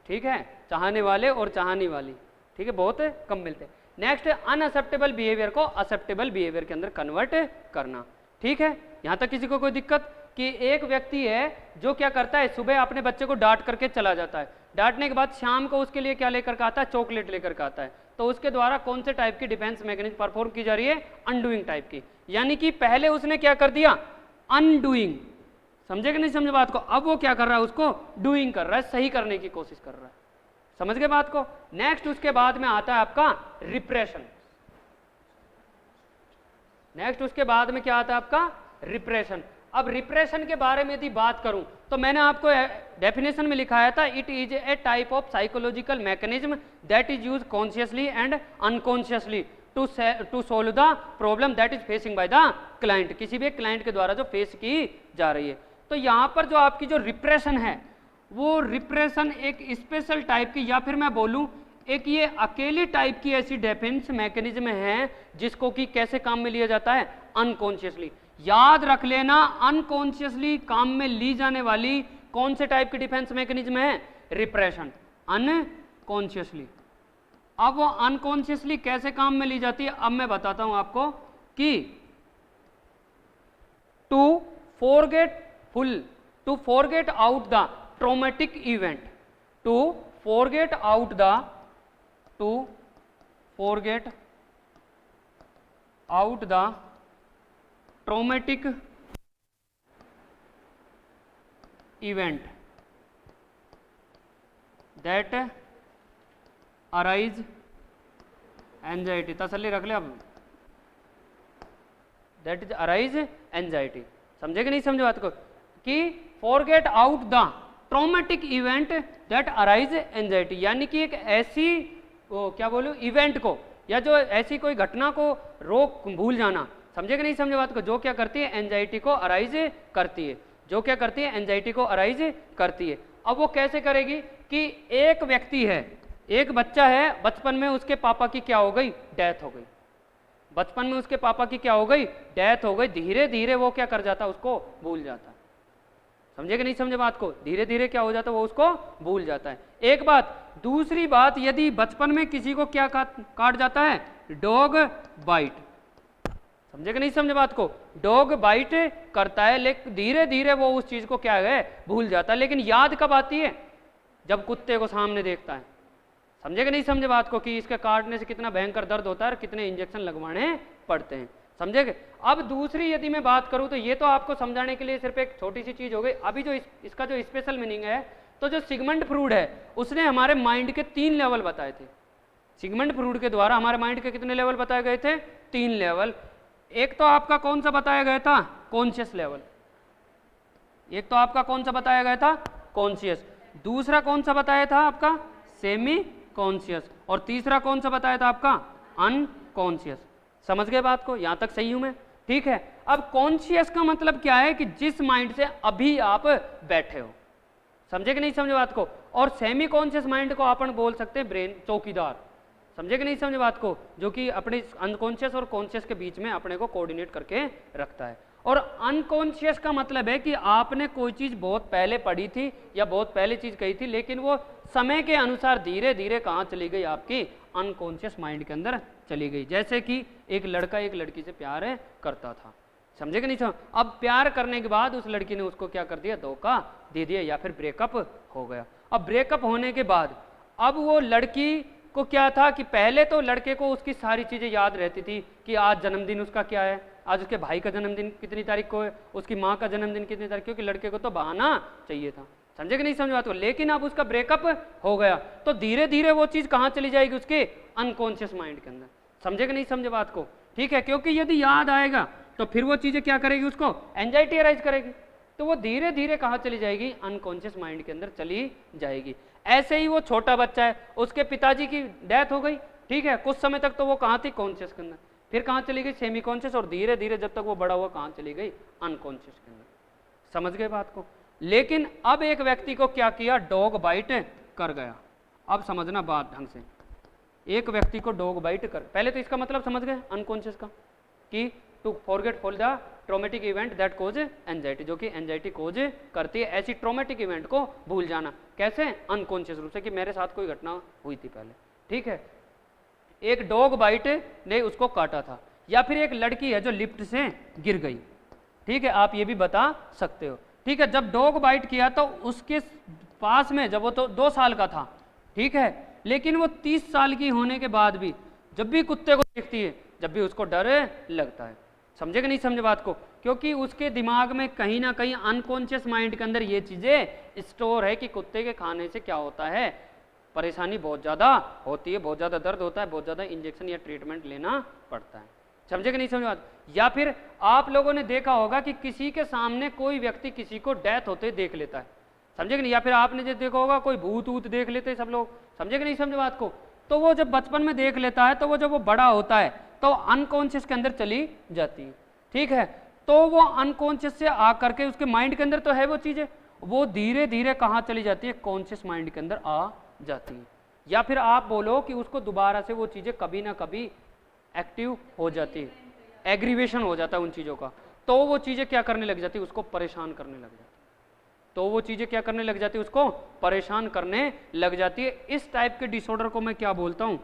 ठीक है, चाहने वाले और चाहने वाली, ठीक है, बहुत कम मिलते हैं। नेक्स्ट अनअक्सेप्टेबल बिहेवियर को एक्सेप्टेबल बिहेवियर के अंदर कन्वर्ट करना, ठीक है। यहाँ तक किसी को कोई दिक्कत? कि एक व्यक्ति है जो क्या करता है, सुबह अपने बच्चे को डांट करके चला जाता है, डांटने के बाद शाम को उसके लिए क्या लेकर के आता है, चॉकलेट लेकर के आता है। तो उसके द्वारा कौन से टाइप की डिफेंस मैकेनिज्म परफॉर्म की जा रही है, अनडूइंग टाइप की। यानी कि पहले उसने क्या कर दिया, अनडूइंग, समझे कि नहीं समझे बात को? अब वो क्या कर रहा है, उसको डूइंग कर रहा है, सही करने की कोशिश कर रहा है, समझ गए बात को? नेक्स्ट उसके बाद में आता है आपका रिप्रेशन। नेक्स्ट उसके बाद में क्या आता है आपका, रिप्रेशन। अब रिप्रेशन के बारे में यदि बात करूं तो मैंने आपको डेफिनेशन में लिखाया था, it is a type of psychological mechanism that is use consciously and unconsciously to solve the problem that is facing by the client, किसी भी क्लाइंट के द्वारा जो फेस की जा रही है। तो यहाँ पर जो आपकी जो रिप्रेशन है, वो रिप्रेशन एक स्पेशल टाइप की, या फिर मैं बोलूं एक ये अकेली टाइप की ऐसी डिफेंस मैकेनिज्म है जिसको कि कैसे काम में लिया जाता है, अनकॉन्शियसली। याद रख लेना, अनकॉन्शियसली काम में ली जाने वाली कौन से टाइप की डिफेंस मैकेनिज्म है, रिप्रेशन, अनकॉन्शियसली। अब वो अनकॉन्शियसली कैसे काम में ली जाती है, अब मैं बताता हूं आपको कि to forget out the traumatic event, to forget out the traumatic event that arise anxiety, तसल्ली रख ले अब, दैट इज अराइज एंजाइटी। समझे कि नहीं समझे बात को, कि forget out the traumatic event that arise anxiety, यानी कि एक ऐसी वो क्या बोलूं इवेंट को, या जो ऐसी कोई घटना को रोक भूल जाना। समझे कि नहीं समझे बात को, जो क्या करती है एंजाइटी को अराइज करती है, जो क्या करती है एंजाइटी को अराइज करती है। अब वो कैसे करेगी कि एक व्यक्ति है, एक बच्चा है, बचपन में उसके पापा की क्या हो गई, डेथ हो गई, बचपन में उसके पापा की क्या हो गई, डेथ हो गई। धीरे धीरे वो क्या कर जाता, उसको भूल जाता है। समझे कि नहीं समझे बात को, धीरे धीरे क्या हो जाता है, वो उसको भूल जाता है। एक बात। दूसरी बात, यदि बचपन में किसी को क्या काट जाता है, डॉग बाइट। समझे कि नहीं समझे बात को, डॉग बाइट करता है, लेकिन धीरे धीरे वो उस चीज को क्या है, भूल जाता है। लेकिन याद कब आती है, जब कुत्ते को सामने देखता है। समझे कि नहीं समझे बात को, कि इसके काटने से कितना भयंकर दर्द होता है और कितने इंजेक्शन लगवाने पड़ते हैं। समझे। अब दूसरी यदि मैं बात करूं, तो ये तो आपको समझाने के लिए सिर्फ एक छोटी सी चीज हो गई। अभी जो इसका जो स्पेशल मीनिंग है, तो जो सिगमंड फ्रूड है उसने हमारे माइंड के 3 लेवल बताए थे। सिगमंड फ्रूड के द्वारा हमारे माइंड के कितने लेवल बताए गए थे, 3 लेवल। एक तो आपका कौन सा बताया गया था, कॉन्शियस लेवल। एक तो आपका कौन सा बताया गया था, कॉन्शियस। दूसरा कौन सा बताया था आपका, सेमी कॉन्शियस। और तीसरा कौन सा बताया था आपका, अनकॉन्शियस। समझ गए बात को, यहां तक सही हूं मैं, ठीक है। अब कॉन्शियस का मतलब क्या है, कि जिस माइंड से अभी आप बैठे हो। समझे कि नहीं समझे बात को। और सेमी कॉन्शियस माइंड को अपन बोल सकते हैं ब्रेन, चौकीदार। समझे कि नहीं समझे बात को, जो कि अपने अनकॉन्शियस और कॉन्शियस के बीच में अपने को कोऑर्डिनेट करके रखता है। और अनकॉन्शियस का मतलब है कि आपने कोई चीज बहुत पहले पढ़ी थी या बहुत पहले चीज कही थी, लेकिन वो समय के अनुसार धीरे धीरे कहाँ चली गई, आपकी अनकॉन्शियस माइंड के अंदर चली गई। जैसे कि एक लड़का एक लड़की से प्यार करता था। समझे कि नहीं समझ। अब प्यार करने के बाद उस लड़की ने उसको क्या कर दिया, धोखा दे दिया, या फिर ब्रेकअप हो गया। अब ब्रेकअप होने के बाद अब वो लड़की को क्या था, कि पहले तो लड़के को उसकी सारी चीजें याद रहती थी, कि आज जन्मदिन उसका क्या है, आज उसके भाई का जन्मदिन कितनी तारीख को है, उसकी माँ का जन्मदिन कितनी तारीख, क्योंकि लड़के को तो बहाना चाहिए था। समझे कि नहीं समझ बात को। लेकिन अब उसका ब्रेकअप हो गया, तो धीरे धीरे वो चीज कहाँ चली जाएगी, उसके अनकॉन्शियस माइंड के अंदर। समझे कि नहीं समझे बात को, ठीक है। क्योंकि यदि याद आएगा तो फिर वो चीजें क्या करेगी, उसको एंजाइटी अराइज करेगी, तो वो धीरे धीरे कहाँ चली जाएगी, अनकॉन्शियस माइंड के अंदर चली जाएगी। ऐसे ही वो छोटा बच्चा है, उसके पिताजी की डेथ हो गई, ठीक है। कुछ समय तक तो वो कहाँ थी, कॉन्शियस के अंदर, फिर कहाँ चली गई, सेमी कॉन्शियस, और धीरे धीरे जब तक वो बड़ा हुआ कहाँ चली गई, अनकॉन्शियस के अंदर। समझ गए बात को। लेकिन अब एक व्यक्ति को क्या किया, डॉग बाइट कर गया। अब समझना बात ढंग से, एक व्यक्ति को डॉग बाइट कर, पहले तो इसका मतलब समझ गए अनकॉन्शियस का, कि to forgetful the traumatic event that cause anxiety, जो कि एंजाइटी कोज करती है। ऐसी ट्रॉमेटिक इवेंट को भूल जाना, कैसे, अनकॉन्शियस रूप से, कि मेरे साथ कोई घटना हुई थी पहले, ठीक है। एक डॉग बाइट ने उसको काटा था, या फिर एक लड़की है जो लिफ्ट से गिर गई, ठीक है, आप ये भी बता सकते हो, ठीक है। जब डॉग बाइट किया तो उसके पास में, जब वो तो 2 साल का था, ठीक है, लेकिन वो 30 साल की होने के बाद भी जब भी कुत्ते को देखती है, जब भी उसको डर लगता है। समझे कि नहीं समझे बात को, क्योंकि उसके दिमाग में कहीं ना कहीं अनकॉन्शियस माइंड के अंदर ये चीजें स्टोर है, कि कुत्ते के खाने से क्या होता है, परेशानी बहुत ज़्यादा होती है, बहुत ज़्यादा दर्द होता है, बहुत ज़्यादा इंजेक्शन या ट्रीटमेंट लेना पड़ता है। समझे कि नहीं समझे बात। या फिर आप लोगों ने देखा होगा कि किसी के सामने कोई व्यक्ति किसी को डेथ होते देख लेता है, समझे कि नहीं। या फिर आपने जो देखा होगा कोई भूत ऊत देख लेते हैं सब लोग, समझे कि नहीं समझे बात को। तो वो जब बचपन में देख लेता है, तो वो जब वो बड़ा होता है तो अनकॉन्शियस के अंदर चली जाती है, ठीक है। तो वो अनकॉन्शियस से आ करके उसके माइंड के अंदर तो है वो चीज़ें, वो धीरे धीरे कहाँ चली जाती है, कॉन्शियस माइंड के अंदर आ जाती है। या फिर आप बोलो कि उसको दोबारा से वो चीज़ें कभी ना कभी एक्टिव हो जाती है, एग्रीवेशन हो जाता है उन चीज़ों का, तो वो चीज़ें क्या करने लग जाती है, उसको परेशान करने लग जाती है। तो वो चीज़ें क्या करने लग जाती है, उसको परेशान करने लग जाती है। इस टाइप के डिसऑर्डर को मैं क्या बोलता हूँ,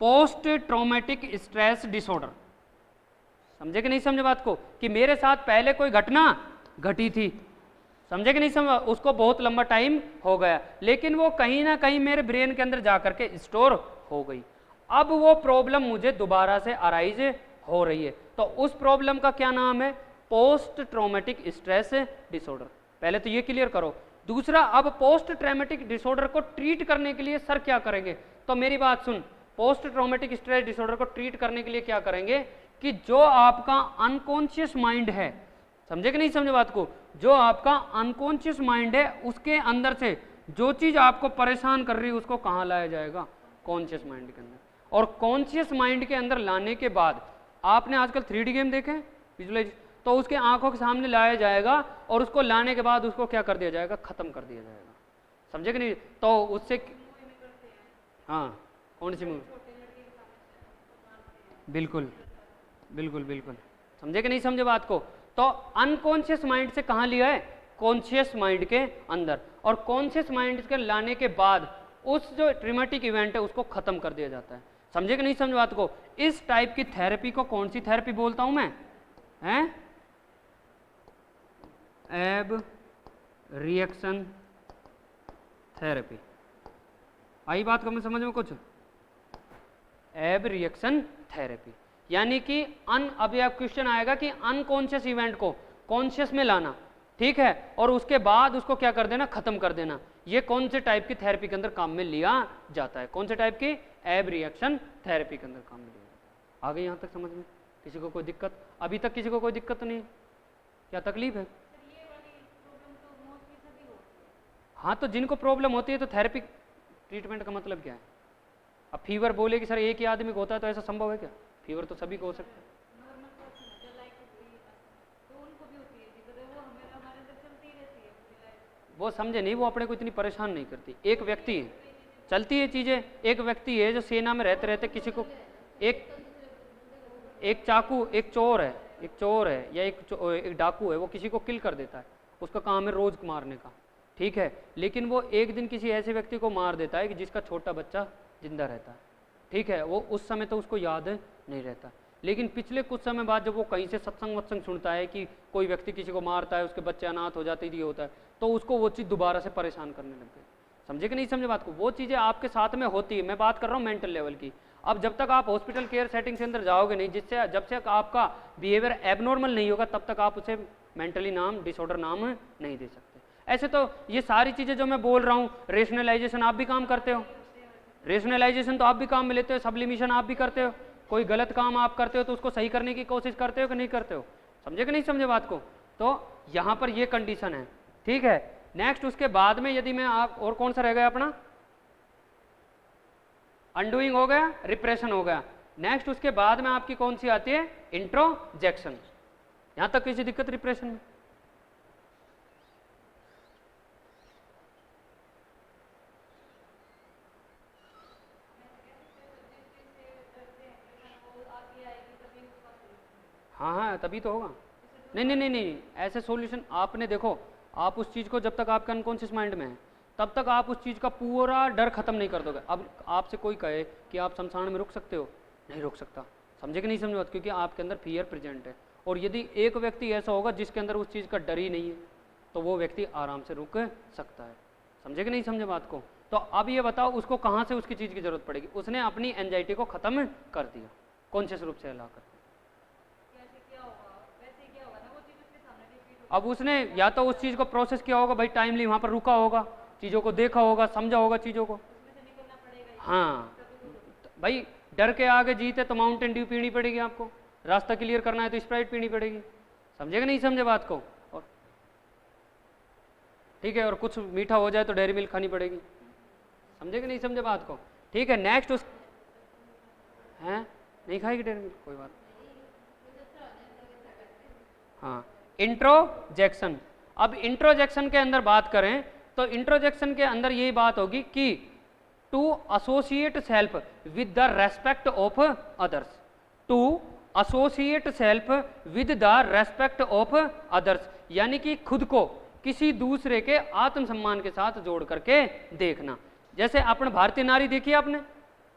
पोस्ट ट्रॉमेटिक स्ट्रेस डिसऑर्डर। समझे कि नहीं समझे बात को, कि मेरे साथ पहले कोई घटना घटी थी, समझे कि नहीं समझ, उसको बहुत लंबा टाइम हो गया, लेकिन वो कहीं ना कहीं मेरे ब्रेन के अंदर जा करके स्टोर हो गई। अब वो प्रॉब्लम मुझे दोबारा से अराइज हो रही है, तो उस प्रॉब्लम का क्या नाम है, पोस्ट ट्रॉमेटिक स्ट्रेस डिसऑर्डर। पहले तो ये क्लियर करो दूसरा, अब पोस्ट ट्रॉमेटिक डिसऑर्डर को ट्रीट करने के लिए सर क्या करेंगे, तो मेरी बात सुन, पोस्ट ट्रॉमेटिक स्ट्रेस डिसऑर्डर को ट्रीट करने के लिए क्या करेंगे कि जो आपका अनकॉन्शियस माइंड है, समझे कि नहीं समझे बात को, जो आपका अनकॉन्शियस माइंड है उसके अंदर से जो चीज आपको परेशान कर रही है उसको कहाँ लाया जाएगा, कॉन्शियस माइंड के अंदर। और कॉन्शियस माइंड के अंदर लाने के बाद, आपने आजकल 3D गेम देखे विजुअलाइज, तो उसके आंखों के सामने लाया जाएगा और उसको लाने के बाद उसको क्या कर दिया जाएगा, खत्म कर दिया जाएगा, समझे कि नहीं। तो उससे, हाँ कौन सी मूवी, बिल्कुल बिल्कुल बिल्कुल, समझे कि नहीं समझे बात को। तो अनकॉन्शियस माइंड से कहाँ लिया है, कॉन्शियस माइंड के अंदर, और कॉन्शियस माइंड के लाने के बाद उस जो ट्रॉमेटिक इवेंट है उसको खत्म कर दिया जाता है, समझे कि नहीं समझे बात को। इस टाइप की थेरेपी को कौन सी थेरेपी बोलता हूं मैं, हैं, एब रिएक्शन थेरेपी। आई बात को मैं समझ में कुछ, एब रिएक्शन थेरेपी, यानी कि अभी आप क्वेश्चन आएगा कि अनकॉन्शियस इवेंट को कॉन्शियस में लाना, ठीक है, और उसके बाद उसको क्या कर देना, खत्म कर देना। ये कौन से टाइप की थेरेपी के अंदर काम में लिया जाता है, कौन से टाइप की, एब रिएक्शन थेरेपी के अंदर काम में लिया जाता है। आगे यहाँ तक समझ में, किसी को कोई दिक्कत, अभी तक किसी को कोई दिक्कत तो नहीं, क्या तकलीफ है। हाँ तो जिनको प्रॉब्लम होती है तो थेरेपी ट्रीटमेंट का मतलब क्या है। अब फीवर बोले कि सर एक ही आदमी को होता है, तो ऐसा संभव है क्या, फीवर तो सभी को हो सकता है। वो समझे नहीं, वो अपने को इतनी परेशान नहीं करती। एक व्यक्ति है, चलती है चीजें, एक व्यक्ति है जो सेना में रहते रहते किसी को एक चाकू, एक चोर है या एक डाकू है, वो किसी को किल कर देता है, उसका काम है रोज मारने का, ठीक है, लेकिन वो एक दिन किसी ऐसे व्यक्ति को मार देता है कि जिसका छोटा बच्चा जिंदा रहता है, ठीक है, वो उस समय तो उसको याद नहीं रहता, लेकिन पिछले कुछ समय बाद जब वो कहीं से सत्संग वत्संग सुनता है कि कोई व्यक्ति किसी को मारता है, उसके बच्चे अनाथ हो जाते, ये होता है, तो उसको वो चीज़ दोबारा से परेशान करने लग गई। समझे कि नहीं समझे बात को। वो चीज़ें आपके साथ में होती है, मैं बात कर रहा हूँ मेंटल लेवल की। अब जब तक आप हॉस्पिटल केयर सेटिंग के अंदर जाओगे नहीं, जिससे जब से आपका बिहेवियर एबनॉर्मल नहीं होगा, तब तक आप उसे मेंटली नाम, डिसऑर्डर नाम नहीं दे सकते। ऐसे तो ये सारी चीज़ें जो मैं बोल रहा हूँ, रेशनलाइजेशन आप भी काम करते हो, रेशनलाइजेशन तो आप भी काम में लेते हो, सब्लिमिशन आप भी करते हो, कोई गलत काम आप करते हो तो उसको सही करने की कोशिश करते हो कि नहीं करते हो, समझे कि नहीं समझे बात को। तो यहाँ पर ये कंडीशन है, ठीक है। नेक्स्ट उसके बाद में यदि मैं आप, और कौन सा रह गया अपना, अनडूइंग हो गया, रिप्रेशन हो गया। नेक्स्ट उसके बाद में आपकी कौन सी आती है, इंट्रोजेक्शन। यहाँ तक किसी दिक्कत रिप्रेशन में, हाँ हाँ तभी तो होगा। नहीं नहीं नहीं नहीं, ऐसे सॉल्यूशन आपने देखो, आप उस चीज़ को जब तक आपका अनकॉन्शियस माइंड में है तब तक आप उस चीज़ का पूरा डर खत्म नहीं कर दोगे। अब आपसे कोई कहे कि आप शमशान में रुक सकते हो, नहीं रुक सकता, समझे कि नहीं समझे बात, क्योंकि आपके अंदर फियर प्रेजेंट है। और यदि एक व्यक्ति ऐसा होगा जिसके अंदर उस चीज़ का डर ही नहीं है, तो वो व्यक्ति आराम से रुक सकता है, समझे कि नहीं समझे बात को। तो अब ये बताओ उसको कहाँ से उसकी चीज़ की जरूरत पड़ेगी, उसने अपनी एंजाइटी को खत्म कर दिया कॉन्शियस रूप से हिला कर। अब उसने या तो उस चीज़ को प्रोसेस किया होगा, भाई टाइमली वहाँ पर रुका होगा, चीज़ों को देखा होगा, समझा होगा चीज़ों को। हाँ भाई, डर के आगे जीते तो माउंटेन ड्यू पीनी पड़ेगी आपको, रास्ता क्लियर करना है तो स्प्राइट पीनी पड़ेगी, समझे कि नहीं समझे बात को। और ठीक है, और कुछ मीठा हो जाए तो डेयरी मिल्क खानी पड़ेगी, समझे कि नहीं समझे बात को। ठीक है, नेक्स्ट उस हैं, नहीं खाएगी डेयरी मिल्क, कोई बात। हाँ, इंट्रोजेक्शन। अब इंट्रोजेक्शन के अंदर बात करें तो इंट्रोजेक्शन के अंदर यही बात होगी कि to associate self with the respect of others, to associate self with the respect of others, यानी कि खुद को किसी दूसरे के आत्मसम्मान के साथ जोड़ करके देखना। जैसे अपन भारतीय नारी देखी आपने,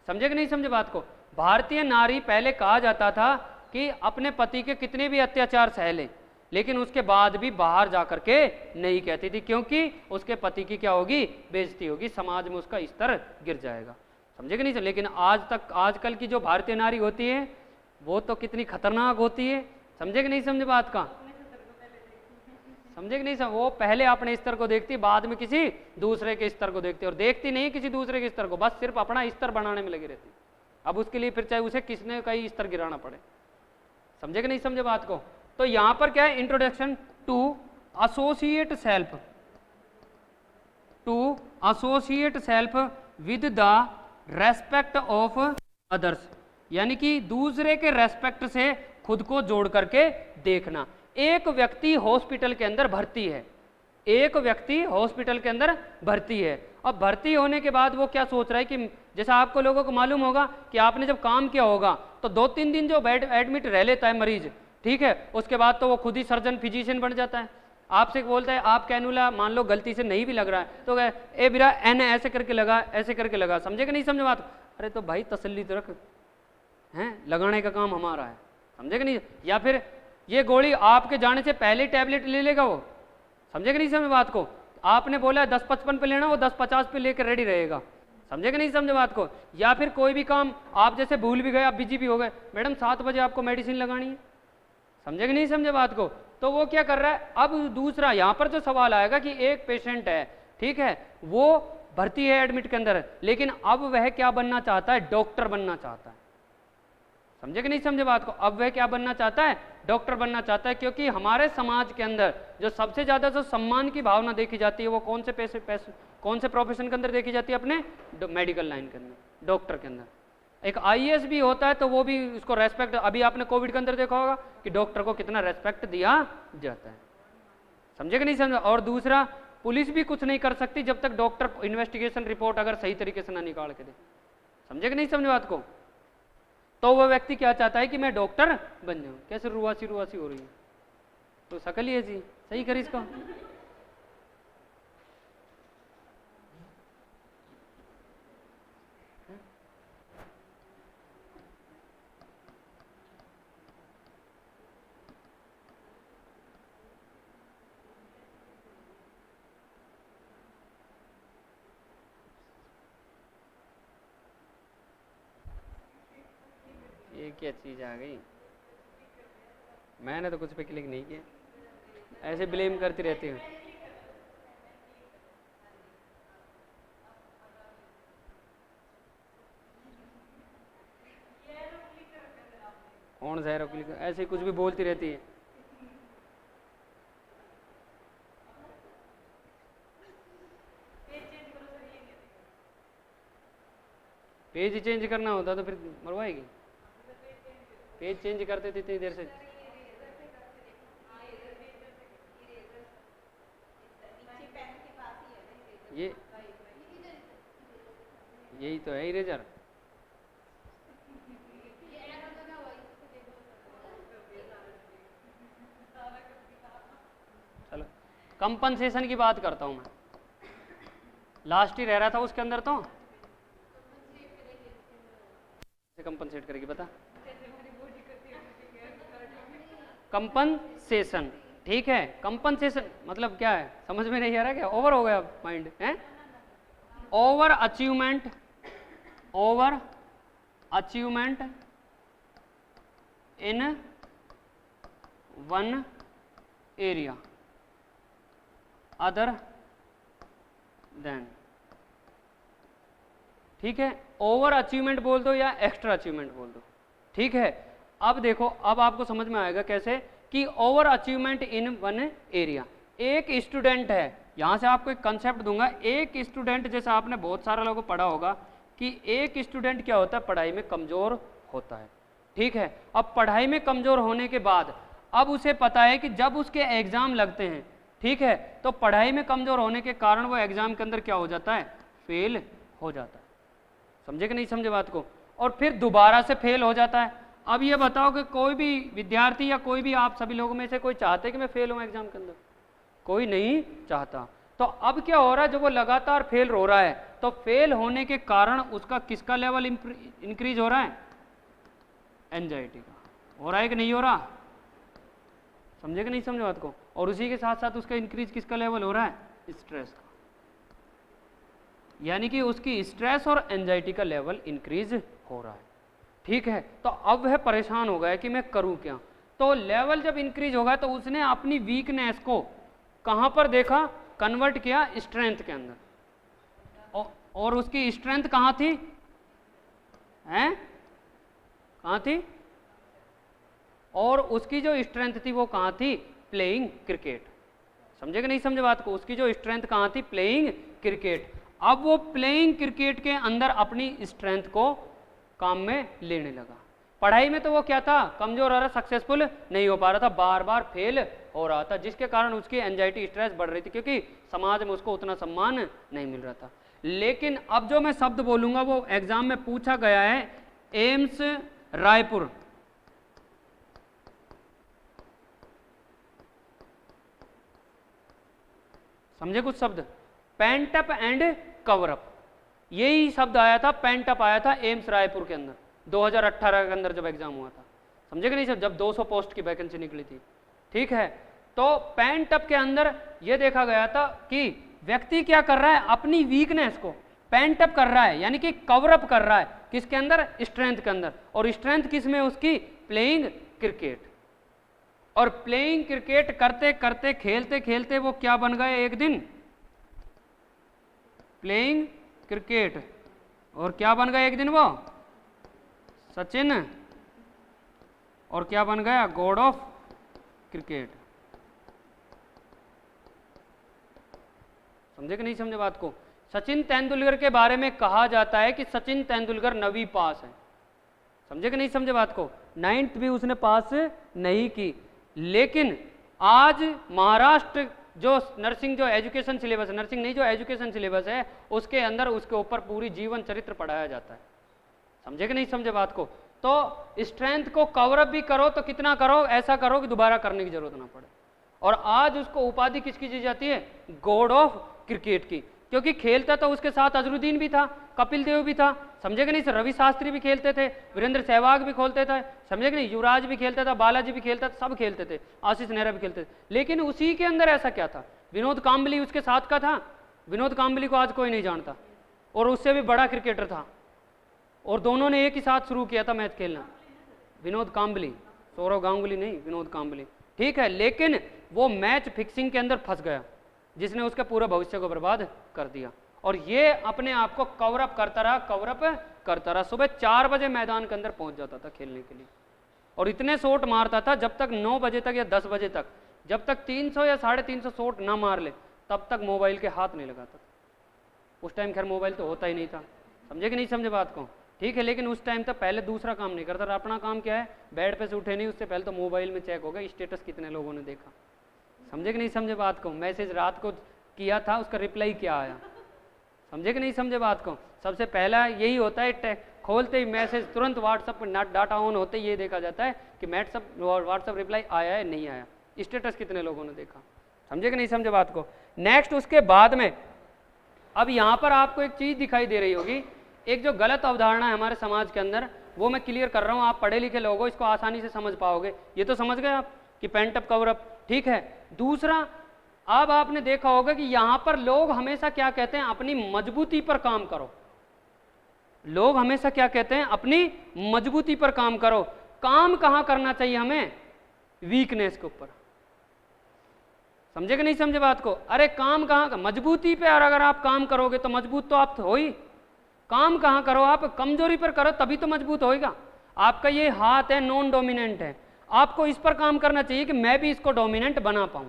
समझे कि नहीं समझे बात को। भारतीय नारी पहले कहा जाता था कि अपने पति के कितने भी अत्याचार सह ले, लेकिन उसके बाद भी बाहर जाकर के नहीं कहती थी, क्योंकि उसके पति की क्या होगी, बेइज्जती होगी, समाज में उसका स्तर गिर जाएगा, समझे कि नहीं। लेकिन आजकल की जो भारतीय नारी होती है वो तो कितनी खतरनाक होती है, समझे कि नहीं समझे बात का। समझे कि नहीं? वो पहले अपने स्तर को देखती, बाद में किसी दूसरे के स्तर को देखती, और देखती नहीं किसी दूसरे के स्तर को, बस सिर्फ अपना स्तर बनाने में लगी रहती। अब उसके लिए फिर चाहे उसे किसने कई स्तर गिराना पड़े। समझे कि नहीं समझे बात को? तो यहां पर क्या है, introduction to associate self, to associate self with the respect of others, यानी कि दूसरे के रेस्पेक्ट से खुद को जोड़ करके देखना। एक व्यक्ति हॉस्पिटल के अंदर भर्ती है, एक व्यक्ति हॉस्पिटल के अंदर भर्ती है, अब भर्ती होने के बाद वो क्या सोच रहा है कि जैसा आपको लोगों को मालूम होगा कि आपने जब काम किया होगा तो 2-3 दिन जो बेड एडमिट रह लेता है मरीज, ठीक है, उसके बाद तो वो खुद ही सर्जन फिजिशियन बन जाता है। आपसे बोलता है आप कैनुला मान लो गलती से नहीं भी लग रहा है तो ए बिरा एन ऐसे करके लगा, ऐसे करके लगा। समझे कि नहीं समझे बात? अरे तो भाई तसल्ली तो रख, हैं लगाने का काम हमारा है। समझे कि नहीं? या फिर ये गोली आपके जाने से पहले टैबलेट ले लेगा वो। समझे कि नहीं समझे बात को? आपने बोला 10-55 पे लेना, वो 10-50 पे लेकर रेडी रहेगा। समझे कि नहीं समझे बात को? या फिर कोई भी काम आप जैसे भूल भी गए, आप बिजी भी हो गए, मैडम 7 बजे आपको मेडिसिन लगानी है। समझे कि नहीं समझे बात को? तो वो क्या कर रहा है, अब दूसरा यहाँ पर जो सवाल आएगा कि एक पेशेंट है, ठीक है, वो भर्ती है एडमिट के अंदर, लेकिन अब वह क्या बनना चाहता है, डॉक्टर बनना चाहता है। समझे कि नहीं समझे बात को? अब वह क्या बनना चाहता है, डॉक्टर बनना चाहता है, क्योंकि हमारे समाज के अंदर जो सबसे ज्यादा जो सम्मान की भावना देखी जाती है वो कौन से कौन से प्रोफेशन के अंदर देखी जाती है, अपने मेडिकल लाइन के अंदर, डॉक्टर के अंदर। एक आईएएस भी होता है तो वो भी उसको रेस्पेक्ट, अभी आपने कोविड के अंदर देखा होगा कि डॉक्टर को कितना रेस्पेक्ट दिया जाता है। समझे कि नहीं समझे? और दूसरा, पुलिस भी कुछ नहीं कर सकती जब तक डॉक्टर इन्वेस्टिगेशन रिपोर्ट अगर सही तरीके से ना निकाल के दे। समझे कि नहीं समझे बात को? तो वह व्यक्ति क्या चाहता है कि मैं डॉक्टर बन जाऊं। कैसे रुआसी रुआसी हो रही है, तो शकल ही ऐसी, सही कर इसको। ये क्या चीज आ गई, मैंने तो कुछ पे क्लिक नहीं किया, ऐसे ब्लेम करती रहती हूँ। कौन सा एरो क्लिक, ऐसे कुछ भी बोलती रहती है। पेज चेंज करना होता तो फिर मरवाएगी। पेज चेंज करते थे इतनी देर से, ये यही तो है इरेजर। चलो कंपनसेशन की बात करता हूं मैं, लास्ट ही रह रहा था उसके अंदर, तो कंपनसेट करेगी बता, कंपनसेशन, ठीक है। कंपनसेशन मतलब क्या है, समझ में नहीं आ रहा क्या? ओवर हो गया माइंड है? Over achievement, over achievement in one area other than, ठीक है। ओवर अचीवमेंट बोल दो या एक्स्ट्रा अचीवमेंट बोल दो, ठीक है। अब देखो, अब आपको समझ में आएगा कैसे कि over achievement in one area. एक स्टूडेंट है, यहां से आपको एक कंसेप्ट दूंगा, एक स्टूडेंट, जैसा आपने बहुत सारा लोगों को पढ़ा होगा कि एक स्टूडेंट क्या होता है, पढ़ाई में कमजोर होता है, ठीक है। अब पढ़ाई में कमजोर होने के बाद अब उसे पता है कि जब उसके एग्जाम लगते हैं, ठीक है, तो पढ़ाई में कमजोर होने के कारण वो एग्जाम के अंदर क्या हो जाता है, फेल हो जाता है। समझे कि नहीं समझे बात को? और फिर दोबारा से फेल हो जाता है। अब ये बताओ कि कोई भी विद्यार्थी या कोई भी आप सभी लोगों में से कोई चाहते कि मैं फेल हूं एग्जाम के अंदर? कोई नहीं चाहता। तो अब क्या हो रहा है, जब वो लगातार फेल हो रहा है तो फेल होने के कारण उसका किसका लेवल इंक्रीज हो रहा है, एंजाइटी का। हो रहा है कि नहीं हो रहा? समझे कि नहीं समझे बात को? और उसी के साथ साथ उसका इंक्रीज किसका लेवल हो रहा है, स्ट्रेस का, यानी कि उसकी स्ट्रेस और एंजाइटी का लेवल इंक्रीज हो रहा है, ठीक है। तो अब वह परेशान हो गया कि मैं करूं क्या। तो लेवल जब इंक्रीज होगा तो उसने अपनी वीकनेस को कहाँ पर देखा, कन्वर्ट किया स्ट्रेंथ के अंदर, और उसकी स्ट्रेंथ कहाँ थी, हैं कहाँ थी, और उसकी जो स्ट्रेंथ थी वो कहाँ थी, प्लेइंग क्रिकेट। समझे कि नहीं समझे बात को, उसकी जो स्ट्रेंथ कहाँ थी, प्लेइंग क्रिकेट। अब वो प्लेइंग क्रिकेट के अंदर अपनी स्ट्रेंथ को काम में लेने लगा। पढ़ाई में तो वो क्या था, कमजोर हो रहा, सक्सेसफुल नहीं हो पा रहा था, बार बार फेल हो रहा था, जिसके कारण उसकी एंजाइटी स्ट्रेस बढ़ रही थी, क्योंकि समाज में उसको उतना सम्मान नहीं मिल रहा था। लेकिन अब जो मैं शब्द बोलूंगा वो एग्जाम में पूछा गया है, एम्स रायपुर, समझे कुछ शब्द, पेंटअप एंड कवरअप, यही शब्द आया था, पेंटअप आया था एम्स रायपुर के अंदर 2018 के अंदर जब एग्जाम हुआ था। समझे कि नहीं सर, जब 200 पोस्ट की वैकेंसी निकली थी, ठीक है। तो पेंटअप के अंदर यह देखा गया था कि व्यक्ति क्या कर रहा है, अपनी वीकनेस को पेंटअप कर रहा है, यानी कि कवरअप कर रहा है, किसके अंदर, स्ट्रेंथ के अंदर। और स्ट्रेंथ किस में, उसकी प्लेइंग क्रिकेट। और प्लेइंग क्रिकेट करते करते, खेलते खेलते वो क्या बन गए एक दिन, प्लेइंग क्रिकेट, और क्या बन गए एक दिन वो, सचिन, और क्या बन गया, गॉड ऑफ क्रिकेट। समझे कि नहीं समझे बात को। सचिन तेंदुलकर के बारे में कहा जाता है कि सचिन तेंदुलकर 9वीं पास है। समझे कि नहीं समझे बात को, 9th भी उसने पास नहीं की। लेकिन आज महाराष्ट्र जो नर्सिंग, जो एजुकेशन सिलेबस, नर्सिंग नहीं, जो एजुकेशन सिलेबस है, उसके अंदर उसके ऊपर पूरी जीवन चरित्र पढ़ाया जाता है। समझे कि नहीं समझे बात को। तो स्ट्रेंथ को कवरअप भी करो तो कितना करो, ऐसा करो कि दोबारा करने की जरूरत ना पड़े। और आज उसको उपाधि किसकी दी जाती है, गॉड ऑफ क्रिकेट की, क्योंकि खेलता तो उसके साथ अजरुद्दीन भी था, कपिल देव भी था। समझे कि नहीं सर, रवि शास्त्री भी खेलते थे, वीरेंद्र सहवाग भी खेलते थे, समझे कि नहीं, युवराज भी खेलता था, बालाजी भी खेलता था, सब खेलते थे, आशीष नेहरा भी खेलते थे। लेकिन उसी के अंदर ऐसा क्या था, विनोद कांबली उसके साथ का था। विनोद कांबली को आज कोई नहीं जानता, और उससे भी बड़ा क्रिकेटर था, और दोनों ने एक ही साथ शुरू किया था मैच खेलना। विनोद कांबली, सौरव गांगुली नहीं, विनोद कांबली, ठीक है। लेकिन वो मैच फिक्सिंग के अंदर फंस गया, जिसने उसके पूरे भविष्य को बर्बाद कर दिया। और ये अपने आप को कवरअप करता रहा, कवरअप करता रहा। सुबह 4 बजे मैदान के अंदर पहुंच जाता था खेलने के लिए, और इतने शॉट मारता था जब तक 9 बजे तक या 10 बजे तक, जब तक 300 या 350 शॉट ना मार ले तब तक मोबाइल के हाथ नहीं लगाता था। उस टाइम खैर मोबाइल तो होता ही नहीं था, समझे कि नहीं समझे बात को, ठीक है। लेकिन उस टाइम तक पहले दूसरा काम नहीं करता था, अपना काम क्या है, बेड पे से उठे नहीं, उससे पहले तो मोबाइल में चेक हो गया स्टेटस कितने लोगों ने देखा। समझे कि नहीं समझे बात को, मैसेज रात को किया था, उसका रिप्लाई क्या आया, समझे कि नहीं समझे बात को। सबसे पहला यही होता है, खोलते ही मैसेज तुरंत व्हाट्सअप पर डाटा ऑन होते ही ये देखा जाता है कि व्हाट्सअप रिप्लाई आया है नहीं आया, स्टेटस कितने लोगों ने देखा। समझे कि नहीं समझे बात को। नेक्स्ट उसके बाद में अब यहाँ पर आपको एक चीज दिखाई दे रही होगी, एक जो गलत अवधारणा है हमारे समाज के अंदर, वो मैं क्लियर कर रहा हूँ। आप पढ़े लिखे लोग हो, इसको आसानी से समझ पाओगे। ये तो समझ गए आप कि पेंटअप कवरअप, ठीक है। दूसरा, अब आपने देखा होगा कि यहां पर लोग हमेशा क्या कहते हैं, अपनी मजबूती पर काम करो। लोग हमेशा क्या कहते हैं, अपनी मजबूती पर काम करो। काम कहां करना चाहिए हमें, वीकनेस के ऊपर। समझे कि नहीं समझे बात को। अरे काम कहां का, मजबूती पे अगर आप काम करोगे तो मजबूत तो आप हो ही। काम कहां करो, आप कमजोरी पर करो तभी तो मजबूत होएगा। आपका ये हाथ है, नॉन डोमिनेंट है, आपको इस पर काम करना चाहिए कि मैं भी इसको डोमिनेंट बना पाऊं।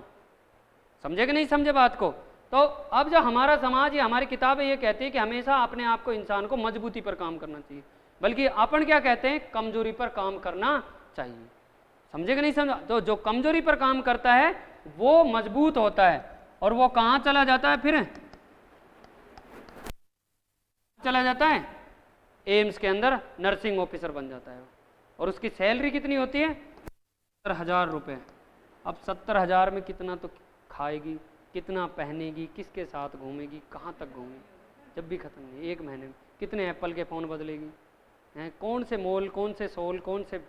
समझे कि नहीं समझे बात को। तो अब जो हमारा समाज या हमारी किताबें ये कहती है कि हमेशा अपने आप को, इंसान को मजबूती पर काम करना चाहिए, बल्कि अपन क्या कहते हैं, कमजोरी पर काम करना चाहिए। समझे कि नहीं समझा। तो जो कमजोरी पर काम करता है वो मजबूत होता है, और वो कहाँ चला जाता है, फिर चला जाता है एम्स के अंदर नर्सिंग ऑफिसर बन जाता है। और उसकी सैलरी कितनी होती है, 70,000 रुपये। अब 70,000 में कितना तो खाएगी, कितना पहनेगी, किसके साथ घूमेगी, कहाँ तक घूमेगी, जब भी खत्म नहीं। 1 महीने में कितने एप्पल के फ़ोन बदलेगी, हैं, कौन से मॉल, कौन से सोल, कौन से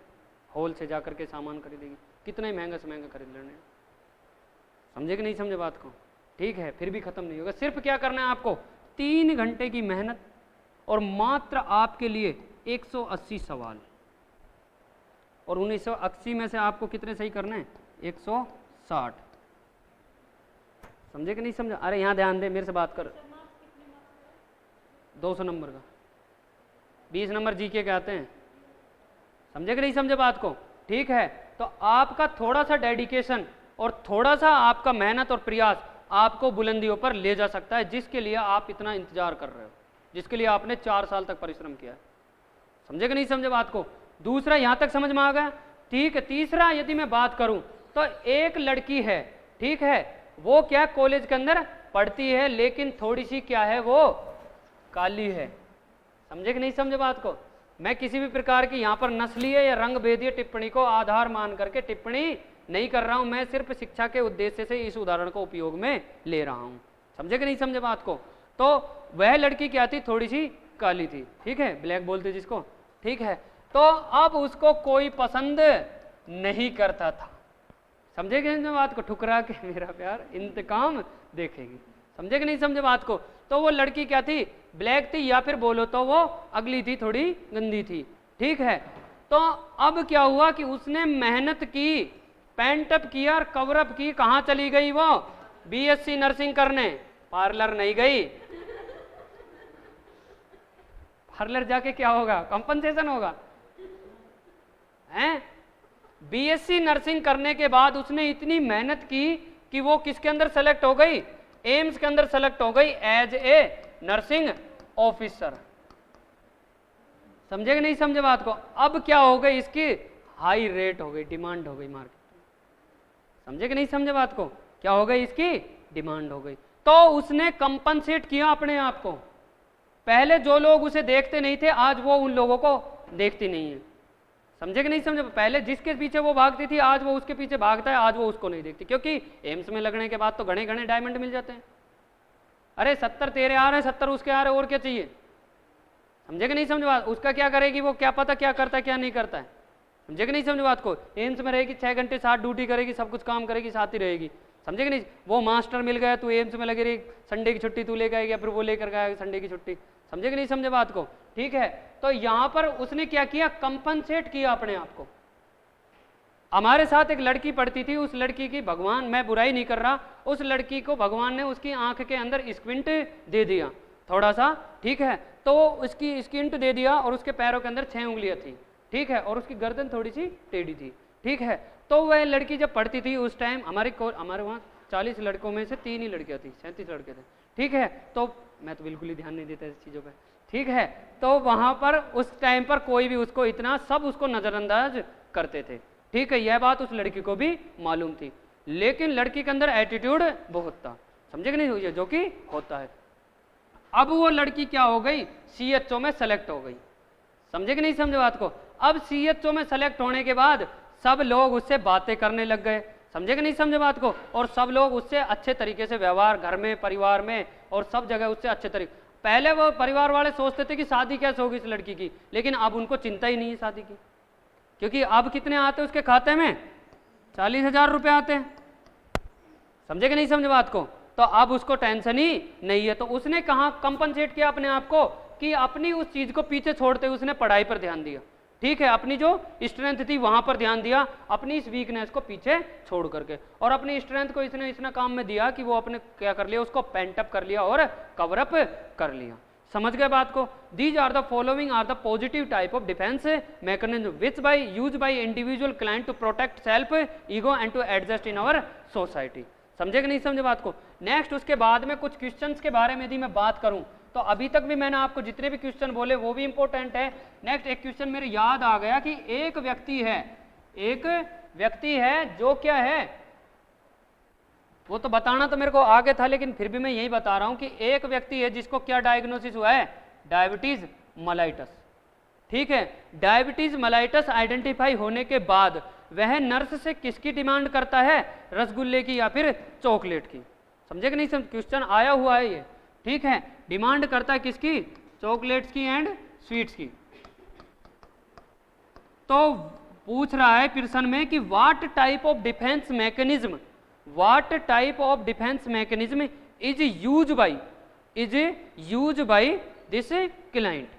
हॉल से जा करके सामान खरीदेगी, कितने महंगा से महंगा खरीद लेने। समझे कि नहीं समझे बात को, ठीक है। फिर भी खत्म नहीं होगा। सिर्फ क्या करना है आपको, 3 घंटे की मेहनत, और मात्र आपके लिए 180 सवाल, और 1980 में से आपको कितने सही करने हैं, 160। समझे कि नहीं समझे? अरे यहाँ ध्यान दे, मेरे से बात कर। 200 नंबर का 20 नंबर जीके के आते हैं। समझे कि नहीं समझे बात को? ठीक है, तो आपका थोड़ा सा डेडिकेशन और थोड़ा सा आपका मेहनत और प्रयास आपको बुलंदियों पर ले जा सकता है, जिसके लिए आप इतना इंतजार कर रहे हो, जिसके लिए आपने 4 साल तक परिश्रम किया है। समझे कि नहीं समझे बात को? दूसरा, यहां तक समझ में आ गया? ठीक है। तीसरा, यदि मैं बात करूं तो एक लड़की है, ठीक है, वो क्या कॉलेज के अंदर पढ़ती है, लेकिन थोड़ी सी क्या है, वो काली है। समझे कि नहीं समझे बात को? मैं किसी भी प्रकार की यहां पर नस्लीय या रंग भेदीय टिप्पणी को आधार मान करके टिप्पणी नहीं कर रहा हूं, मैं सिर्फ शिक्षा के उद्देश्य से इस उदाहरण को उपयोग में ले रहा हूं। समझे कि नहीं समझे बात को? तो वह लड़की क्या थी, थोड़ी सी काली थी, ठीक है, ब्लैक बोलते जिसको, ठीक है। तो अब उसको कोई पसंद नहीं करता था। समझे कि नहीं बात को? ठुकरा के मेरा प्यार इंतकाम देखेगी। समझे कि नहीं समझे बात को? तो वो लड़की क्या थी, ब्लैक थी, या फिर बोलो तो वो अगली थी, थोड़ी गंदी थी, ठीक है। तो अब क्या हुआ कि उसने मेहनत की, पेंटअप किया और कवरअप की। कहाँ चली गई वो? बीएससी नर्सिंग करने। पार्लर नहीं गई। पार्लर जाके क्या होगा, कंपनसेशन होगा, हैं? बीएससी नर्सिंग करने के बाद उसने इतनी मेहनत की कि वो किसके अंदर सेलेक्ट हो गई, एम्स के अंदर सेलेक्ट हो गई एज ए नर्सिंग ऑफिसर। समझे कि नहीं समझे बात को? अब क्या हो गई, इसकी हाई रेट हो गई, डिमांड हो गई मार्केट में। समझे कि नहीं समझे बात को? क्या हो गई, इसकी डिमांड हो गई। तो उसने कंपनसेट किया अपने आप को। पहले जो लोग उसे देखते नहीं थे, आज वो उन लोगों को देखती नहीं है। समझे कि नहीं समझे? पहले जिसके पीछे वो भागती थी, आज वो उसके पीछे भागता है, आज वो उसको नहीं देखती, क्योंकि एम्स में लगने के बाद तो घने घने डायमंड मिल जाते हैं। अरे 70 तेरे आ रहे हैं, 70 उसके आ रहे हैं, और क्या चाहिए? समझे कि नहीं समझे बात? उसका क्या करेगी वो, क्या पता क्या करता है क्या नहीं करता है। समझे कि नहीं समझे बात को? एम्स में रहेगी, 6 घंटे 7 ड्यूटी करेगी, सब कुछ काम करेगी, साथ ही रहेगी। समझे कि नहीं? वो मास्टर मिल गया, तू एम्स में लगे रही, संडे की छुट्टी तू लेकर आएगी, फिर वो लेकर गया संडे की छुट्टी। समझे कि नहीं समझे बात को? ठीक है। तो यहां पर उसने क्या किया, कंपनसेट किया अपने आप को। हमारे साथ एक लड़की पढ़ती थी, उस लड़की की भगवान, मैं बुराई नहीं कर रहा, उस लड़की को भगवान ने उसकी आंख के अंदर स्क्विंट दे दिया थोड़ा सा, ठीक है। तो उसकी स्क्विंट दे दिया और उसके पैरों के अंदर 6 उंगलियां थी, ठीक है, और उसकी गर्दन थोड़ी सी टेढ़ी थी, ठीक है। तो वह लड़की जब पढ़ती थी उस टाइम हमारे वहाँ 40 लड़कों में से 3 ही लड़कियां थी, 37 लड़के थे, ठीक है। तो मैं तो बिल्कुल ही ध्यान नहीं देता इस चीज़ों पे, ठीक है। तो वहाँ पर उस टाइम पर कोई भी उसको इतना, सब उसको नज़रअंदाज करते थे, ठीक है। यह बात उस लड़की को भी मालूम थी, लेकिन लड़की के अंदर एटीट्यूड बहुत था। समझे कि नहीं हुई, जो कि होता है। अब वो लड़की क्या हो गई, CHO में सेलेक्ट हो गई। समझे कि नहीं समझे बात को? अब CHO में सेलेक्ट होने के बाद सब लोग उससे बातें करने लग गए। समझे कि नहीं समझे बात को? और सब लोग उससे अच्छे तरीके से व्यवहार, घर में, परिवार में और सब जगह उससे अच्छे तरीके। पहले वो परिवार वाले सोचते थे कि शादी कैसे होगी इस लड़की की, लेकिन अब उनको चिंता ही नहीं है शादी की, क्योंकि अब कितने आते हैं उसके खाते में, 40,000 रुपये आते हैं। समझे कि नहीं समझे बात को? तो अब उसको टेंशन ही नहीं है। तो उसने कहाँ कंपनसेट किया अपने आप को, कि अपनी उस चीज को पीछे छोड़ते हुए उसने पढ़ाई पर ध्यान दिया, ठीक है। अपनी जो स्ट्रेंथ थी वहां पर ध्यान दिया, अपनी इस वीकनेस को पीछे छोड़ करके, और अपनी स्ट्रेंथ को इसने इतना काम में दिया कि वो अपने क्या कर लिया, उसको पेंटअप कर लिया और कवरअप कर लिया। समझ गए बात को? These are the following are the positive type of defence mechanism which by use by individual client to protect self ego and to adjust in our society. समझे कि नहीं समझे बात को? नेक्स्ट उसके बाद में कुछ क्वेश्चंस के बारे में यदि मैं बात करूं, तो अभी तक भी मैंने आपको जितने भी क्वेश्चन बोले वो भी इंपॉर्टेंट है। नेक्स्ट एक क्वेश्चन मेरे याद आ गया कि एक व्यक्ति है जो क्या है, वो तो बताना तो मेरे को आगे था, लेकिन फिर भी मैं यही बता रहा हूं कि एक व्यक्ति है जिसको क्या डायग्नोसिस हुआ है, डायबिटीज मलाइटस, ठीक है। डायबिटीज मलाइटस आइडेंटिफाई होने के बाद वह नर्स से किसकी डिमांड करता है, रसगुल्ले की या फिर चॉकलेट की। समझे कि नहीं समझे? क्वेश्चन आया हुआ है ये, ठीक है। डिमांड करता है किसकी, चॉकलेट्स की एंड स्वीट्स की। तो पूछ रहा है प्रश्न में कि what type of defence mechanism is use by this client.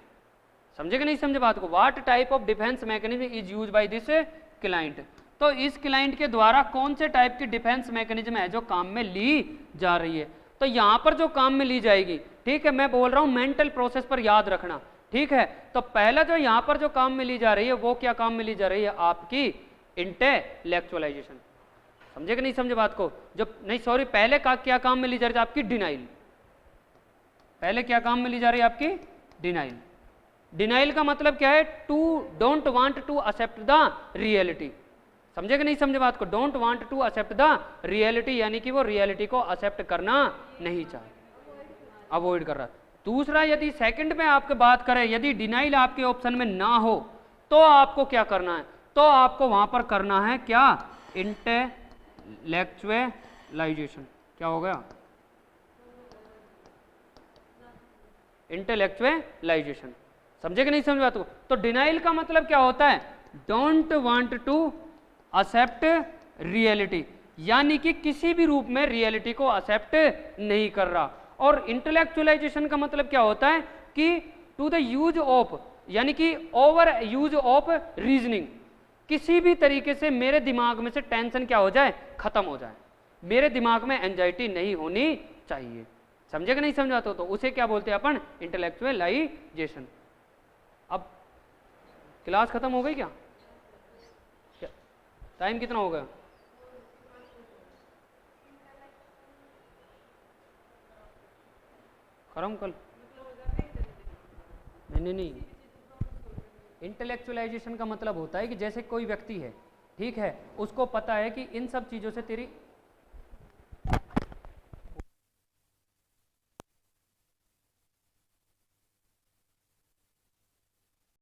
समझे कि नहीं समझे बात को? What type of defence mechanism is use by this client. तो इस क्लाइंट के द्वारा कौन से टाइप की डिफेंस मैकेनिज्म है जो काम में ली जा रही है। तो यहां पर जो काम में ली जाएगी, ठीक है, मैं बोल रहा हूं मेंटल प्रोसेस पर याद रखना, ठीक है। तो पहला जो यहां पर जो काम में ली जा रही है वो क्या काम में ली जा रही है, आपकी इंटेलेक्चुअलाइजेशन। समझे कि नहीं समझे बात को? जो नहीं सॉरी, पहले का क्या काम में ली जा रही है, आपकी डिनाइल। पहले क्या काम में ली जा रही है, आपकी डिनाइल। डिनाइल का मतलब क्या है, to don't want to accept the reality. समझे कि नहीं समझे बात को? Don't want to accept the reality, यानी कि वो रियलिटी को एक्सेप्ट करना नहीं चाहते, अवॉइड कर रहा है। दूसरा, यदि सेकंड में आपके बात करें, यदि डिनाइल आपके ऑप्शन में ना हो तो आपको क्या करना है, तो आपको वहां पर करना है क्या, इंटेलेक्चुअलाइजेशन। क्या हो गया, इंटेलेक्चुअलाइजेशन। समझे कि नहीं समझे बात को? तो डिनाइल का मतलब क्या होता है, don't want to accept reality, यानी कि किसी भी रूप में रियलिटी को एक्सेप्ट नहीं कर रहा। और इंटेलेक्चुअलाइजेशन का मतलब क्या होता है कि टू द यूज ऑफ, यानी कि ओवर यूज ऑफ रीजनिंग, किसी भी तरीके से मेरे दिमाग में से टेंशन क्या हो जाए, खत्म हो जाए, मेरे दिमाग में एंजाइटी नहीं होनी चाहिए। समझे कि नहीं समझा? तो उसे क्या बोलते हैं अपन, इंटेलेक्चुअलाइजेशन। अब क्लास खत्म हो गई क्या? टाइम कितना हो गया? खत्म कल? नहीं, इंटेलेक्चुअलाइजेशन का मतलब होता है कि जैसे कोई व्यक्ति है, ठीक है, उसको पता है कि इन सब चीज़ों से तेरी